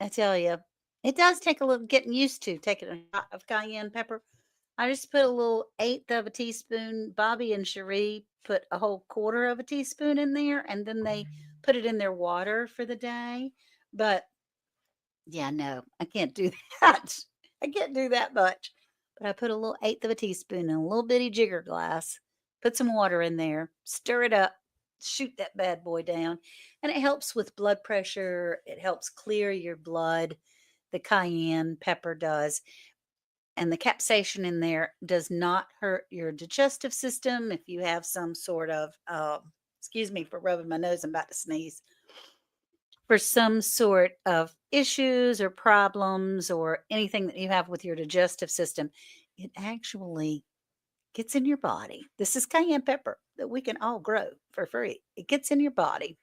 S8: I tell you, it does take a little getting used to taking a shot of cayenne pepper. I just put a little eighth of a teaspoon. Bobby and Cherie put a whole quarter of a teaspoon in there, and then they put it in their water for the day. But yeah, no, I can't do that. I can't do that much. But I put a little eighth of a teaspoon in a little bitty jigger glass, put some water in there, stir it up, shoot that bad boy down. And it helps with blood pressure. It helps clear your blood. The cayenne pepper does. And the capsaicin in there does not hurt your digestive system. If you have some sort of, excuse me for rubbing my nose, I'm about to sneeze, for some sort of issues or problems or anything that you have with your digestive system, it actually gets in your body. This is cayenne pepper that we can all grow for free. It gets in your body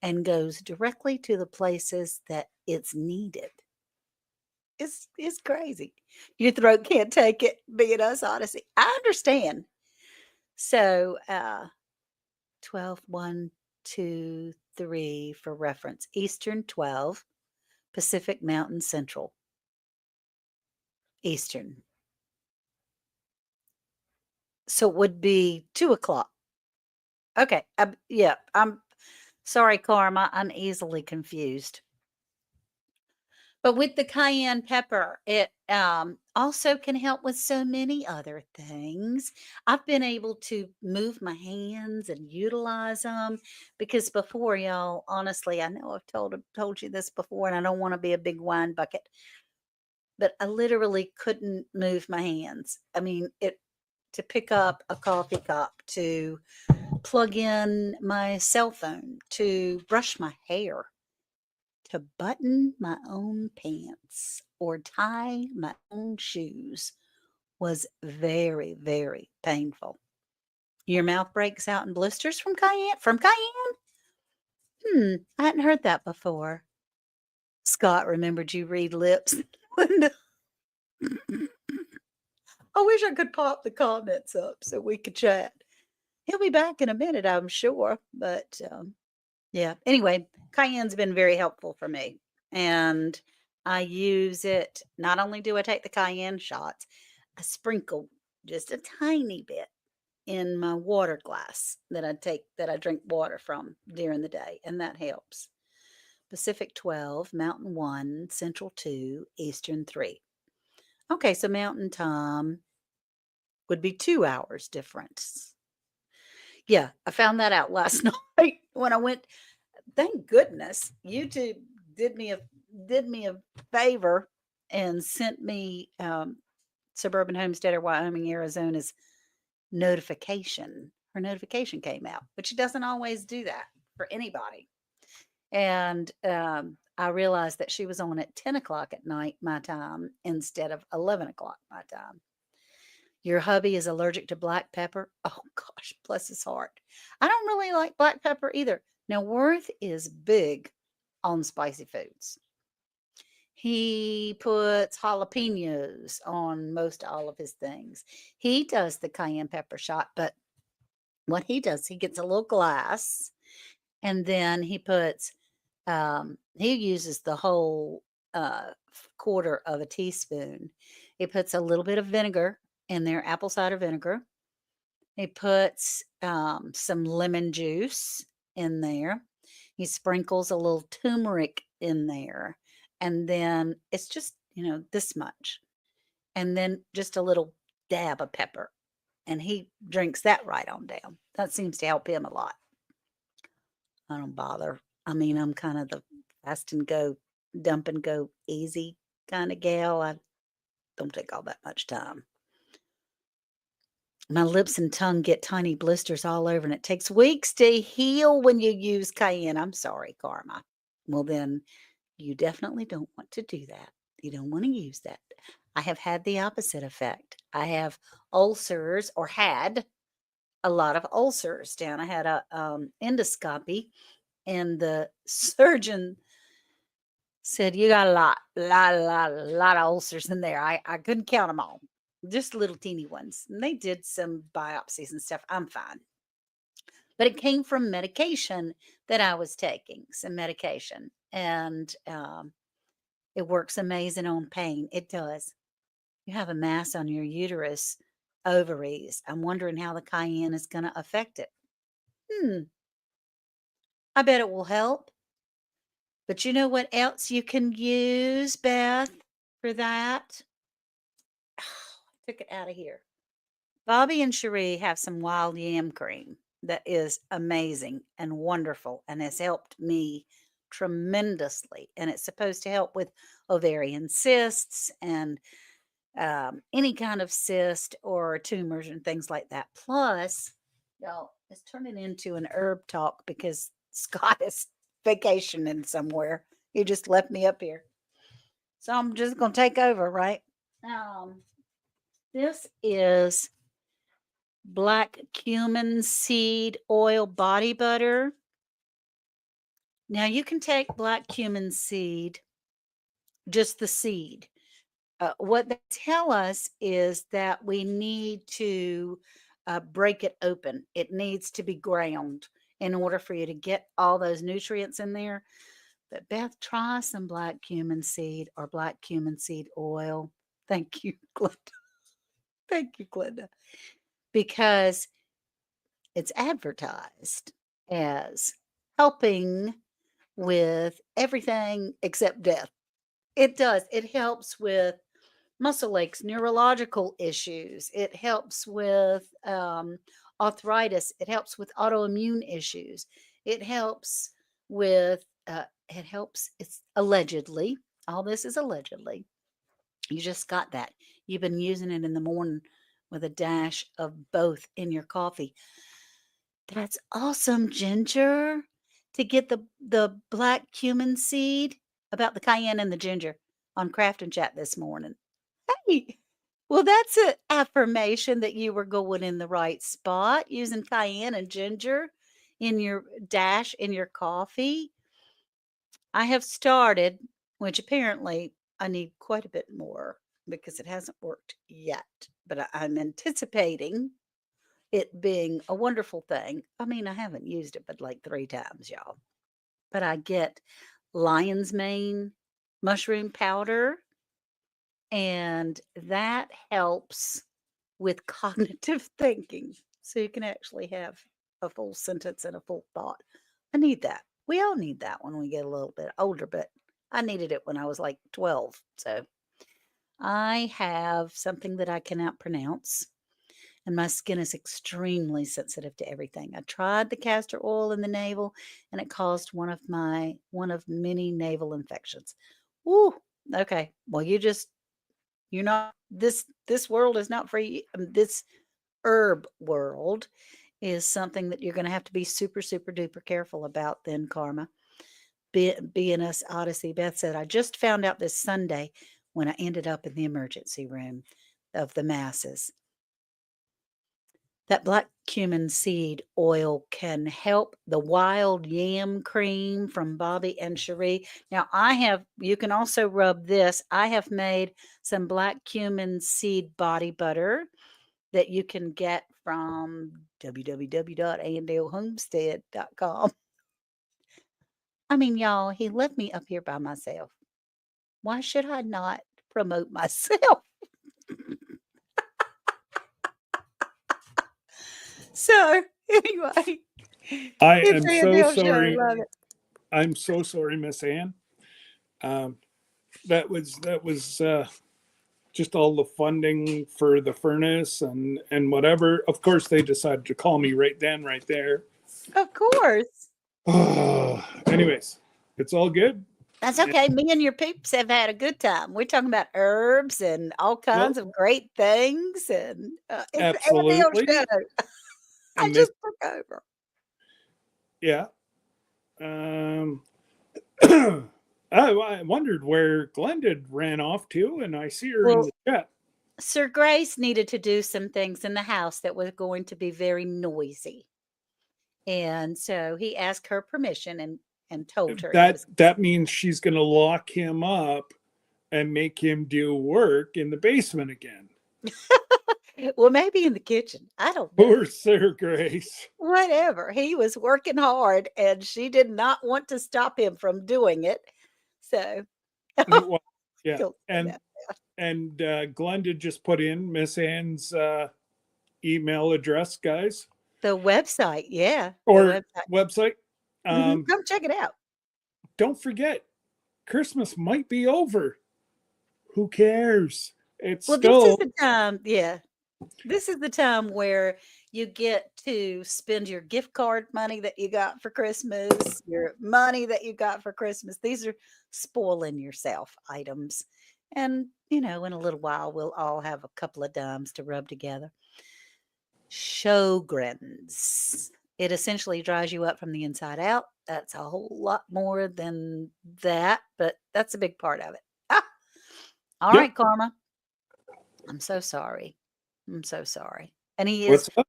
S8: and goes directly to the places that it's needed. It's crazy. Your throat can't take it, B&S Odyssey. I understand. So 12, 1, 2, 3 for reference. Eastern 12, Pacific Mountain Central. Eastern. So it would be 2 o'clock. Okay. Yeah, I'm sorry, Karma. I'm easily confused. But with the cayenne pepper, it also can help with so many other things. I've been able to move my hands and utilize them because before, y'all, honestly, I know I've told you this before, and I don't want to be a big wine bucket, but I literally couldn't move my hands. I mean, to pick up a coffee cup, to plug in my cell phone, to brush my hair, to button my own pants or tie my own shoes was very, very painful. Your mouth breaks out in blisters from cayenne? From cayenne? I hadn't heard that before. Scott remembered you read lips. I wish I could pop the comments up so we could chat. He'll be back in a minute, I'm sure. But yeah, anyway, cayenne's been very helpful for me. And I use it. Not only do I take the cayenne shots, I sprinkle just a tiny bit in my water glass that I drink water from during the day, and that helps. Pacific 12, Mountain 1, Central 2, Eastern 3. Okay, so Mountain time would be 2 hours difference. Yeah, I found that out last night when I went. Thank goodness YouTube did me a favor and sent me Suburban Homesteader Wyoming, Arizona's notification. Her notification came out, but she doesn't always do that for anybody. And I realized that she was on at 10 o'clock at night, my time, instead of 11 o'clock, my time. Your hubby is allergic to black pepper. Oh, gosh, bless his heart. I don't really like black pepper either. Now, Worth is big on spicy foods. He puts jalapenos on most all of his things. He does the cayenne pepper shot, but what he does, he gets a little glass and then he puts, he uses the whole quarter of a teaspoon. He puts a little bit of vinegar in there, apple cider vinegar. He puts some lemon juice in there. He sprinkles a little turmeric in there. And then it's just, this much. And then just a little dab of pepper. And he drinks that right on down. That seems to help him a lot. I don't bother. I mean, I'm kind of the fast and go, dump and go easy kind of gal. I don't take all that much time. My lips and tongue get tiny blisters all over, and it takes weeks to heal when you use cayenne. I'm sorry, Karma. Well, then you definitely don't want to do that. You don't want to use that. I have had the opposite effect. I have ulcers, or had a lot of ulcers down. I had a endoscopy and the surgeon said, "You got a lot of ulcers in there. I couldn't count them all, just little teeny ones." And they did some biopsies and stuff. I'm fine, but it came from medication that I was taking, some medication, and it works amazing on pain. It does. You have a mass on your uterus, ovaries. I'm wondering how the cayenne is going to affect it. I bet it will help. But you know what else you can use, Beth, for that? Took it out of here. Bobby and Cherie have some wild yam cream that is amazing and wonderful and has helped me tremendously. And it's supposed to help with ovarian cysts and any kind of cyst or tumors and things like that. Plus, y'all, it's turning into an herb talk because Scott is vacationing somewhere. He just left me up here. So I'm just going to take over, right? This is black cumin seed oil body butter. Now you can take black cumin seed, just the seed. What they tell us is that we need to break it open. It needs to be ground in order for you to get all those nutrients in there. But Beth, try some black cumin seed or black cumin seed oil. Thank you, Glenda. Thank you, Glenda. Because it's advertised as helping with everything except death. It does. It helps with muscle aches, neurological issues. It helps with arthritis. It helps with autoimmune issues. It helps with, it's allegedly, all this is allegedly. You just got that. You've been using it in the morning with a dash of both in your coffee. That's awesome, Ginger. To get the black cumin seed about the cayenne and the ginger on Craft and Chat this morning. Hey, well, that's an affirmation that you were going in the right spot, using cayenne and ginger in your dash in your coffee. I have started, which apparently I need quite a bit more because it hasn't worked yet, but I'm anticipating it being a wonderful thing. I mean, I haven't used it but like 3 times, y'all. But I get lion's mane mushroom powder, and that helps with cognitive thinking. So you can actually have a full sentence and a full thought. I need that. We all need that when we get a little bit older, but I needed it when I was like 12. So I have something that I cannot pronounce, and my skin is extremely sensitive to everything. I tried the castor oil in the navel, and it caused one of many navel infections. Woo. Okay. Well, you're not this world is not for you. This herb world is something that you're going to have to be super, super duper careful about then, Karma. Being us Odyssey, Beth said, I just found out this Sunday when I ended up in the emergency room of the masses. That black cumin seed oil can help. The wild yam cream from Bobby and Cherie. Now you can also rub this. I have made some black cumin seed body butter that you can get from www.andalehomestead.com. I mean, y'all, he left me up here by myself. Why should I not promote myself? So, anyway.
S2: I
S8: it's
S2: am
S8: the
S2: so
S8: Andale Show.
S2: sorry.
S8: Love it.
S2: I'm so sorry, Miss Ann. That was just all the funding for the furnace and whatever. Of course, they decided to call me right then, right there.
S8: Of course.
S2: Anyways, it's all good.
S8: That's okay. Me and your peeps have had a good time. We're talking about herbs and all kinds of great things. And it's
S2: absolutely.
S8: the Andale Show. I just took over.
S2: Yeah. I wondered where Glenda ran off to, and I see her in the chat.
S8: Sir Grace needed to do some things in the house that was going to be very noisy. And so he asked her permission and told her it
S2: That
S8: was
S2: that means she's going to lock him up and make him do work in the basement again.
S8: well, maybe in the kitchen. I don't know.
S2: Poor Sir Grace.
S8: Whatever. He was working hard and she did not want to stop him from doing it. So
S2: Well, yeah,
S8: don't say that.
S2: and Glenda just put in Miss Ann's email address, guys,
S8: The website, yeah.
S2: or
S8: The website.
S2: website.
S8: Come check it out.
S2: Don't forget, Christmas might be over. Who cares? It's
S8: Well,
S2: still
S8: this is the time, yeah. This is the time where you get to spend your gift card money that you got for Christmas, your money that you got for Christmas. These are spoiling yourself items. And, in a little while, we'll all have a couple of dimes to rub together. Sjogrens. It essentially dries you up from the inside out. That's a whole lot more than that, but that's a big part of it. All
S2: Yep.
S8: right, Karma. I'm so sorry. I'm so sorry. And he
S2: what's
S8: is,
S2: up?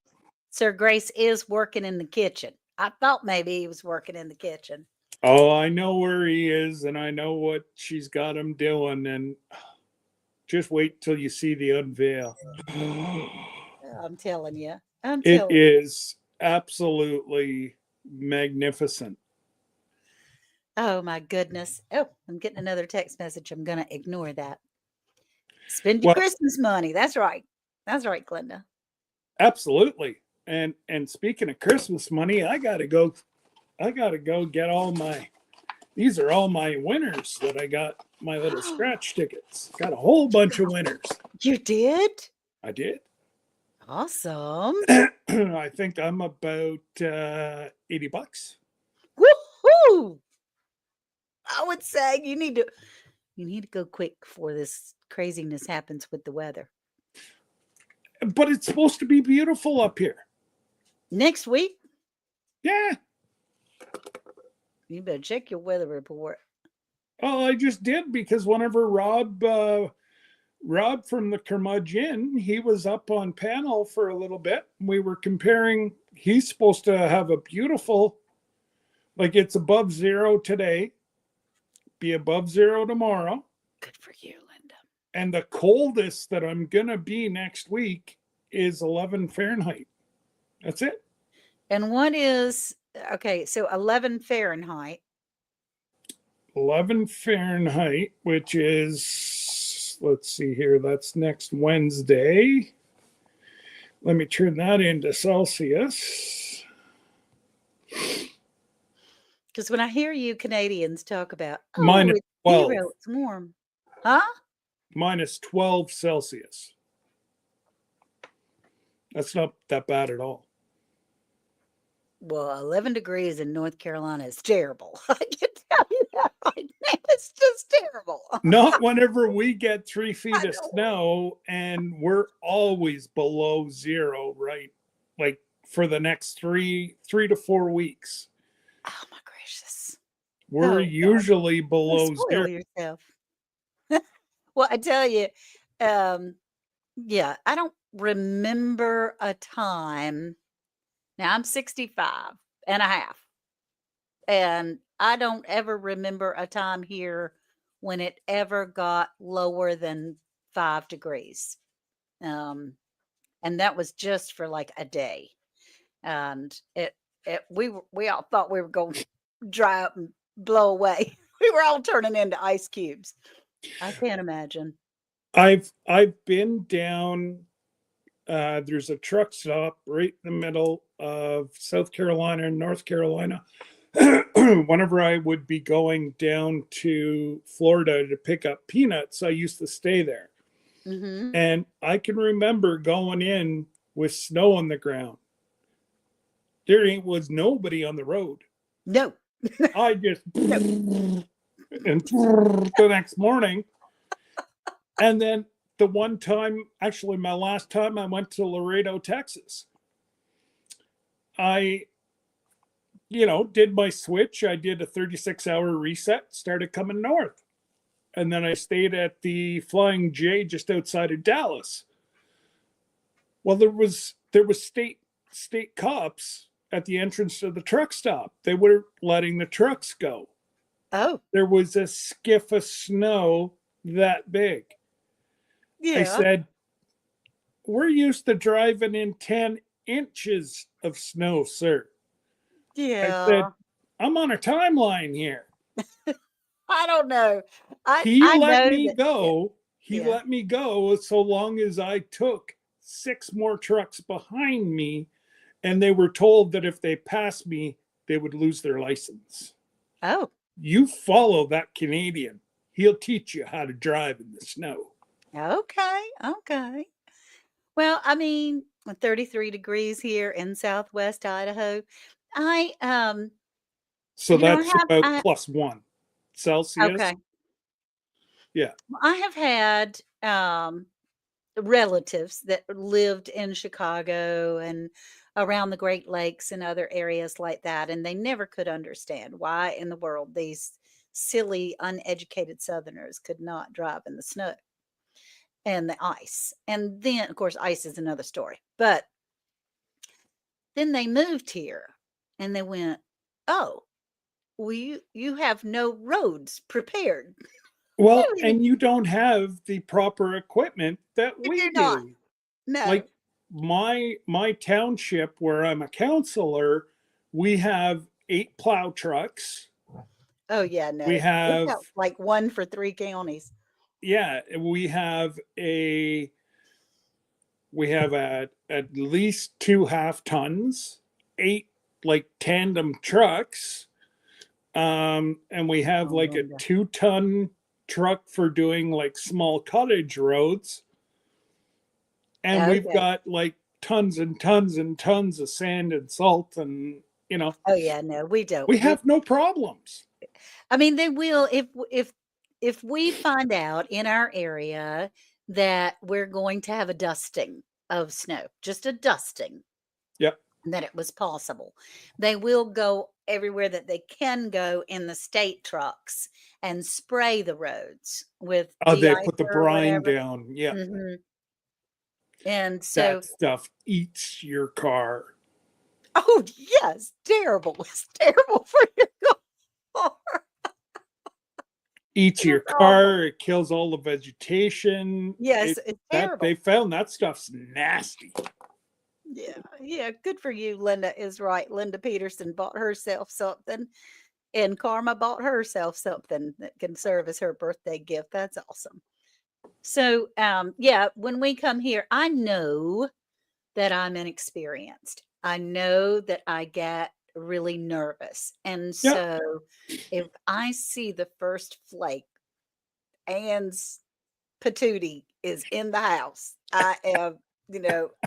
S8: Sir Grace is working in the kitchen. I thought maybe he was working in the kitchen.
S2: Oh, I know where he is, and I know what she's got him doing, and just wait till you see the unveil.
S8: I'm telling you. I'm
S2: It
S8: telling you.
S2: is absolutely magnificent.
S8: Oh my goodness. Oh, I'm getting another text message. I'm gonna ignore that. Spend your
S2: Well,
S8: Christmas money. That's right. That's right, Glenda.
S2: absolutely. And speaking of Christmas money, I gotta go get all my, these are all my winners that I got, my little scratch tickets. Got a whole bunch of winners.
S8: You did?
S2: I did.
S8: Awesome.
S2: I think I'm about $80.
S8: Woohoo! I would say you need to go quick before this craziness happens with the weather.
S2: But it's supposed to be beautiful up here.
S8: Next week,
S2: Yeah.
S8: you better check your weather report.
S2: Oh, I just did, because whenever Rob from the Curmudgeon, he was up on panel for a little bit. We were comparing. He's supposed to have a beautiful, like, it's above zero today, be above zero tomorrow,
S8: Good for you, Linda.
S2: and the coldest that I'm gonna be next week is 11 Fahrenheit. That's it.
S8: And what is okay? So 11 Fahrenheit.
S2: 11 Fahrenheit, which is, let's see here, that's next Wednesday. Let me turn that into Celsius.
S8: Because when I hear you Canadians talk about
S2: Minus
S8: it's
S2: 12.
S8: zero, it's warm, huh?
S2: Minus 12 Celsius. That's not that bad at all.
S8: Well, 11 degrees in North Carolina is terrible. I can tell you that right now. It's just terrible.
S2: Not whenever we get 3 feet
S8: I
S2: of
S8: know.
S2: snow, and we're always below zero, right? Like for the next three to 4 weeks.
S8: Oh my gracious.
S2: We're
S8: Oh, God.
S2: usually
S8: You
S2: below
S8: spoil
S2: zero.
S8: yourself. Well, I tell you, yeah, I don't remember a time. Now I'm 65 and a half. And I don't ever remember a time here when it ever got lower than 5 degrees. And that was just for like a day. And we all thought we were going to dry up and blow away. We were all turning into ice cubes. I can't imagine.
S2: I've been down. There's a truck stop right in the middle of South Carolina and North Carolina. Whenever I would be going down to Florida to pick up peanuts, I used to stay there.
S8: Mm-hmm.
S2: And I can remember going in with snow on the ground. There was nobody on the road.
S8: No.
S2: I just and the next morning. And then the one time, actually my last time, I went to Laredo, Texas. I did my switch. I did a 36-hour reset, started coming north. And then I stayed at the Flying J just outside of Dallas. Well, there was state cops at the entrance to the truck stop. They were letting the trucks go.
S8: Oh,
S2: There was a skiff of snow that big. I
S8: yeah.
S2: said, we're used to driving in 10 inches of snow, sir. I
S8: Yeah.
S2: said, I'm on a timeline here.
S8: I don't know.
S2: He
S8: I
S2: let
S8: know
S2: me
S8: that.
S2: go. He
S8: Yeah.
S2: let me go so long as I took 6 more trucks behind me, and they were told that if they passed me, they would lose their license.
S8: Oh,
S2: You follow that Canadian. He'll teach you how to drive in the snow.
S8: okay. Okay. Well, I mean, 33 degrees here in Southwest Idaho. I
S2: So
S8: I
S2: that's
S8: have
S2: about +1 Celsius.
S8: okay.
S2: Yeah.
S8: I have had relatives that lived in Chicago and around the Great Lakes and other areas like that, and they never could understand why in the world these silly, uneducated Southerners could not drive in the snow and the ice. And then, of course, ice is another story. But then they moved here and they went, "Oh, well, you have no roads prepared." They
S2: Well,
S8: don't even
S2: and you don't have the proper equipment that
S8: you
S2: we
S8: do not.
S2: do.
S8: No.
S2: Like my township where I'm a counselor, we have 8 plow trucks.
S8: Oh yeah,
S2: We
S8: no. We
S2: have
S8: got like one for 3 counties.
S2: yeah, we have at least 2 half tons, 8 like tandem trucks. And we have
S8: Oh,
S2: like a
S8: Linda.
S2: 2-ton truck for doing like small cottage roads. And we've
S8: Okay.
S2: got like tons and tons and tons of sand and salt, and
S8: Oh yeah, no, we don't.
S2: we have no problems.
S8: I mean, they will if we find out in our area that we're going to have a dusting of snow, just a dusting,
S2: Yep.
S8: that it was possible. They will go everywhere that they can go in the state trucks and spray the roads with
S2: Oh, they put the
S8: de-icer or
S2: brine
S8: whatever.
S2: down. Yeah.
S8: Mhm. And so,
S2: That stuff eats your car.
S8: oh yes, terrible. It's terrible for your car.
S2: Eats
S8: It is
S2: your
S8: awful.
S2: car. It kills all the vegetation.
S8: Yes, it's
S2: That
S8: terrible.
S2: they found that stuff's nasty.
S8: Yeah, yeah, good for you. Linda is right. Linda Peterson bought herself something, and Karma bought herself something that can serve as her birthday gift. That's awesome. So, yeah, when we come here, I know that I'm inexperienced. I know that I get really nervous. And
S2: Yeah.
S8: so if I see the first flake, Anne's patootie is in the house. I am,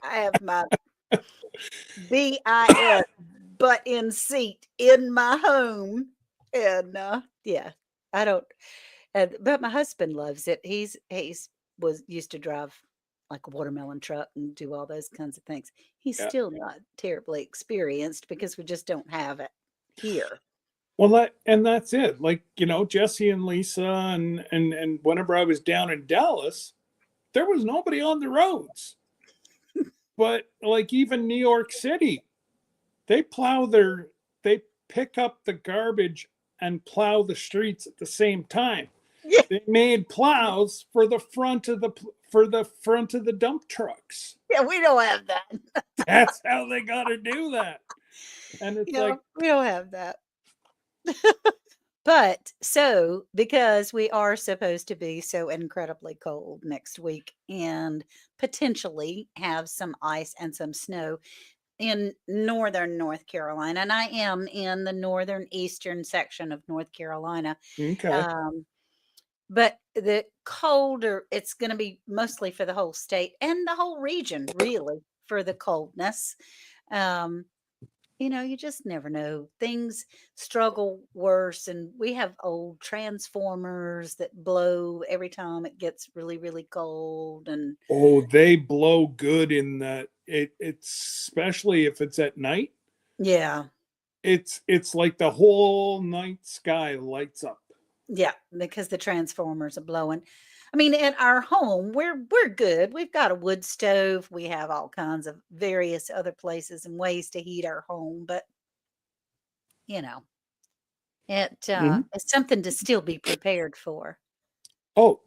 S8: I have my BIS butt in seat in my home. And yeah, I don't but my husband loves it. He's was used to drive like a watermelon truck and do all those kinds of things. He's
S2: Yeah.
S8: still not terribly experienced because we just don't have it here.
S2: Well, that's it. Like, Jesse and Lisa and whenever I was down in Dallas, there was nobody on the roads. But like even New York City, they pick up the garbage and plow the streets at the same time.
S8: Yeah,
S2: They made plows for the front of the dump trucks.
S8: yeah, we don't have that.
S2: That's how they got to do that. And it's like,
S8: We don't have that. But so because we are supposed to be so incredibly cold next week and potentially have some ice and some snow in northern North Carolina, and I am in the northern eastern section of North Carolina.
S2: okay,
S8: Um, but the colder, it's going to be mostly for the whole state and the whole region, really, for the coldness. Um, you just never know. Things struggle worse, and we have old transformers that blow every time it gets really, really cold. And
S2: oh, they blow good in that. It's especially if it's at night.
S8: yeah,
S2: It's like the whole night sky lights up.
S8: yeah, because the transformers are blowing. I mean, at our home, we're good. We've got a wood stove. We have all kinds of various other places and ways to heat our home, but you know,
S2: Mhm.
S8: it's something to still be prepared for.
S2: Oh,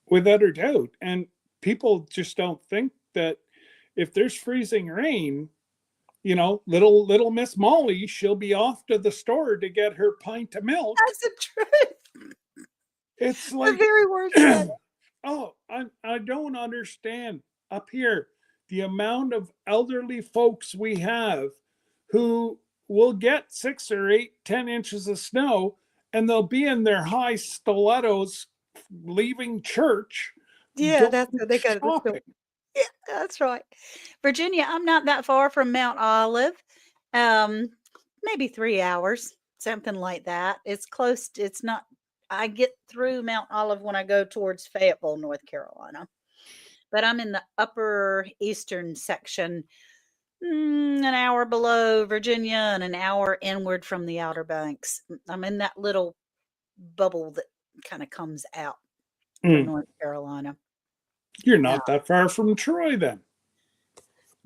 S2: without a doubt. And people just don't think that if there's freezing rain, little Miss Molly, she'll be off to the store to get her pint of milk.
S8: That's the truth.
S2: It's
S8: The
S2: like,
S8: very word said it.
S2: oh, I don't understand up here the amount of elderly folks we have who will get 6 or 8, 10 inches of snow, and they'll be in their high stilettos leaving church
S8: Yeah,
S2: going
S8: that's what they got at the store.
S2: shopping.
S8: Yeah, that's right. Virginia, I'm not that far from Mount Olive. Um, maybe 3 hours, something like that. It's close. It's not. I get through Mount Olive when I go towards Fayetteville, North Carolina. But I'm in the upper eastern section, an hour below Virginia and an hour inward from the Outer Banks. I'm in that little bubble that kind of comes out from
S2: Mm,
S8: North Carolina.
S2: you're not that far from Troy then.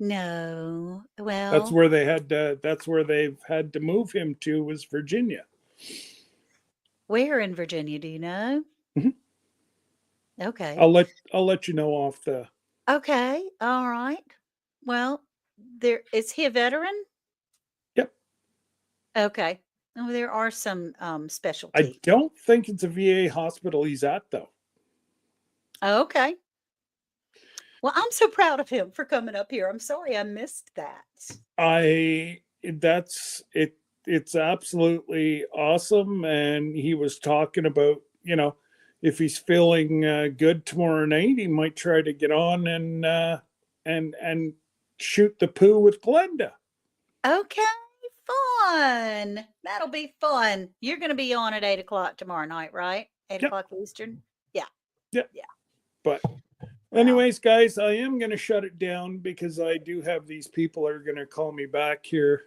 S8: No,
S2: That's
S8: well,
S2: where that's where they've had to move him to, was Virginia.
S8: where in Virginia, do you know?
S2: Mhm.
S8: Okay.
S2: I'll let you know off the
S8: Okay. All right. Well, there is he a veteran?
S2: Yep.
S8: Okay. Oh, there are some
S2: I
S8: specialties.
S2: don't think it's a VA hospital he's at though.
S8: Okay. Well, I'm so proud of him for coming up here. I'm sorry I missed that.
S2: That's it. It's absolutely awesome. And he was talking about, if he's feeling good tomorrow night, he might try to get on and shoot the poo with Glenda.
S8: Okay. Fun. That'll be fun. You're going to be on at 8 o'clock tomorrow night, right? 8
S2: Yep.
S8: o'clock Eastern. Yeah.
S2: Yep.
S8: Yeah.
S2: But
S8: Wow.
S2: anyways, guys, I am going to shut it down because I do have these people are going to call me back here.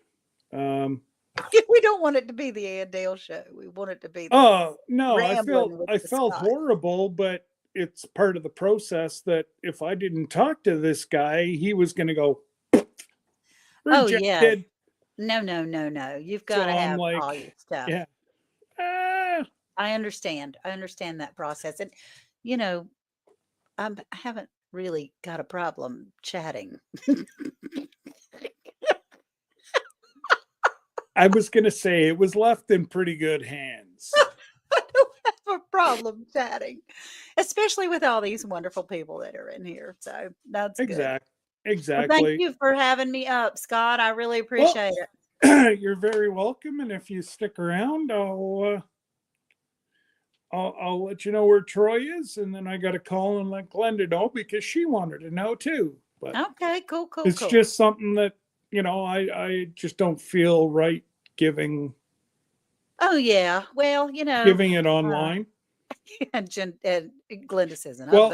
S8: We don't want it to be the Ann Dale show. We want it to be the
S2: Oh no,
S8: rambling with
S2: I
S8: the
S2: felt
S8: Scott.
S2: horrible, but it's part of the process that if I didn't talk to this guy, he was going to go
S8: Oh yeah.
S2: rejected.
S8: No. You've
S2: So
S8: got to
S2: I'm
S8: have all
S2: like,
S8: your stuff.
S2: yeah, ah,
S8: I understand. I understand that process. And you know, I haven't really got a problem chatting.
S2: I was going to say it was left in pretty good hands.
S8: I don't have a problem chatting, especially with all these wonderful people that are in here. So that's good. Well,
S2: Exactly.
S8: thank you for having me up, Scott. I really
S2: Well,
S8: appreciate it.
S2: you're very welcome, and if you stick around, I'll let you know where Troy is, and then I got to call and let Glenda know because she wanted to know too. But
S8: Okay, cool.
S2: it's just something that I just don't feel right giving
S8: Oh yeah. Well,
S2: giving it online.
S8: and Glenda says, and
S2: Well,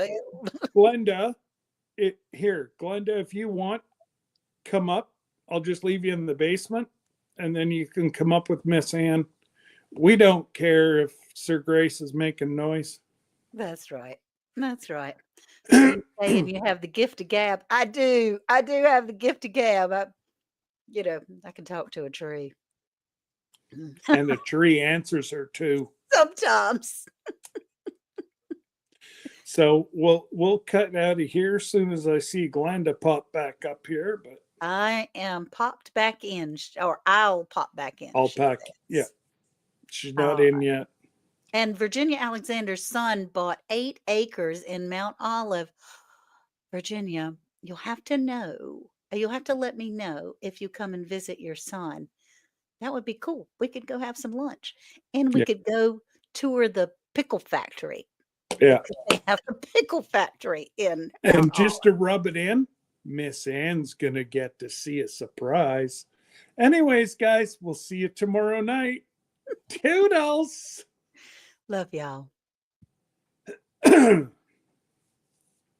S2: Glenda, Glenda, if you want, come up. I'll just leave you in the basement, and then you can come up with Miss Ann. We don't care if Sir Grace is making noise.
S8: That's right. That's right. So you say, and you have the gift of gab. I do. I do have the gift of gab. I can talk to a tree.
S2: And the tree answers her too.
S8: Sometimes.
S2: So we'll cut out of here as soon as I see Glenda pop back up here. But
S8: I am popped back in, or I'll pop back in.
S2: I'll
S8: she
S2: pack.
S8: says.
S2: Yeah, she's not
S8: All
S2: in
S8: right.
S2: yet.
S8: And Virginia Alexander's son bought 8 acres in Mount Olive. Virginia, you'll have to let me know if you come and visit your son. That would be cool. We could go have some lunch, and we
S2: Yeah.
S8: could go tour the pickle factory.
S2: Yeah.
S8: They have a pickle factory in
S2: And
S8: Mount
S2: just to rub it in, Miss Ann's gonna get to see a surprise. Anyways, guys, we'll see you tomorrow night. Toodles.
S8: Love y'all.